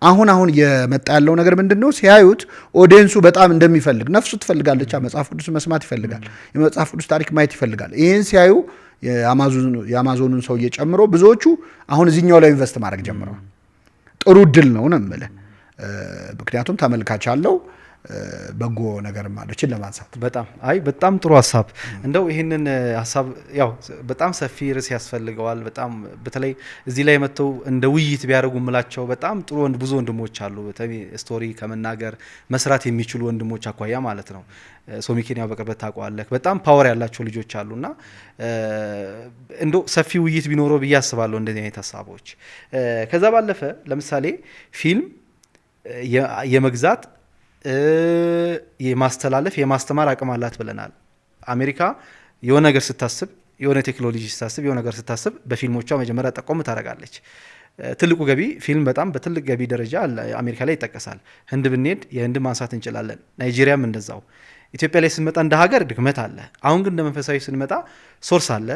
አሁን የመጣ ያለው ነገር ምንድነው? ሲያዩት ኦዲየንሱ በጣም እንደሚፈልግ ነፍሱ ትፈልጋለች። መጽሐፍ ቅዱስ መስማት ይፈልጋል። የመጽሐፍ ቅዱስ ታሪክ ማየት ይፈልጋል። ይሄን ሲያዩ የአማዞኑን ሰው እየጨምሮ ብዙዎቹ አሁን እዚህኛው ላይ ኢንቨስት ማድረግ ጀምረዋል። ጥሩ እድል ነው የምልህ። ምክንያቱም ተመልካች አለው በጎ ነገር ማለችን ለማንሳት በጣም ጥሩ ሀሳብ። እንደው ይሄንን ሀሳብ ያው በጣም ሰፊ ርዕስ ያስፈልገዋል። በጣም በተለይ እዚህ ላይ መተው እንደ ውይይት ቢያደርጉ ምላቸው በጣም ጥሩ ብዙ ወንድሞች አሉ። በተለይ ስቶሪ ከመናገር መስራት የሚችሉ ወንድሞች አኳያ ማለት ነው። ሶሚኬን ያው በቅርበት ታውቀዋለህ። በጣም ፓወር ያላቸው ልጆች አሉና እንደው ሰፊ ውይይት ቢኖረው ብዬ አስባለሁ እንደዚህ አይነት ሀሳቦች። ከዛ ባለፈ ለምሳሌ ፊልም የመግዛት የማስተላለፍ የማስተማር አቅም አላት ብለናል። አሜሪካ የሆነ ነገር ስታስብ የሆነ ቴክኖሎጂ ስታስብ የሆነ ነገር ስታስብ በፊልሞቿ መጀመሪያ ጠቆም ታደርጋለች። ትልቁ ገቢ ፊልም በጣም በትልቅ ገቢ ደረጃ አሜሪካ ላይ ይጠቀሳል። ህንድ ብንሄድ የህንድ ማንሳት እንችላለን። ናይጄሪያም እንደዛው። ኢትዮጵያ ላይ ስንመጣ እንደ ሀገር ድክመት አለ። አሁን ግን እንደ መንፈሳዊ ስንመጣ ሶርስ አለ።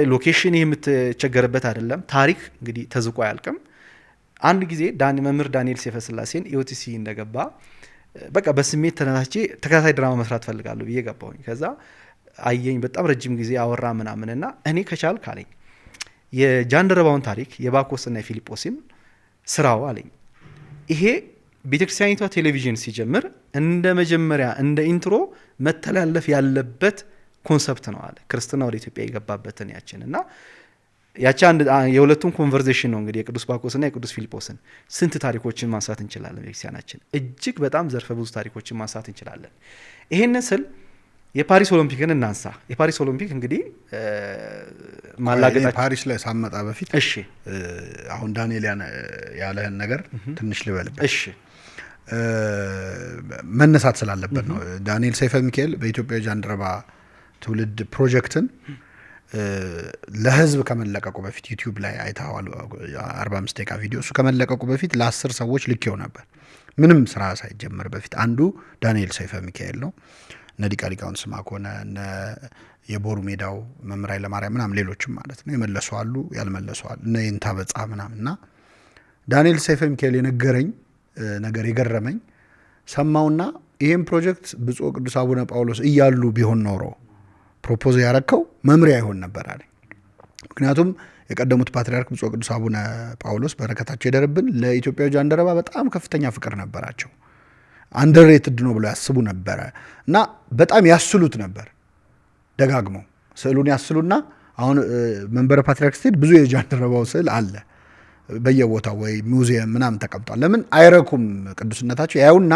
ሎኬሽን የምትቸገርበት አይደለም። ታሪክ እንግዲህ ተዝቆ አያልቅም። አንድ ጊዜ መምህር ዳንኤል ሴፈስላሴን ኢኦቲሲ እንደገባ በቃ በስሜት ተነሳቼ ተከታታይ ድራማ መስራት ፈልጋለሁ ብዬ ገባሁኝ። ከዛ አየኝ፣ በጣም ረጅም ጊዜ አወራ ምናምንና እኔ ከቻል ካለኝ የጃንደረባውን ታሪክ የባኮስና የፊልጶስን ስራው አለኝ። ይሄ ቤተክርስቲያኒቷ ቴሌቪዥን ሲጀምር እንደ መጀመሪያ እንደ ኢንትሮ መተላለፍ ያለበት ኮንሰፕት ነው አለ። ክርስትና ወደ ኢትዮጵያ የገባበትን ያችንና ያቻ የሁለቱም ኮንቨርሴሽን ነው እንግዲህ የቅዱስ ባኮስና የቅዱስ ፊልጶስን ስንት ታሪኮችን ማንሳት እንችላለን። ቤተክርስቲያናችን እጅግ በጣም ዘርፈ ብዙ ታሪኮችን ማንሳት እንችላለን። ይሄንን ስል የፓሪስ ኦሎምፒክን እናንሳ። የፓሪስ ኦሎምፒክ እንግዲህ ማላገጣ ፓሪስ ላይ ሳመጣ በፊት እሺ፣ አሁን ዳንኤል ያለህን ነገር ትንሽ ልበልበት። እሺ፣ መነሳት ስላለበት ነው። ዳንኤል ሰይፈ ሚካኤል በኢትዮጵያ ጃንደረባ ትውልድ ፕሮጀክትን ለህዝብ ከመለቀቁ በፊት ዩቲዩብ ላይ አይታዋል 45 ደቂቃ ቪዲዮ። እሱ ከመለቀቁ በፊት ለ10 ሰዎች ልኬው ነበር፣ ምንም ስራ ሳይጀመር በፊት። አንዱ ዳንኤል ሰይፈ ሚካኤል ነው። እነ ሊቀ ሊቃውንት ስምዐኮነ እነ የቦሩ ሜዳው መምህር ኃይለማርያም ምናምን ሌሎችም ማለት ነው። የመለሱ አሉ፣ ያልመለሱ አሉ፣ እነ ይንታ በጻ ምናምንና ዳንኤል ሰይፈ ሚካኤል የነገረኝ ነገር የገረመኝ ሰማውና ይሄን ፕሮጀክት ብፁዕ ቅዱስ አቡነ ጳውሎስ እያሉ ቢሆን ኖሮ ፕሮፖዝ ያረከው መምሪያ ይሆን ነበር አለ። ምክንያቱም የቀደሙት ፓትርያርክ ብፁዕ ቅዱስ አቡነ ጳውሎስ በረከታቸው ይደርብን ለኢትዮጵያ ጃንደረባ በጣም ከፍተኛ ፍቅር ነበራቸው። አንደርሬትድ ነው ብለው ያስቡ ነበረ እና በጣም ያስሉት ነበር። ደጋግመው ስዕሉን ያስሉና አሁን መንበረ ፓትርያርክ ስቴድ ብዙ የጃንደረባው ስዕል አለ። በየቦታው ወይ ሙዚየም ምናምን ተቀምጧል። ለምን አይረኩም? ቅዱስነታቸው ያዩና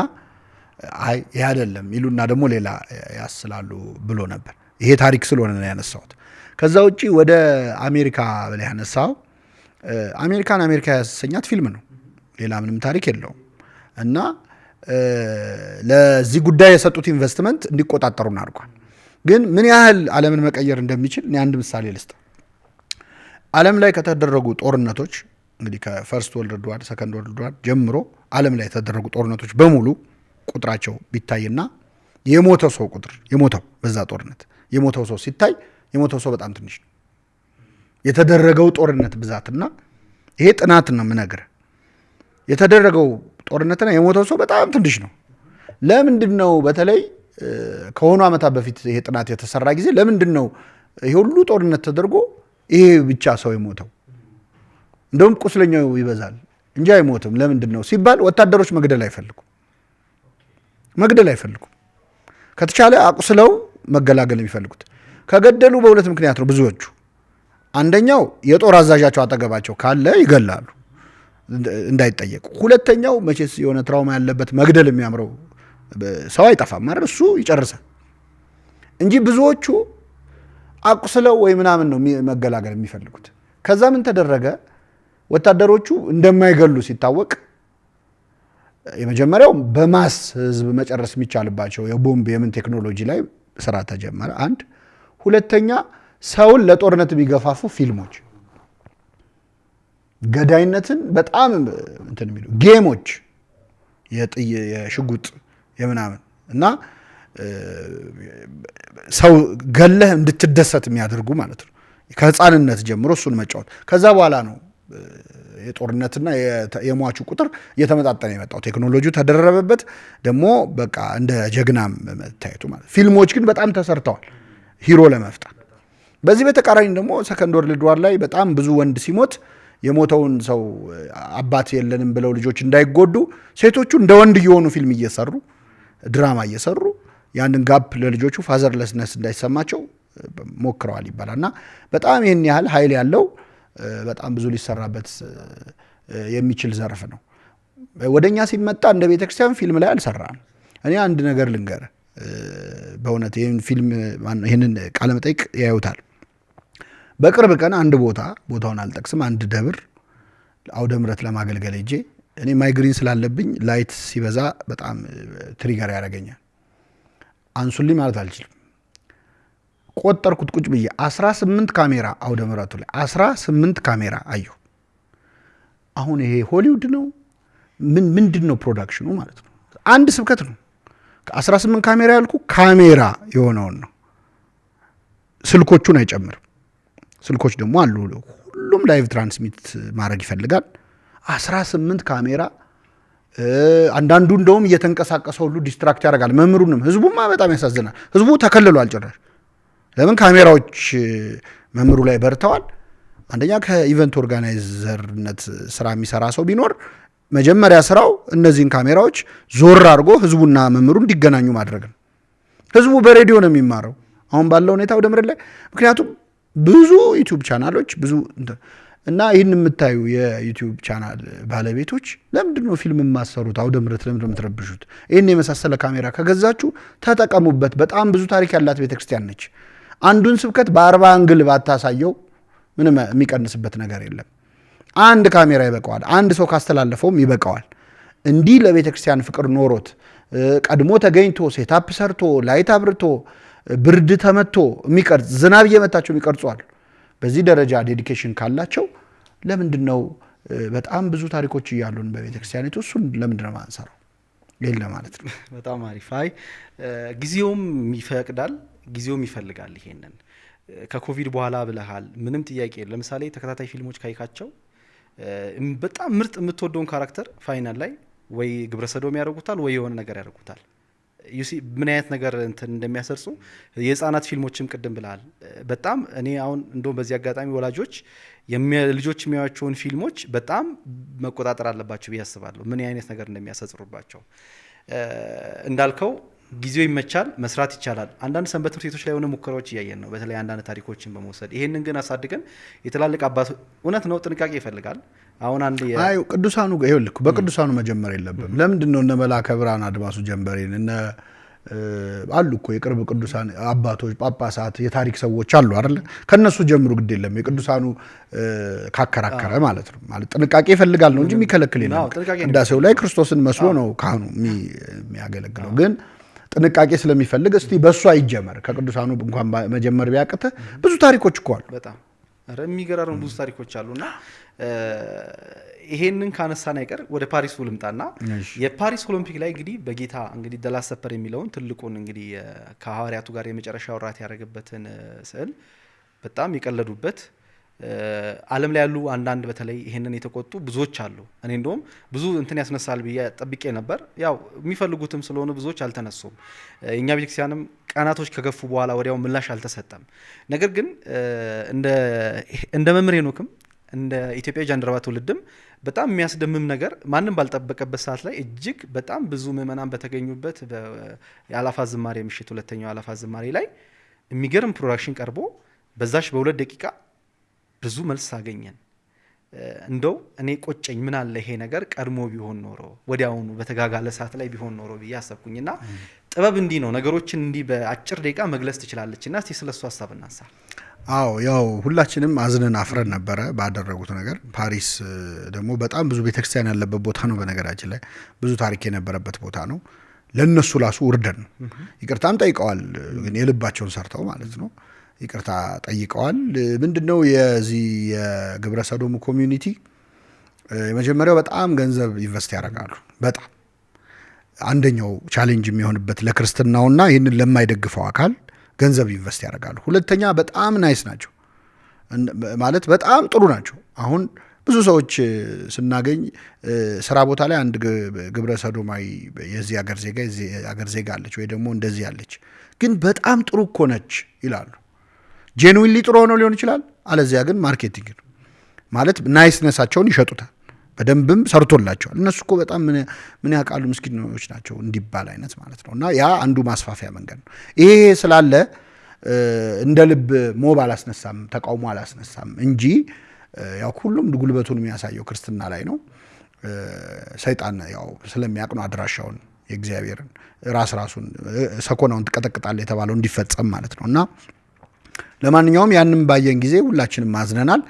አይ ይሄ አይደለም ይሉና ደግሞ ሌላ ያስላሉ ብሎ ነበር። ይሄ ታሪክ ስለሆነ ነው ያነሳሁት። ከዛ ውጪ ወደ አሜሪካ ብለህ ያነሳው አሜሪካ ያሰኛት ፊልም ነው። ሌላ ምንም ታሪክ የለውም። እና ለዚህ ጉዳይ የሰጡት ኢንቨስትመንት እንዲቆጣጠሩን አድርጓል። ግን ምን ያህል ዓለምን መቀየር እንደሚችል እኔ አንድ ምሳሌ ልስጥ። ዓለም ላይ ከተደረጉ ጦርነቶች እንግዲህ ከፈርስት ወርልድ ዋር ሰከንድ ወርልድ ዋር ጀምሮ ዓለም ላይ የተደረጉ ጦርነቶች በሙሉ ቁጥራቸው ቢታይና የሞተው ሰው ቁጥር በዛ ጦርነት የሞተው ሰው ሲታይ የሞተው ሰው በጣም ትንሽ ነው። የተደረገው ጦርነት ብዛትና ይሄ ጥናት ነው የምነግርህ። የተደረገው ጦርነትና የሞተው ሰው በጣም ትንሽ ነው። ለምንድን ነው? በተለይ ከሆኑ ዓመታት በፊት ይሄ ጥናት የተሰራ ጊዜ ለምንድን ነው ይሄ ሁሉ ጦርነት ተደርጎ ይሄ ብቻ ሰው የሞተው? እንደውም ቁስለኛው ይበዛል እንጂ አይሞትም። ለምንድን ነው ሲባል ወታደሮች መግደል አይፈልጉም። ከተቻለ አቁስለው መገላገል የሚፈልጉት። ከገደሉ በሁለት ምክንያት ነው ብዙዎቹ። አንደኛው የጦር አዛዣቸው አጠገባቸው ካለ ይገላሉ እንዳይጠየቁ። ሁለተኛው መቼስ የሆነ ትራውማ ያለበት መግደል የሚያምረው ሰው አይጠፋም ማለት እሱ ይጨርሳል እንጂ ብዙዎቹ አቁስለው ወይ ምናምን ነው መገላገል የሚፈልጉት። ከዛ ምን ተደረገ? ወታደሮቹ እንደማይገሉ ሲታወቅ የመጀመሪያው በማስ ህዝብ መጨረስ የሚቻልባቸው የቦምብ የምን ቴክኖሎጂ ላይ ስራ ተጀመረ። አንድ ሁለተኛ ሰውን ለጦርነት የሚገፋፉ ፊልሞች ገዳይነትን በጣም እንትን የሚሉ ጌሞች የሽጉጥ የምናምን እና ሰው ገለህ እንድትደሰት የሚያደርጉ ማለት ነው። ከህፃንነት ጀምሮ እሱን መጫወት። ከዛ በኋላ ነው የጦርነትና የሟቹ ቁጥር እየተመጣጠነ የመጣው። ቴክኖሎጂው ተደረበበት ደግሞ በቃ እንደ ጀግናም መታየቱ ማለት። ፊልሞች ግን በጣም ተሰርተዋል ሂሮ ለመፍጠር። በዚህ በተቃራኒ ደግሞ ሰከንድ ወርልድ ዋር ላይ በጣም ብዙ ወንድ ሲሞት የሞተውን ሰው አባት የለንም ብለው ልጆች እንዳይጎዱ ሴቶቹ እንደ ወንድ እየሆኑ ፊልም እየሰሩ ድራማ እየሰሩ ያንን ጋፕ ለልጆቹ ፋዘርለስነስ እንዳይሰማቸው ሞክረዋል ይባላል። እና በጣም ይህን ያህል ኃይል ያለው በጣም ብዙ ሊሰራበት የሚችል ዘርፍ ነው። ወደኛ ሲመጣ እንደ ቤተክርስቲያን ፊልም ላይ አልሰራም። እኔ አንድ ነገር ልንገር፣ በእውነት ይህንን ቃለ መጠይቅ ያዩታል። በቅርብ ቀን አንድ ቦታውን አልጠቅስም፣ አንድ ደብር አውደ ምሕረት ለማገልገል ሄጄ እኔ ማይግሪን ስላለብኝ ላይት ሲበዛ በጣም ትሪገር ያደርገኛል። አንሱልኝ ማለት አልችልም። ቆጠርኩት ቁጭ ብዬ 18 ካሜራ አውደ ምሕረቱ ላይ 18 ካሜራ አየሁ። አሁን ይሄ ሆሊውድ ነው ምንድን ነው ፕሮዳክሽኑ ማለት ነው? አንድ ስብከት ነው። 18 ካሜራ ያልኩ ካሜራ የሆነውን ነው። ስልኮቹን አይጨምርም። ስልኮች ደግሞ አሉ፣ ሁሉም ላይቭ ትራንስሚት ማድረግ ይፈልጋል። 18 ካሜራ አንዳንዱ እንደውም እየተንቀሳቀሰ ሁሉ ዲስትራክት ያደርጋል መምህሩንም። ህዝቡማ በጣም ያሳዝናል። ህዝቡ ተከልሏል ጭራሽ። ለምን? ካሜራዎች መምህሩ ላይ በርተዋል። አንደኛ ከኢቨንት ኦርጋናይዘርነት ስራ የሚሰራ ሰው ቢኖር መጀመሪያ ስራው እነዚህን ካሜራዎች ዞር አድርጎ ህዝቡና መምህሩ እንዲገናኙ ማድረግ ነው። ህዝቡ በሬዲዮ ነው የሚማረው አሁን ባለው ሁኔታ አውደ ምሕረት ላይ። ምክንያቱም ብዙ ዩቲዩብ ቻናሎች እና ይህን የምታዩ የዩቲዩብ ቻናል ባለቤቶች ለምንድን ነው ፊልም የማሰሩት? አውደ ምሕረት ለምንድን ነው የምትረብሹት? ይህን የመሳሰለ ካሜራ ከገዛችሁ ተጠቀሙበት። በጣም ብዙ ታሪክ ያላት ቤተክርስቲያን ነች። አንዱን ስብከት በ40 አንግል ባታሳየው ምንም የሚቀንስበት ነገር የለም። አንድ ካሜራ ይበቃዋል። አንድ ሰው ካስተላለፈውም ይበቃዋል። እንዲህ ለቤተክርስቲያን ፍቅር ኖሮት ቀድሞ ተገኝቶ ሴታፕ ሰርቶ ላይት አብርቶ ብርድ ተመቶ የሚቀርጽ ዝናብ እየመታቸው የሚቀርጿል። በዚህ ደረጃ ዴዲኬሽን ካላቸው ለምንድን ነው በጣም ብዙ ታሪኮች እያሉን በቤተክርስቲያኒቱ እሱን ለምንድን ነው ማንሰራው? የለ ማለት ነው። በጣም አሪፍ። አይ ጊዜውም ይፈቅዳል፣ ጊዜውም ይፈልጋል። ይሄንን ከኮቪድ በኋላ ብለሃል፣ ምንም ጥያቄ የለም። ለምሳሌ ተከታታይ ፊልሞች ካይካቸው በጣም ምርጥ የምትወደውን ካራክተር ፋይናል ላይ ወይ ግብረ ሰዶም ያደርጉታል ወይ የሆነ ነገር ያደርጉታል። ዩሲ ምን አይነት ነገር እንትን እንደሚያሰርጹ የህፃናት ፊልሞችም ቅድም ብለሃል። በጣም እኔ አሁን እንደውም በዚህ አጋጣሚ ወላጆች ልጆች የሚያዩዋቸውን ፊልሞች በጣም መቆጣጠር አለባቸው ብዬ አስባለሁ። ምን አይነት ነገር እንደሚያሰጽሩባቸው እንዳልከው ጊዜው ይመቻል፣ መስራት ይቻላል። አንዳንድ ሰንበት ትምህርት ቤቶች ላይ የሆነ ሙከራዎች እያየን ነው፣ በተለይ አንዳንድ ታሪኮችን በመውሰድ ይሄንን ግን አሳድገን የትላልቅ አባት እውነት ነው ጥንቃቄ ይፈልጋል። አሁን አንድ አይ ቅዱሳኑ ይኸውልህ በቅዱሳኑ መጀመር የለብም። ለምንድን ነው እነ መላከ ብርሃን አድማሱ ጀንበሬን እነ አሉ እኮ የቅርብ ቅዱሳን አባቶች ጳጳሳት የታሪክ ሰዎች አሉ አይደል? ከነሱ ጀምሩ ግድ የለም የቅዱሳኑ ካከራከረ ማለት ነው። ማለት ጥንቃቄ ይፈልጋል ነው እንጂ የሚከለክል የለም። ቅዳሴው ላይ ክርስቶስን መስሎ ነው ካህኑ የሚያገለግለው። ግን ጥንቃቄ ስለሚፈልግ እስቲ በሱ አይጀመር። ከቅዱሳኑ እንኳን መጀመር ቢያቅተ ብዙ ታሪኮች እኮ አሉ። በጣም የሚገራርሙ ብዙ ታሪኮች አሉና ይሄንን ካነሳን አይቀር ወደ ፓሪስ ልምጣና የፓሪስ ኦሎምፒክ ላይ እንግዲህ በጌታ እንግዲህ ዘ ላስት ሰፐር የሚለውን ትልቁን እንግዲህ ከሐዋርያቱ ጋር የመጨረሻው ራት ያደረገበትን ስዕል በጣም የቀለዱበት ዓለም ላይ ያሉ አንዳንድ በተለይ ይሄንን የተቆጡ ብዙዎች አሉ። እኔ እንደውም ብዙ እንትን ያስነሳል ብዬ ጠብቄ ነበር። ያው የሚፈልጉትም ስለሆነ ብዙዎች አልተነሱም። እኛ ቤተክርስቲያንም ቀናቶች ከገፉ በኋላ ወዲያው ምላሽ አልተሰጠም። ነገር ግን እንደ መምህር ሄኖክም እንደ ኢትዮጵያ ጃንደረባ ትውልድም በጣም የሚያስደምም ነገር ማንም ባልጠበቀበት ሰዓት ላይ እጅግ በጣም ብዙ ምዕመናን በተገኙበት የአላፋት ዝማሬ ምሽት ሁለተኛው አላፋት ዝማሬ ላይ የሚገርም ፕሮዳክሽን ቀርቦ በዛሽ በ2 ደቂቃ ብዙ መልስ አገኘን። እንደው እኔ ቆጨኝ ምን አለ ይሄ ነገር ቀድሞ ቢሆን ኖሮ ወዲያውኑ በተጋጋለ ሰዓት ላይ ቢሆን ኖሮ ብዬ አሰብኩኝና ጥበብ እንዲህ ነው ነገሮችን እንዲህ በአጭር ደቂቃ መግለጽ ትችላለችና እስቲ ስለሱ ሐሳብ እናንሳ። አዎ ያው ሁላችንም አዝነን አፍረን ነበረ ባደረጉት ነገር። ፓሪስ ደግሞ በጣም ብዙ ቤተክርስቲያን ያለበት ቦታ ነው። በነገራችን ላይ ብዙ ታሪክ የነበረበት ቦታ ነው። ለነሱ ራሱ ውርደን ነው። ይቅርታም ጠይቀዋል፣ ግን የልባቸውን ሰርተው ማለት ነው። ይቅርታ ጠይቀዋል። ምንድነው የዚህ የግብረ ሰዶም ኮሚዩኒቲ የመጀመሪያው በጣም ገንዘብ ኢንቨስት ያደርጋሉ። በጣም አንደኛው ቻሌንጅ የሚሆንበት ለክርስትናውና ይህንን ለማይደግፈው አካል ገንዘብ ኢንቨስት ያደርጋሉ። ሁለተኛ በጣም ናይስ ናቸው፣ ማለት በጣም ጥሩ ናቸው። አሁን ብዙ ሰዎች ስናገኝ ስራ ቦታ ላይ አንድ ግብረ ሰዶማዊ የዚህ አገር ዜጋ አለች ወይ ደግሞ እንደዚህ ያለች ግን በጣም ጥሩ እኮ ነች ይላሉ። ጄኑዊንሊ ጥሩ ሆነው ሊሆን ይችላል፣ አለዚያ ግን ማርኬቲንግ ነው ማለት ናይስነሳቸውን ይሸጡታል። በደንብም ሰርቶላቸዋል። እነሱ እኮ በጣም ምን ያውቃሉ ምስኪኖች ናቸው እንዲባል አይነት ማለት ነው። እና ያ አንዱ ማስፋፊያ መንገድ ነው። ይሄ ስላለ እንደ ልብ ሞብ አላስነሳም፣ ተቃውሞ አላስነሳም እንጂ ያው ሁሉም ጉልበቱን የሚያሳየው ክርስትና ላይ ነው። ሰይጣን ያው ስለሚያውቅ ነው አድራሻውን የእግዚአብሔርን ራሱን ሰኮናውን ትቀጠቅጣለህ የተባለው እንዲፈጸም ማለት ነው። እና ለማንኛውም ያንን ባየን ጊዜ ሁላችንም ማዝነናል።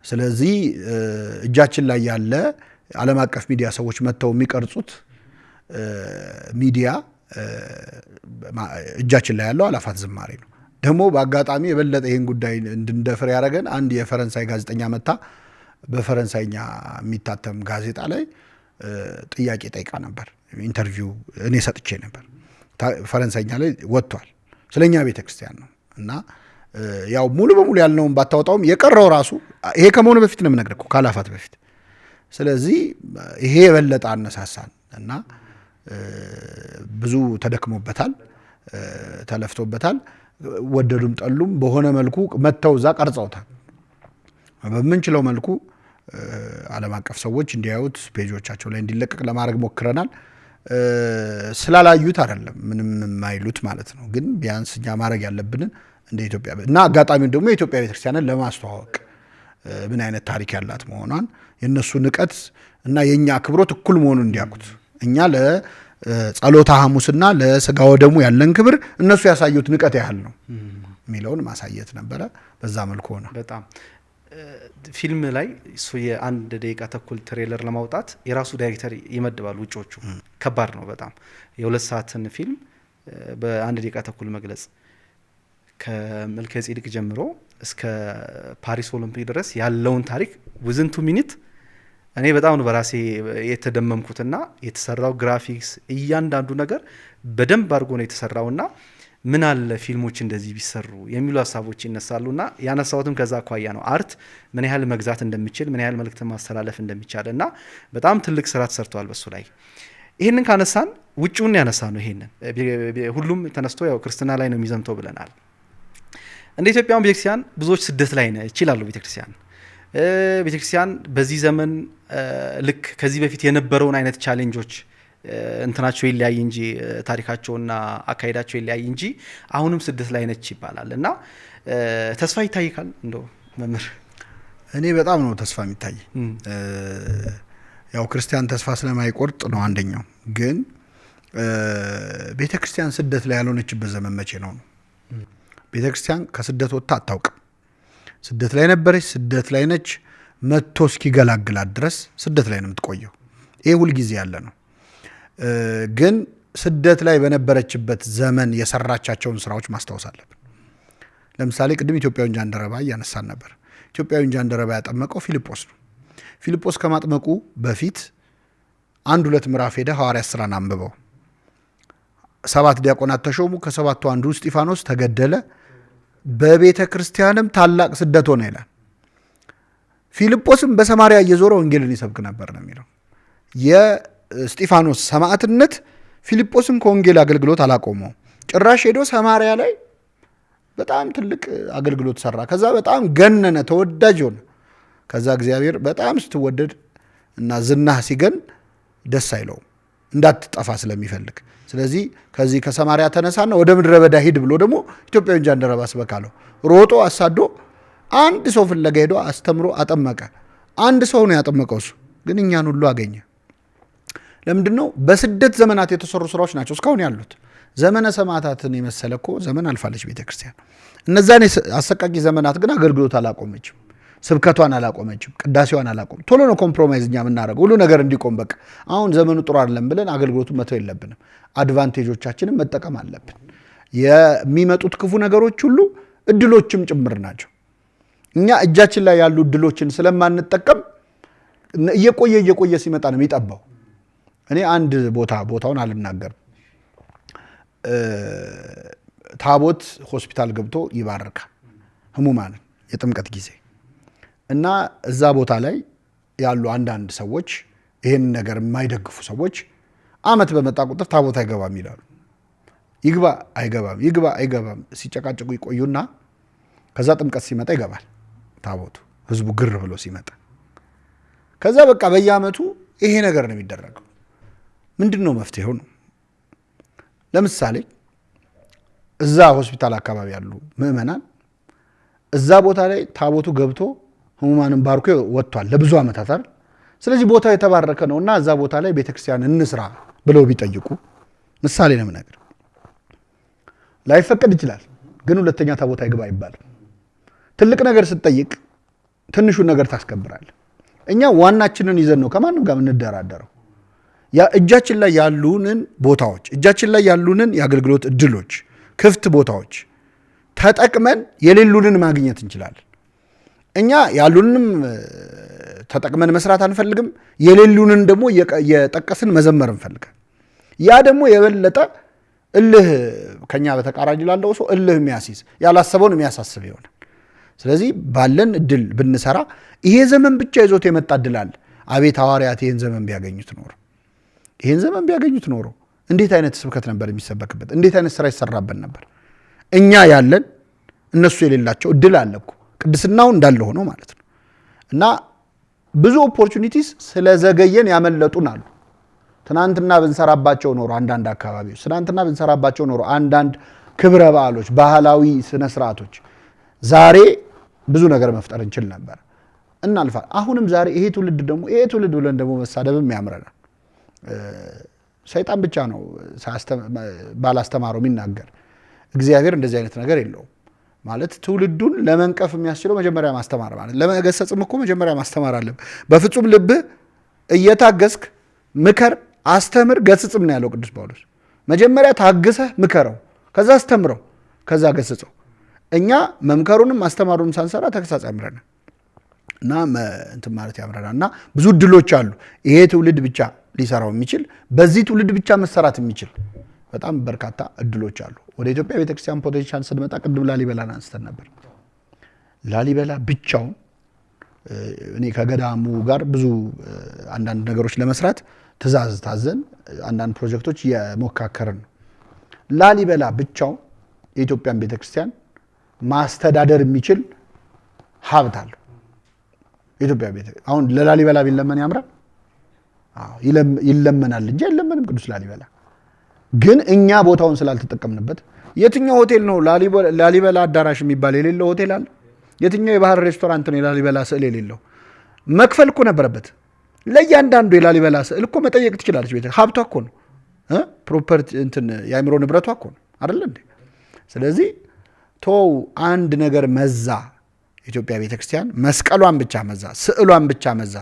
ስለዚህ እጃችን ላይ ያለ ዓለም አቀፍ ሚዲያ ሰዎች መጥተው የሚቀርጹት ሚዲያ እጃችን ላይ ያለው አላፋት ዝማሬ ነው። ደግሞ በአጋጣሚ የበለጠ ይህን ጉዳይ እንድንደፍር ያደረገን አንድ የፈረንሳይ ጋዜጠኛ መታ በፈረንሳይኛ የሚታተም ጋዜጣ ላይ ጥያቄ ጠይቃ ነበር። ኢንተርቪው እኔ ሰጥቼ ነበር። ፈረንሳይኛ ላይ ወጥቷል። ስለኛ ቤተክርስቲያን ነው እና ያው ሙሉ በሙሉ ያልነውን ባታወጣውም የቀረው ራሱ ይሄ ከመሆኑ በፊት ነው የምነግርህ እኮ ካላፋት በፊት። ስለዚህ ይሄ የበለጠ አነሳሳን እና ብዙ ተደክሞበታል፣ ተለፍቶበታል። ወደዱም ጠሉም በሆነ መልኩ መተው እዛ ቀርጸውታል። በምንችለው መልኩ ዓለም አቀፍ ሰዎች እንዲያዩት ፔጆቻቸው ላይ እንዲለቀቅ ለማድረግ ሞክረናል። ስላላዩት አይደለም ምንም የማይሉት ማለት ነው። ግን ቢያንስ እኛ ማድረግ ያለብንን እንደ ኢትዮጵያ እና አጋጣሚውን ደግሞ የኢትዮጵያ ቤተክርስቲያንን ለማስተዋወቅ ምን አይነት ታሪክ ያላት መሆኗን የነሱ ንቀት እና የኛ ክብሮት እኩል መሆኑን እንዲያውቁት እኛ ለጸሎተ ሐሙስና ለስጋ ወደሙ ያለን ክብር እነሱ ያሳዩት ንቀት ያህል ነው የሚለውን ማሳየት ነበረ። በዛ መልኩ ሆነ። በጣም ፊልም ላይ እሱ የ1 ደቂቃ ተኩል ትሬለር ለማውጣት የራሱ ዳይሬክተር ይመድባል። ውጮቹ ከባድ ነው በጣም የ2 ሰዓትን ፊልም በ1 ደቂቃ ተኩል መግለጽ ከመልከ ጼዴቅ ጀምሮ እስከ ፓሪስ ኦሎምፒክ ድረስ ያለውን ታሪክ within 2 ሚኒት እኔ በጣም ነው በራሴ የተደመምኩትና የተሰራው ግራፊክስ እያንዳንዱ ነገር በደንብ አድርጎ ነው የተሰራውና ምን አለ ፊልሞች እንደዚህ ቢሰሩ የሚሉ ሐሳቦች ይነሳሉና ያነሳውትም ከዛ አኳያ ነው። አርት ምን ያህል መግዛት እንደሚችል ምን ያህል መልእክት ማስተላለፍ እንደሚቻልና በጣም ትልቅ ስራ ተሰርቷል በሱ ላይ። ይሄንን ካነሳን ውጪውን ያነሳ ነው። ይሄንን ሁሉም ተነስቶ ያው ክርስትና ላይ ነው የሚዘምተው ብለናል። እንደ ኢትዮጵያው ቤተክርስቲያን ብዙዎች ስደት ላይ ነው ይችላሉ። ቤተክርስቲያን በዚህ ዘመን ልክ ከዚህ በፊት የነበረውን አይነት ቻሌንጆች እንትናቸው ይለያይ እንጂ ታሪካቸውና አካሄዳቸው ይለያይ እንጂ አሁንም ስደት ላይ ነች ይባላል እና ተስፋ ይታይካል እንደው መምህር። እኔ በጣም ነው ተስፋ የሚታይ። ያው ክርስቲያን ተስፋ ስለማይቆርጥ ነው አንደኛው። ግን ቤተክርስቲያን ስደት ላይ ያልሆነችበት ዘመን መቼ ነው? ቤተክርስቲያን ከስደት ወጥታ አታውቅም። ስደት ላይ ነበረች፣ ስደት ላይ ነች። መጥቶ እስኪገላግላት ድረስ ስደት ላይ ነው የምትቆየው። ይሄ ሁልጊዜ ያለ ነው። ግን ስደት ላይ በነበረችበት ዘመን የሰራቻቸውን ስራዎች ማስታወስ አለብን። ለምሳሌ ቅድም ኢትዮጵያዊን ጃንደረባ እያነሳን ነበር። ኢትዮጵያዊን ጃንደረባ ያጠመቀው ፊልጶስ ነው። ፊልጶስ ከማጥመቁ በፊት 1-2 ምዕራፍ ሄደ ሐዋርያት ሥራን አንብበው። 7 ዲያቆናት ተሾሙ። ከሰባቱ አንዱ እስጢፋኖስ ተገደለ። በቤተ ክርስቲያንም ታላቅ ስደት ሆነ ይላል። ፊልጶስም በሰማርያ እየዞረ ወንጌልን ይሰብክ ነበር ነው የሚለው። የእስጢፋኖስ ሰማዕትነት ፊልጶስን ከወንጌል አገልግሎት አላቆመው። ጭራሽ ሄዶ ሰማርያ ላይ በጣም ትልቅ አገልግሎት ሰራ። ከዛ በጣም ገነነ፣ ተወዳጅ ሆነ። ከዛ እግዚአብሔር በጣም ስትወደድ እና ዝናህ ሲገን ደስ አይለውም፣ እንዳትጠፋ ስለሚፈልግ። ስለዚህ ከዚህ ከሰማርያ ተነሳና ወደ ምድረ በዳ ሂድ ብሎ ደግሞ ኢትዮጵያዊን ጃንደረባ ስበካለው። ሮጦ አሳዶ አንድ ሰው ፍለጋ ሄዶ አስተምሮ አጠመቀ። አንድ ሰው ነው ያጠመቀው። እሱ ግን እኛን ሁሉ አገኘ። ለምንድን ነው? በስደት ዘመናት የተሰሩ ስራዎች ናቸው እስካሁን ያሉት። ዘመነ ሰማዕታትን የመሰለ እኮ ዘመን አልፋለች ቤተክርስቲያን። እነዛን አሰቃቂ ዘመናት ግን አገልግሎት አላቆመችም፣ ስብከቷን አላቆመችም፣ ቅዳሴዋን አላቆመ። ቶሎ ነው ኮምፕሮማይዝ እኛ የምናደርገው፣ ሁሉ ነገር እንዲቆም። በቃ አሁን ዘመኑ ጥሩ አይደለም ብለን አገልግሎቱን መተው የለብንም። አድቫንቴጆቻችንን መጠቀም አለብን። የሚመጡት ክፉ ነገሮች ሁሉ እድሎችም ጭምር ናቸው። እኛ እጃችን ላይ ያሉ እድሎችን ስለማንጠቀም እየቆየ ሲመጣ ነው የሚጠባው። እኔ አንድ ቦታውን አልናገርም። ታቦት ሆስፒታል ገብቶ ይባርካል ህሙማንን የጥምቀት ጊዜ እና እዛ ቦታ ላይ ያሉ አንዳንድ ሰዎች ይህን ነገር የማይደግፉ ሰዎች አመት በመጣ ቁጥር ታቦት አይገባም ይላሉ። ይግባ አይገባም፣ ይግባ አይገባም ሲጨቃጨቁ ይቆዩና ከዛ ጥምቀት ሲመጣ ይገባል ታቦቱ፣ ህዝቡ ግር ብሎ ሲመጣ። ከዛ በቃ በየአመቱ ይሄ ነገር ነው የሚደረገው። ምንድን ነው መፍትሄው ነው? ለምሳሌ እዛ ሆስፒታል አካባቢ ያሉ ምዕመናን እዛ ቦታ ላይ ታቦቱ ገብቶ ህሙማንን ባርኮ ወጥቷል ለብዙ ዓመታት አይደል? ስለዚህ ቦታው የተባረከ ነውና እዛ ቦታ ላይ ቤተክርስቲያን እንስራ ብለው ቢጠይቁ፣ ምሳሌ ነው የምነግርህ፣ ላይፈቀድ ይችላል። ግን ሁለተኛ ታቦት አይገባ አይባልም። ትልቅ ነገር ስትጠይቅ ትንሹን ነገር ታስከብራለህ። እኛ ዋናችንን ይዘን ነው ከማንም ጋር የምንደራደረው። እጃችን ላይ ያሉንን ቦታዎች፣ እጃችን ላይ ያሉንን የአገልግሎት እድሎች፣ ክፍት ቦታዎች ተጠቅመን የሌሉንን ማግኘት እንችላለን። እኛ ያሉንም ተጠቅመን መስራት አንፈልግም፣ የሌሉንን ደግሞ የጠቀስን መዘመር እንፈልጋለን። ያ ደግሞ የበለጠ እልህ ከኛ በተቃራኒ ላለው ሰው እልህ የሚያስይዝ ያላሰበውን የሚያሳስብ ይሆናል። ስለዚህ ባለን እድል ብንሰራ፣ ይሄ ዘመን ብቻ ይዞት የመጣ እድል አለ። አቤት ሐዋርያት ይህን ዘመን ቢያገኙት ኖሮ፣ ይህን ዘመን ቢያገኙት ኖሮ እንዴት አይነት ስብከት ነበር የሚሰበክበት፣ እንዴት አይነት ስራ ይሰራበት ነበር። እኛ ያለን እነሱ የሌላቸው እድል አለ እኮ፣ ቅድስናው እንዳለ ሆኖ ማለት ነው። እና ብዙ ኦፖርቹኒቲስ ስለዘገየን ያመለጡን አሉ። ትናንትና ብንሰራባቸው ኖሮ አንዳንድ አካባቢዎች፣ ትናንትና ብንሰራባቸው ኖሮ አንዳንድ ክብረ በዓሎች፣ ባህላዊ ስነ ስርዓቶች፣ ዛሬ ብዙ ነገር መፍጠር እንችል ነበር። እናልፋል። አሁንም ዛሬ ይሄ ትውልድ ብለን ደግሞ መሳደብም ያምረናል። ሰይጣን ብቻ ነው ባላስተማረው የሚናገር። እግዚአብሔር እንደዚህ አይነት ነገር የለውም። ማለት ትውልዱን ለመንቀፍ የሚያስችለው መጀመሪያ ማስተማር ማለት፣ ለመገሰጽም እኮ መጀመሪያ ማስተማር አለብህ። በፍጹም ልብህ እየታገስክ ምከር፣ አስተምር፣ ገስጽም ነው ያለው ቅዱስ ጳውሎስ። መጀመሪያ ታግሰህ ምከረው፣ ከዛ አስተምረው፣ ከዛ ገስጸው። እኛ መምከሩንም ማስተማሩንም ሳንሰራ ተግሳጽ ያምረናል እና እንትን ማለት ያምረናል። እና ብዙ እድሎች አሉ። ይሄ ትውልድ ብቻ ሊሰራው የሚችል፣ በዚህ ትውልድ ብቻ መሰራት የሚችል በጣም በርካታ እድሎች አሉ። ወደ ኢትዮጵያ ቤተክርስቲያን ፖቴንሻል ስንመጣ ቅድም ላሊበላን አንስተን ነበር። ላሊበላ ብቻውን እኔ ከገዳሙ ጋር ብዙ አንዳንድ ነገሮች ለመስራት ትእዛዝ ታዘን አንዳንድ ፕሮጀክቶች የሞካከርን ነው። ላሊበላ ብቻውን የኢትዮጵያን ቤተክርስቲያን ማስተዳደር የሚችል ሀብት አለው። የኢትዮጵያ ቤተ አሁን ለላሊበላ ቢለመን ያምራል? አዎ ይለመናል እንጂ አይለመንም ቅዱስ ላሊበላ። ግን እኛ ቦታውን ስላልተጠቀምንበት፣ የትኛው ሆቴል ነው ላሊበላ አዳራሽ የሚባል የሌለው ሆቴል አለ? የትኛው የባህር ሬስቶራንት ነው የላሊበላ ስዕል የሌለው? መክፈል እኮ ነበረበት። ለእያንዳንዱ የላሊበላ ስዕል እኮ መጠየቅ ትችላለች። ቤተ ሀብቷ እኮ ነው፣ ፕሮፐርቲ እንትን የአእምሮ ንብረቷ እኮ ነው አይደለ እንዴ? ስለዚህ ቶው አንድ ነገር መዛ ኢትዮጵያ ቤተክርስቲያን መስቀሏን ብቻ መዛ፣ ስዕሏን ብቻ መዛ፣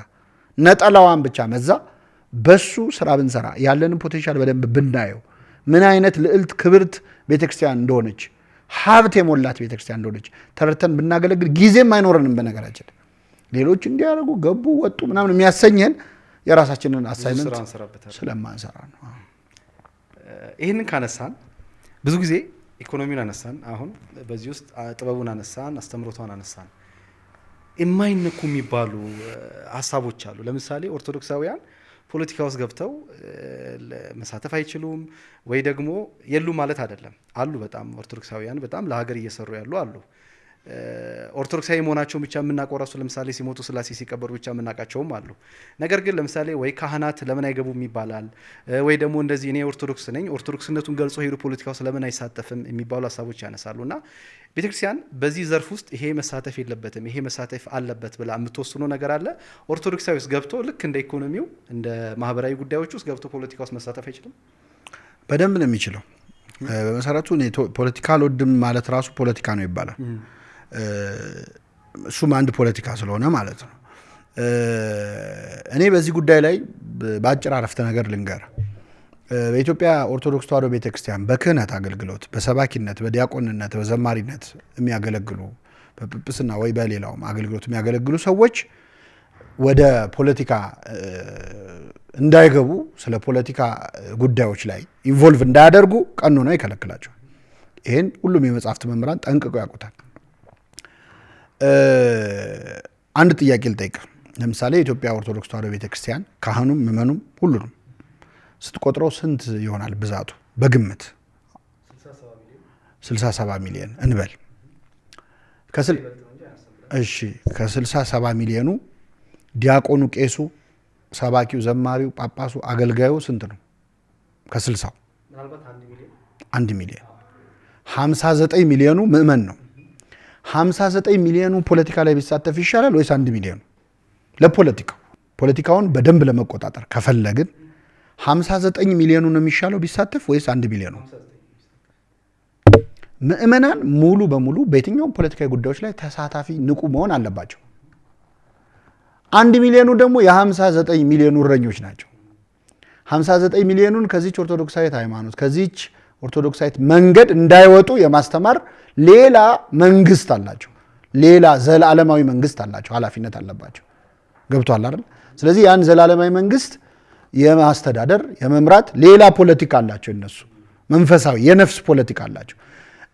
ነጠላዋን ብቻ መዛ። በሱ ስራ ብንሰራ ያለንን ፖቴንሻል በደንብ ብናየው ምን አይነት ልዕልት ክብርት ቤተክርስቲያን እንደሆነች ሀብት የሞላት ቤተክርስቲያን እንደሆነች ተረድተን ብናገለግል ጊዜም አይኖረንም። በነገራችን ሌሎች እንዲያደርጉ ገቡ ወጡ ምናምን የሚያሰኘን የራሳችንን አሳይመንት ስለማንሰራ ነው። ይህንን ካነሳን ብዙ ጊዜ ኢኮኖሚውን አነሳን፣ አሁን በዚህ ውስጥ ጥበቡን አነሳን፣ አስተምሮቷን አነሳን። የማይነኩ የሚባሉ ሀሳቦች አሉ። ለምሳሌ ኦርቶዶክሳውያን ፖለቲካ ውስጥ ገብተው መሳተፍ አይችሉም ወይ ደግሞ የሉም ማለት አይደለም። አሉ፣ በጣም ኦርቶዶክሳውያን በጣም ለሀገር እየሰሩ ያሉ አሉ። ኦርቶዶክሳዊ መሆናቸውን ብቻ የምናውቀው ራሱ ለምሳሌ ሲሞቱ ስላሴ ሲቀበሩ ብቻ የምናውቃቸውም አሉ። ነገር ግን ለምሳሌ ወይ ካህናት ለምን አይገቡም ይባላል፣ ወይ ደግሞ እንደዚህ እኔ ኦርቶዶክስ ነኝ ኦርቶዶክስነቱን ገልጾ ሄዱ ፖለቲካው ስለምን አይሳተፍም የሚባሉ ሀሳቦች ያነሳሉ። እና ቤተክርስቲያን በዚህ ዘርፍ ውስጥ ይሄ መሳተፍ የለበትም ይሄ መሳተፍ አለበት ብላ የምትወስነው ነገር አለ? ኦርቶዶክሳዊ ውስጥ ገብቶ ልክ እንደ ኢኮኖሚው እንደ ማህበራዊ ጉዳዮች ውስጥ ገብቶ ፖለቲካ ውስጥ መሳተፍ አይችልም? በደንብ ነው የሚችለው። በመሰረቱ ፖለቲካ አልወድም ማለት ራሱ ፖለቲካ ነው ይባላል። እሱም አንድ ፖለቲካ ስለሆነ ማለት ነው። እኔ በዚህ ጉዳይ ላይ በአጭር አረፍተ ነገር ልንገር። በኢትዮጵያ ኦርቶዶክስ ተዋሕዶ ቤተክርስቲያን በክህነት አገልግሎት፣ በሰባኪነት፣ በዲያቆንነት፣ በዘማሪነት የሚያገለግሉ በጵጵስና ወይ በሌላውም አገልግሎት የሚያገለግሉ ሰዎች ወደ ፖለቲካ እንዳይገቡ፣ ስለ ፖለቲካ ጉዳዮች ላይ ኢንቮልቭ እንዳያደርጉ ቀኖና ይከለክላቸዋል። ይህን ሁሉም የመጽሐፍት መምህራን ጠንቅቀው ያውቁታል። አንድ ጥያቄ ልጠይቅ። ለምሳሌ የኢትዮጵያ ኦርቶዶክስ ተዋሕዶ ቤተክርስቲያን ካህኑም ምእመኑም ሁሉንም ስትቆጥረው ስንት ይሆናል ብዛቱ? በግምት 67 ሚሊዮን እንበል። እሺ ከ67 ሚሊዮኑ ዲያቆኑ፣ ቄሱ፣ ሰባኪው፣ ዘማሪው፣ ጳጳሱ፣ አገልጋዩ ስንት ነው? ከ60 1 ሚሊዮን 59 ሚሊዮኑ ምእመን ነው። 59 ሚሊዮኑ ፖለቲካ ላይ ቢሳተፍ ይሻላል ወይስ 1 ሚሊዮኑ? ለፖለቲካው ፖለቲካውን በደንብ ለመቆጣጠር ከፈለግን 59 ሚሊዮኑ ነው የሚሻለው ቢሳተፍ ወይስ 1 ሚሊዮኑ? ምእመናን ሙሉ በሙሉ በየትኛውም ፖለቲካዊ ጉዳዮች ላይ ተሳታፊ ንቁ መሆን አለባቸው። 1 ሚሊዮኑ ደግሞ የ59 ሚሊዮኑ እረኞች ናቸው። 59 ሚሊዮኑን ከዚች ኦርቶዶክሳዊት ሃይማኖት ከዚች ኦርቶዶክሳዊት መንገድ እንዳይወጡ የማስተማር ሌላ መንግስት አላቸው። ሌላ ዘላለማዊ መንግስት አላቸው። ኃላፊነት አለባቸው። ገብቷል አይደል? ስለዚህ ያን ዘላለማዊ መንግስት የማስተዳደር የመምራት ሌላ ፖለቲካ አላቸው። እነሱ መንፈሳዊ የነፍስ ፖለቲካ አላቸው።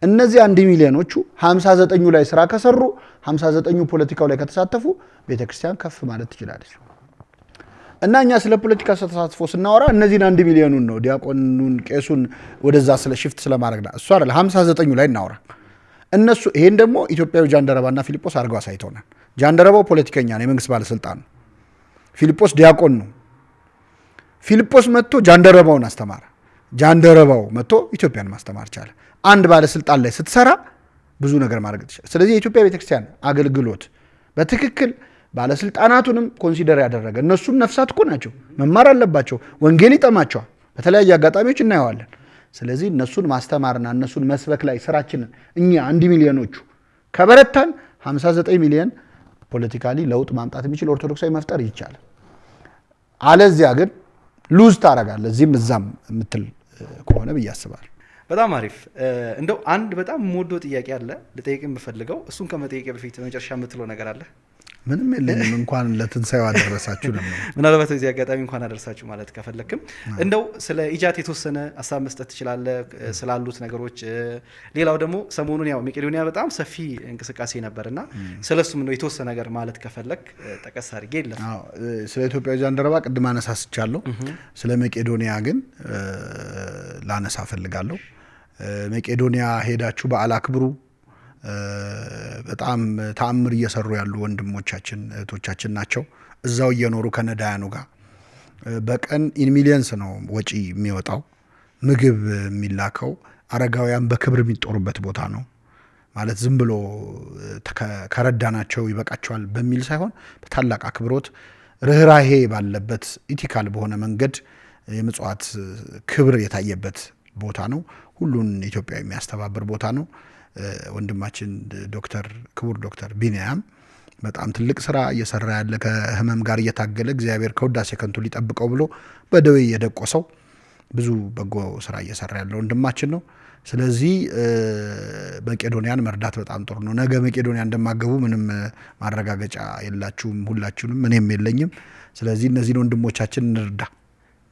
እነዚህ 1 ሚሊዮኖቹ 59ኙ ላይ ስራ ከሰሩ 59ኙ ፖለቲካው ላይ ከተሳተፉ ቤተክርስቲያን ከፍ ማለት ትችላለች። እና እኛ ስለ ፖለቲካ ተሳትፎ ስናወራ እነዚህን 1 ሚሊዮኑን ነው ዲያቆኑን፣ ቄሱን ወደዛ ስለ ሽፍት ስለማድረግና እሱ አይደል 59ኙ ላይ እናወራ። እነሱ ይሄን ደግሞ ኢትዮጵያዊ ጃንደረባና ፊልጶስ አድርገው አሳይተውናል። ጃንደረባው ፖለቲከኛ ነው፣ የመንግስት ባለስልጣን ነው። ፊልጶስ ዲያቆን ነው። ፊልጶስ መጥቶ ጃንደረባውን አስተማረ። ጃንደረባው መጥቶ ኢትዮጵያን ማስተማር ቻለ። አንድ ባለስልጣን ላይ ስትሰራ ብዙ ነገር ማድረግ ትችላለህ። ስለዚህ የኢትዮጵያ ቤተክርስቲያን አገልግሎት በትክክል ባለስልጣናቱንም ኮንሲደር ያደረገ፣ እነሱም ነፍሳት እኮ ናቸው፣ መማር አለባቸው፣ ወንጌል ይጠማቸዋል። በተለያየ አጋጣሚዎች እናየዋለን። ስለዚህ እነሱን ማስተማርና እነሱን መስበክ ላይ ስራችንን እኛ 1 ሚሊዮኖቹ ከበረታን 59 ሚሊዮን ፖለቲካሊ ለውጥ ማምጣት የሚችል ኦርቶዶክሳዊ መፍጠር ይቻላል። አለዚያ ግን ሉዝ ታረጋለህ እዚህም እዛም የምትል ከሆነ ብዬ አስባለሁ። በጣም አሪፍ። እንደው አንድ በጣም የምወደው ጥያቄ አለ ልጠይቅ የምፈልገው። እሱን ከመጠየቄ በፊት መጨረሻ የምትለው ነገር አለ? ምንም የለኝም። እንኳን ለትንሳኤው አደረሳችሁ ነው። ምናልባት በዚህ አጋጣሚ እንኳን አደረሳችሁ ማለት ከፈለክም እንደው ስለ ኢጃት የተወሰነ ሀሳብ መስጠት ትችላለህ ስላሉት ነገሮች። ሌላው ደግሞ ሰሞኑን ያው መቄዶንያ በጣም ሰፊ እንቅስቃሴ ነበርና ስለሱም ነው የተወሰነ ነገር ማለት ከፈለክ ጠቀስ አድርጌ የለም። ስለ ኢትዮጵያዊ ጃንደረባ ቅድም አነሳስቻለሁ። ስለ መቄዶንያ ግን ላነሳ ፈልጋለሁ። መቄዶንያ ሄዳችሁ በዓል አክብሩ። በጣም ተአምር እየሰሩ ያሉ ወንድሞቻችን እህቶቻችን ናቸው። እዛው እየኖሩ ከነዳያኑ ጋር በቀን ኢን ሚሊየንስ ነው ወጪ የሚወጣው። ምግብ የሚላከው አረጋውያን በክብር የሚጦሩበት ቦታ ነው። ማለት ዝም ብሎ ከረዳናቸው ይበቃቸዋል በሚል ሳይሆን በታላቅ አክብሮት ርኅራሄ ባለበት ኢቲካል በሆነ መንገድ የምጽዋት ክብር የታየበት ቦታ ነው። ሁሉን ኢትዮጵያዊ የሚያስተባብር ቦታ ነው። ወንድማችን ክቡር ዶክተር ቢንያም በጣም ትልቅ ስራ እየሰራ ያለ ከህመም ጋር እየታገለ እግዚአብሔር ከውዳሴ ከንቱ ሊጠብቀው ብሎ በደዌ የደቆሰው ብዙ በጎ ስራ እየሰራ ያለ ወንድማችን ነው። ስለዚህ መቄዶንያን መርዳት በጣም ጥሩ ነው። ነገ መቄዶንያ እንደማገቡ ምንም ማረጋገጫ የላችሁም ሁላችሁንም፣ እኔም የለኝም። ስለዚህ እነዚህን ወንድሞቻችን እንርዳ።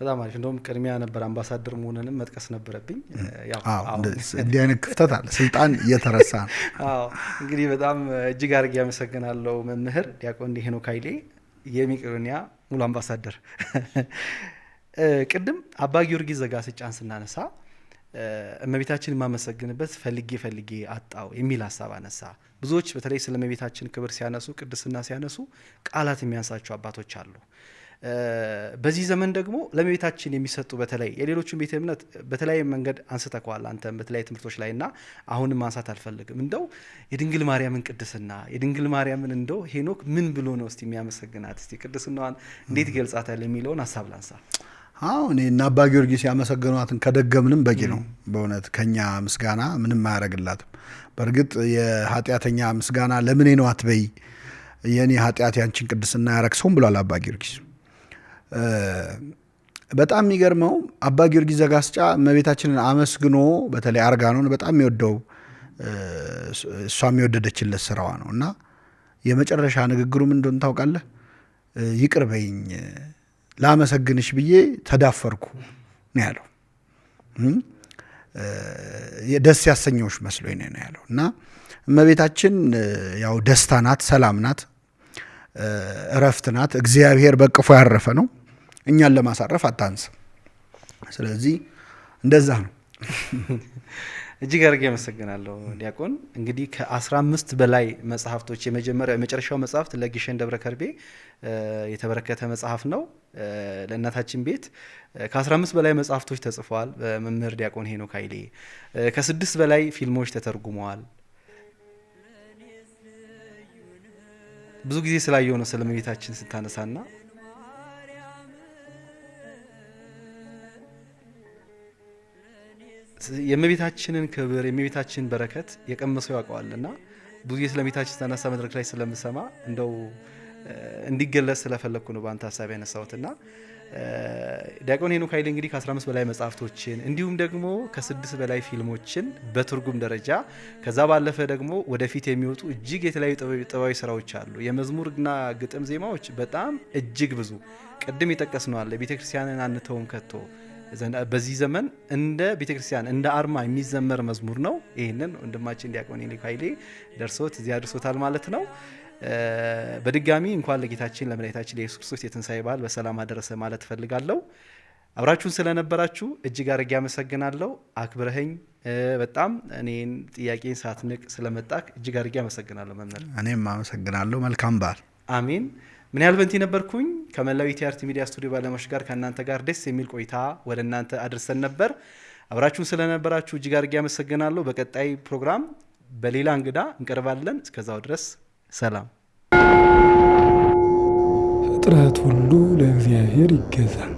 በጣም አሪፍ። እንደውም ቅድሚያ ነበር አምባሳደር መሆንንም መጥቀስ ነበረብኝ። እንዲህ አይነት ክፍተት አለ፣ ስልጣን እየተረሳ ነው። እንግዲህ በጣም እጅግ አድርጌ ያመሰግናለሁ መምህር ዲያቆን ሄኖክ ኃይሌ የመቄዶንያ ሙሉ አምባሳደር። ቅድም አባ ጊዮርጊስ ዘጋስጫን ስናነሳ እመቤታችን የማመሰግንበት ፈልጌ አጣው የሚል ሀሳብ አነሳ። ብዙዎች በተለይ ስለ እመቤታችን ክብር ሲያነሱ፣ ቅድስና ሲያነሱ ቃላት የሚያንሳቸው አባቶች አሉ። በዚህ ዘመን ደግሞ ለእመቤታችን የሚሰጡ በተለይ የሌሎቹን ቤተ እምነት በተለያየ መንገድ አንስተከዋል አንተም በተለያዩ ትምህርቶች ላይ እና አሁንም ማንሳት አልፈልግም። እንደው የድንግል ማርያምን ቅድስና የድንግል ማርያምን እንደው ሄኖክ ምን ብሎ ነው እስቲ የሚያመሰግናት? እስቲ ቅድስናዋን እንዴት ይገልጻታል የሚለውን ሀሳብ ላንሳ። እኔ እና አባ ጊዮርጊስ ያመሰገኗትን ከደገምንም በቂ ነው። በእውነት ከኛ ምስጋና ምንም አያደርግላትም። በእርግጥ የኃጢአተኛ ምስጋና ለምኔ ነው አትበይ፣ የኔ ኃጢአት ያንቺን ቅድስና ያረክሰውም ብሏል አባ ጊዮርጊስ። በጣም የሚገርመው አባ ጊዮርጊስ ዘጋስጫ እመቤታችንን አመስግኖ በተለይ አርጋኖን በጣም የሚወደው እሷ የሚወደደችለት ስራዋ ነው እና የመጨረሻ ንግግሩ ምን እንደሆነ ታውቃለህ? ይቅር በይኝ ላመሰግንሽ ብዬ ተዳፈርኩ ነው ያለው። ደስ ያሰኘውሽ መስሎኝ ነው ያለው። እና እመቤታችን ያው ደስታ ናት፣ ሰላም ናት፣ እረፍት ናት። እግዚአብሔር በቅፎ ያረፈ ነው። እኛን ለማሳረፍ አታንስ። ስለዚህ እንደዛ ነው። እጅግ አድርጌ አመሰግናለሁ ዲያቆን። እንግዲህ ከ15 በላይ መጽሐፍቶች የመጨረሻው መጽሐፍት ለግሸን ደብረ ከርቤ የተበረከተ መጽሐፍ ነው። ለእናታችን ቤት ከ15 በላይ መጽሐፍቶች ተጽፈዋል በመምህር ዲያቆን ሄኖክ ኃይሌ። ከ6 በላይ ፊልሞች ተተርጉመዋል። ብዙ ጊዜ ስላየው ነው ስለ እመቤታችን ስታነሳና የእመቤታችንን ክብር የእመቤታችንን በረከት የቀመሰው ያውቀዋልና ብዙ ጊዜ ስለ እመቤታችን ስታነሳ መድረክ ላይ ስለምሰማ እንደው እንዲገለጽ ስለፈለግኩ ነው በአንተ ሀሳብ ያነሳሁትና ዲያቆን ሄኖክ ኃይሌ እንግዲህ ከ15 በላይ መጽሐፍቶችን እንዲሁም ደግሞ ከ6 በላይ ፊልሞችን በትርጉም ደረጃ ከዛ ባለፈ ደግሞ ወደፊት የሚወጡ እጅግ የተለያዩ ጥበባዊ ስራዎች አሉ። የመዝሙርና ግጥም ዜማዎች በጣም እጅግ ብዙ ቅድም የጠቀስነው አለ። ቤተክርስቲያንን አንተውም ከቶ በዚህ ዘመን እንደ ቤተክርስቲያን እንደ አርማ የሚዘመር መዝሙር ነው። ይህንን ወንድማችን ዲያቆን ሄኖክ ኃይሌ ደርሶት እዚያ አድርሶታል ማለት ነው። በድጋሚ እንኳን ለጌታችን ለመድኃኒታችን ለኢየሱስ ክርስቶስ የትንሣኤ በዓል በሰላም አደረሰ ማለት እፈልጋለሁ። አብራችሁን ስለነበራችሁ እጅግ አድርጌ አመሰግናለሁ። አክብረኸኝ በጣም እኔን ጥያቄን ሳትንቅ ስለመጣክ እጅግ አድርጌ አመሰግናለሁ መምህር። እኔም አመሰግናለሁ። መልካም በዓል። አሜን። ምን ያህል በንቲ ነበርኩኝ ከመላው ኢቲአርቲ ሚዲያ ስቱዲዮ ባለሙያዎች ጋር ከእናንተ ጋር ደስ የሚል ቆይታ ወደ እናንተ አድርሰን ነበር። አብራችሁን ስለነበራችሁ እጅግ አድርጌ አመሰግናለሁ። በቀጣይ ፕሮግራም በሌላ እንግዳ እንቀርባለን። እስከዛው ድረስ ሰላም። ፍጥረት ሁሉ ለእግዚአብሔር ይገዛል።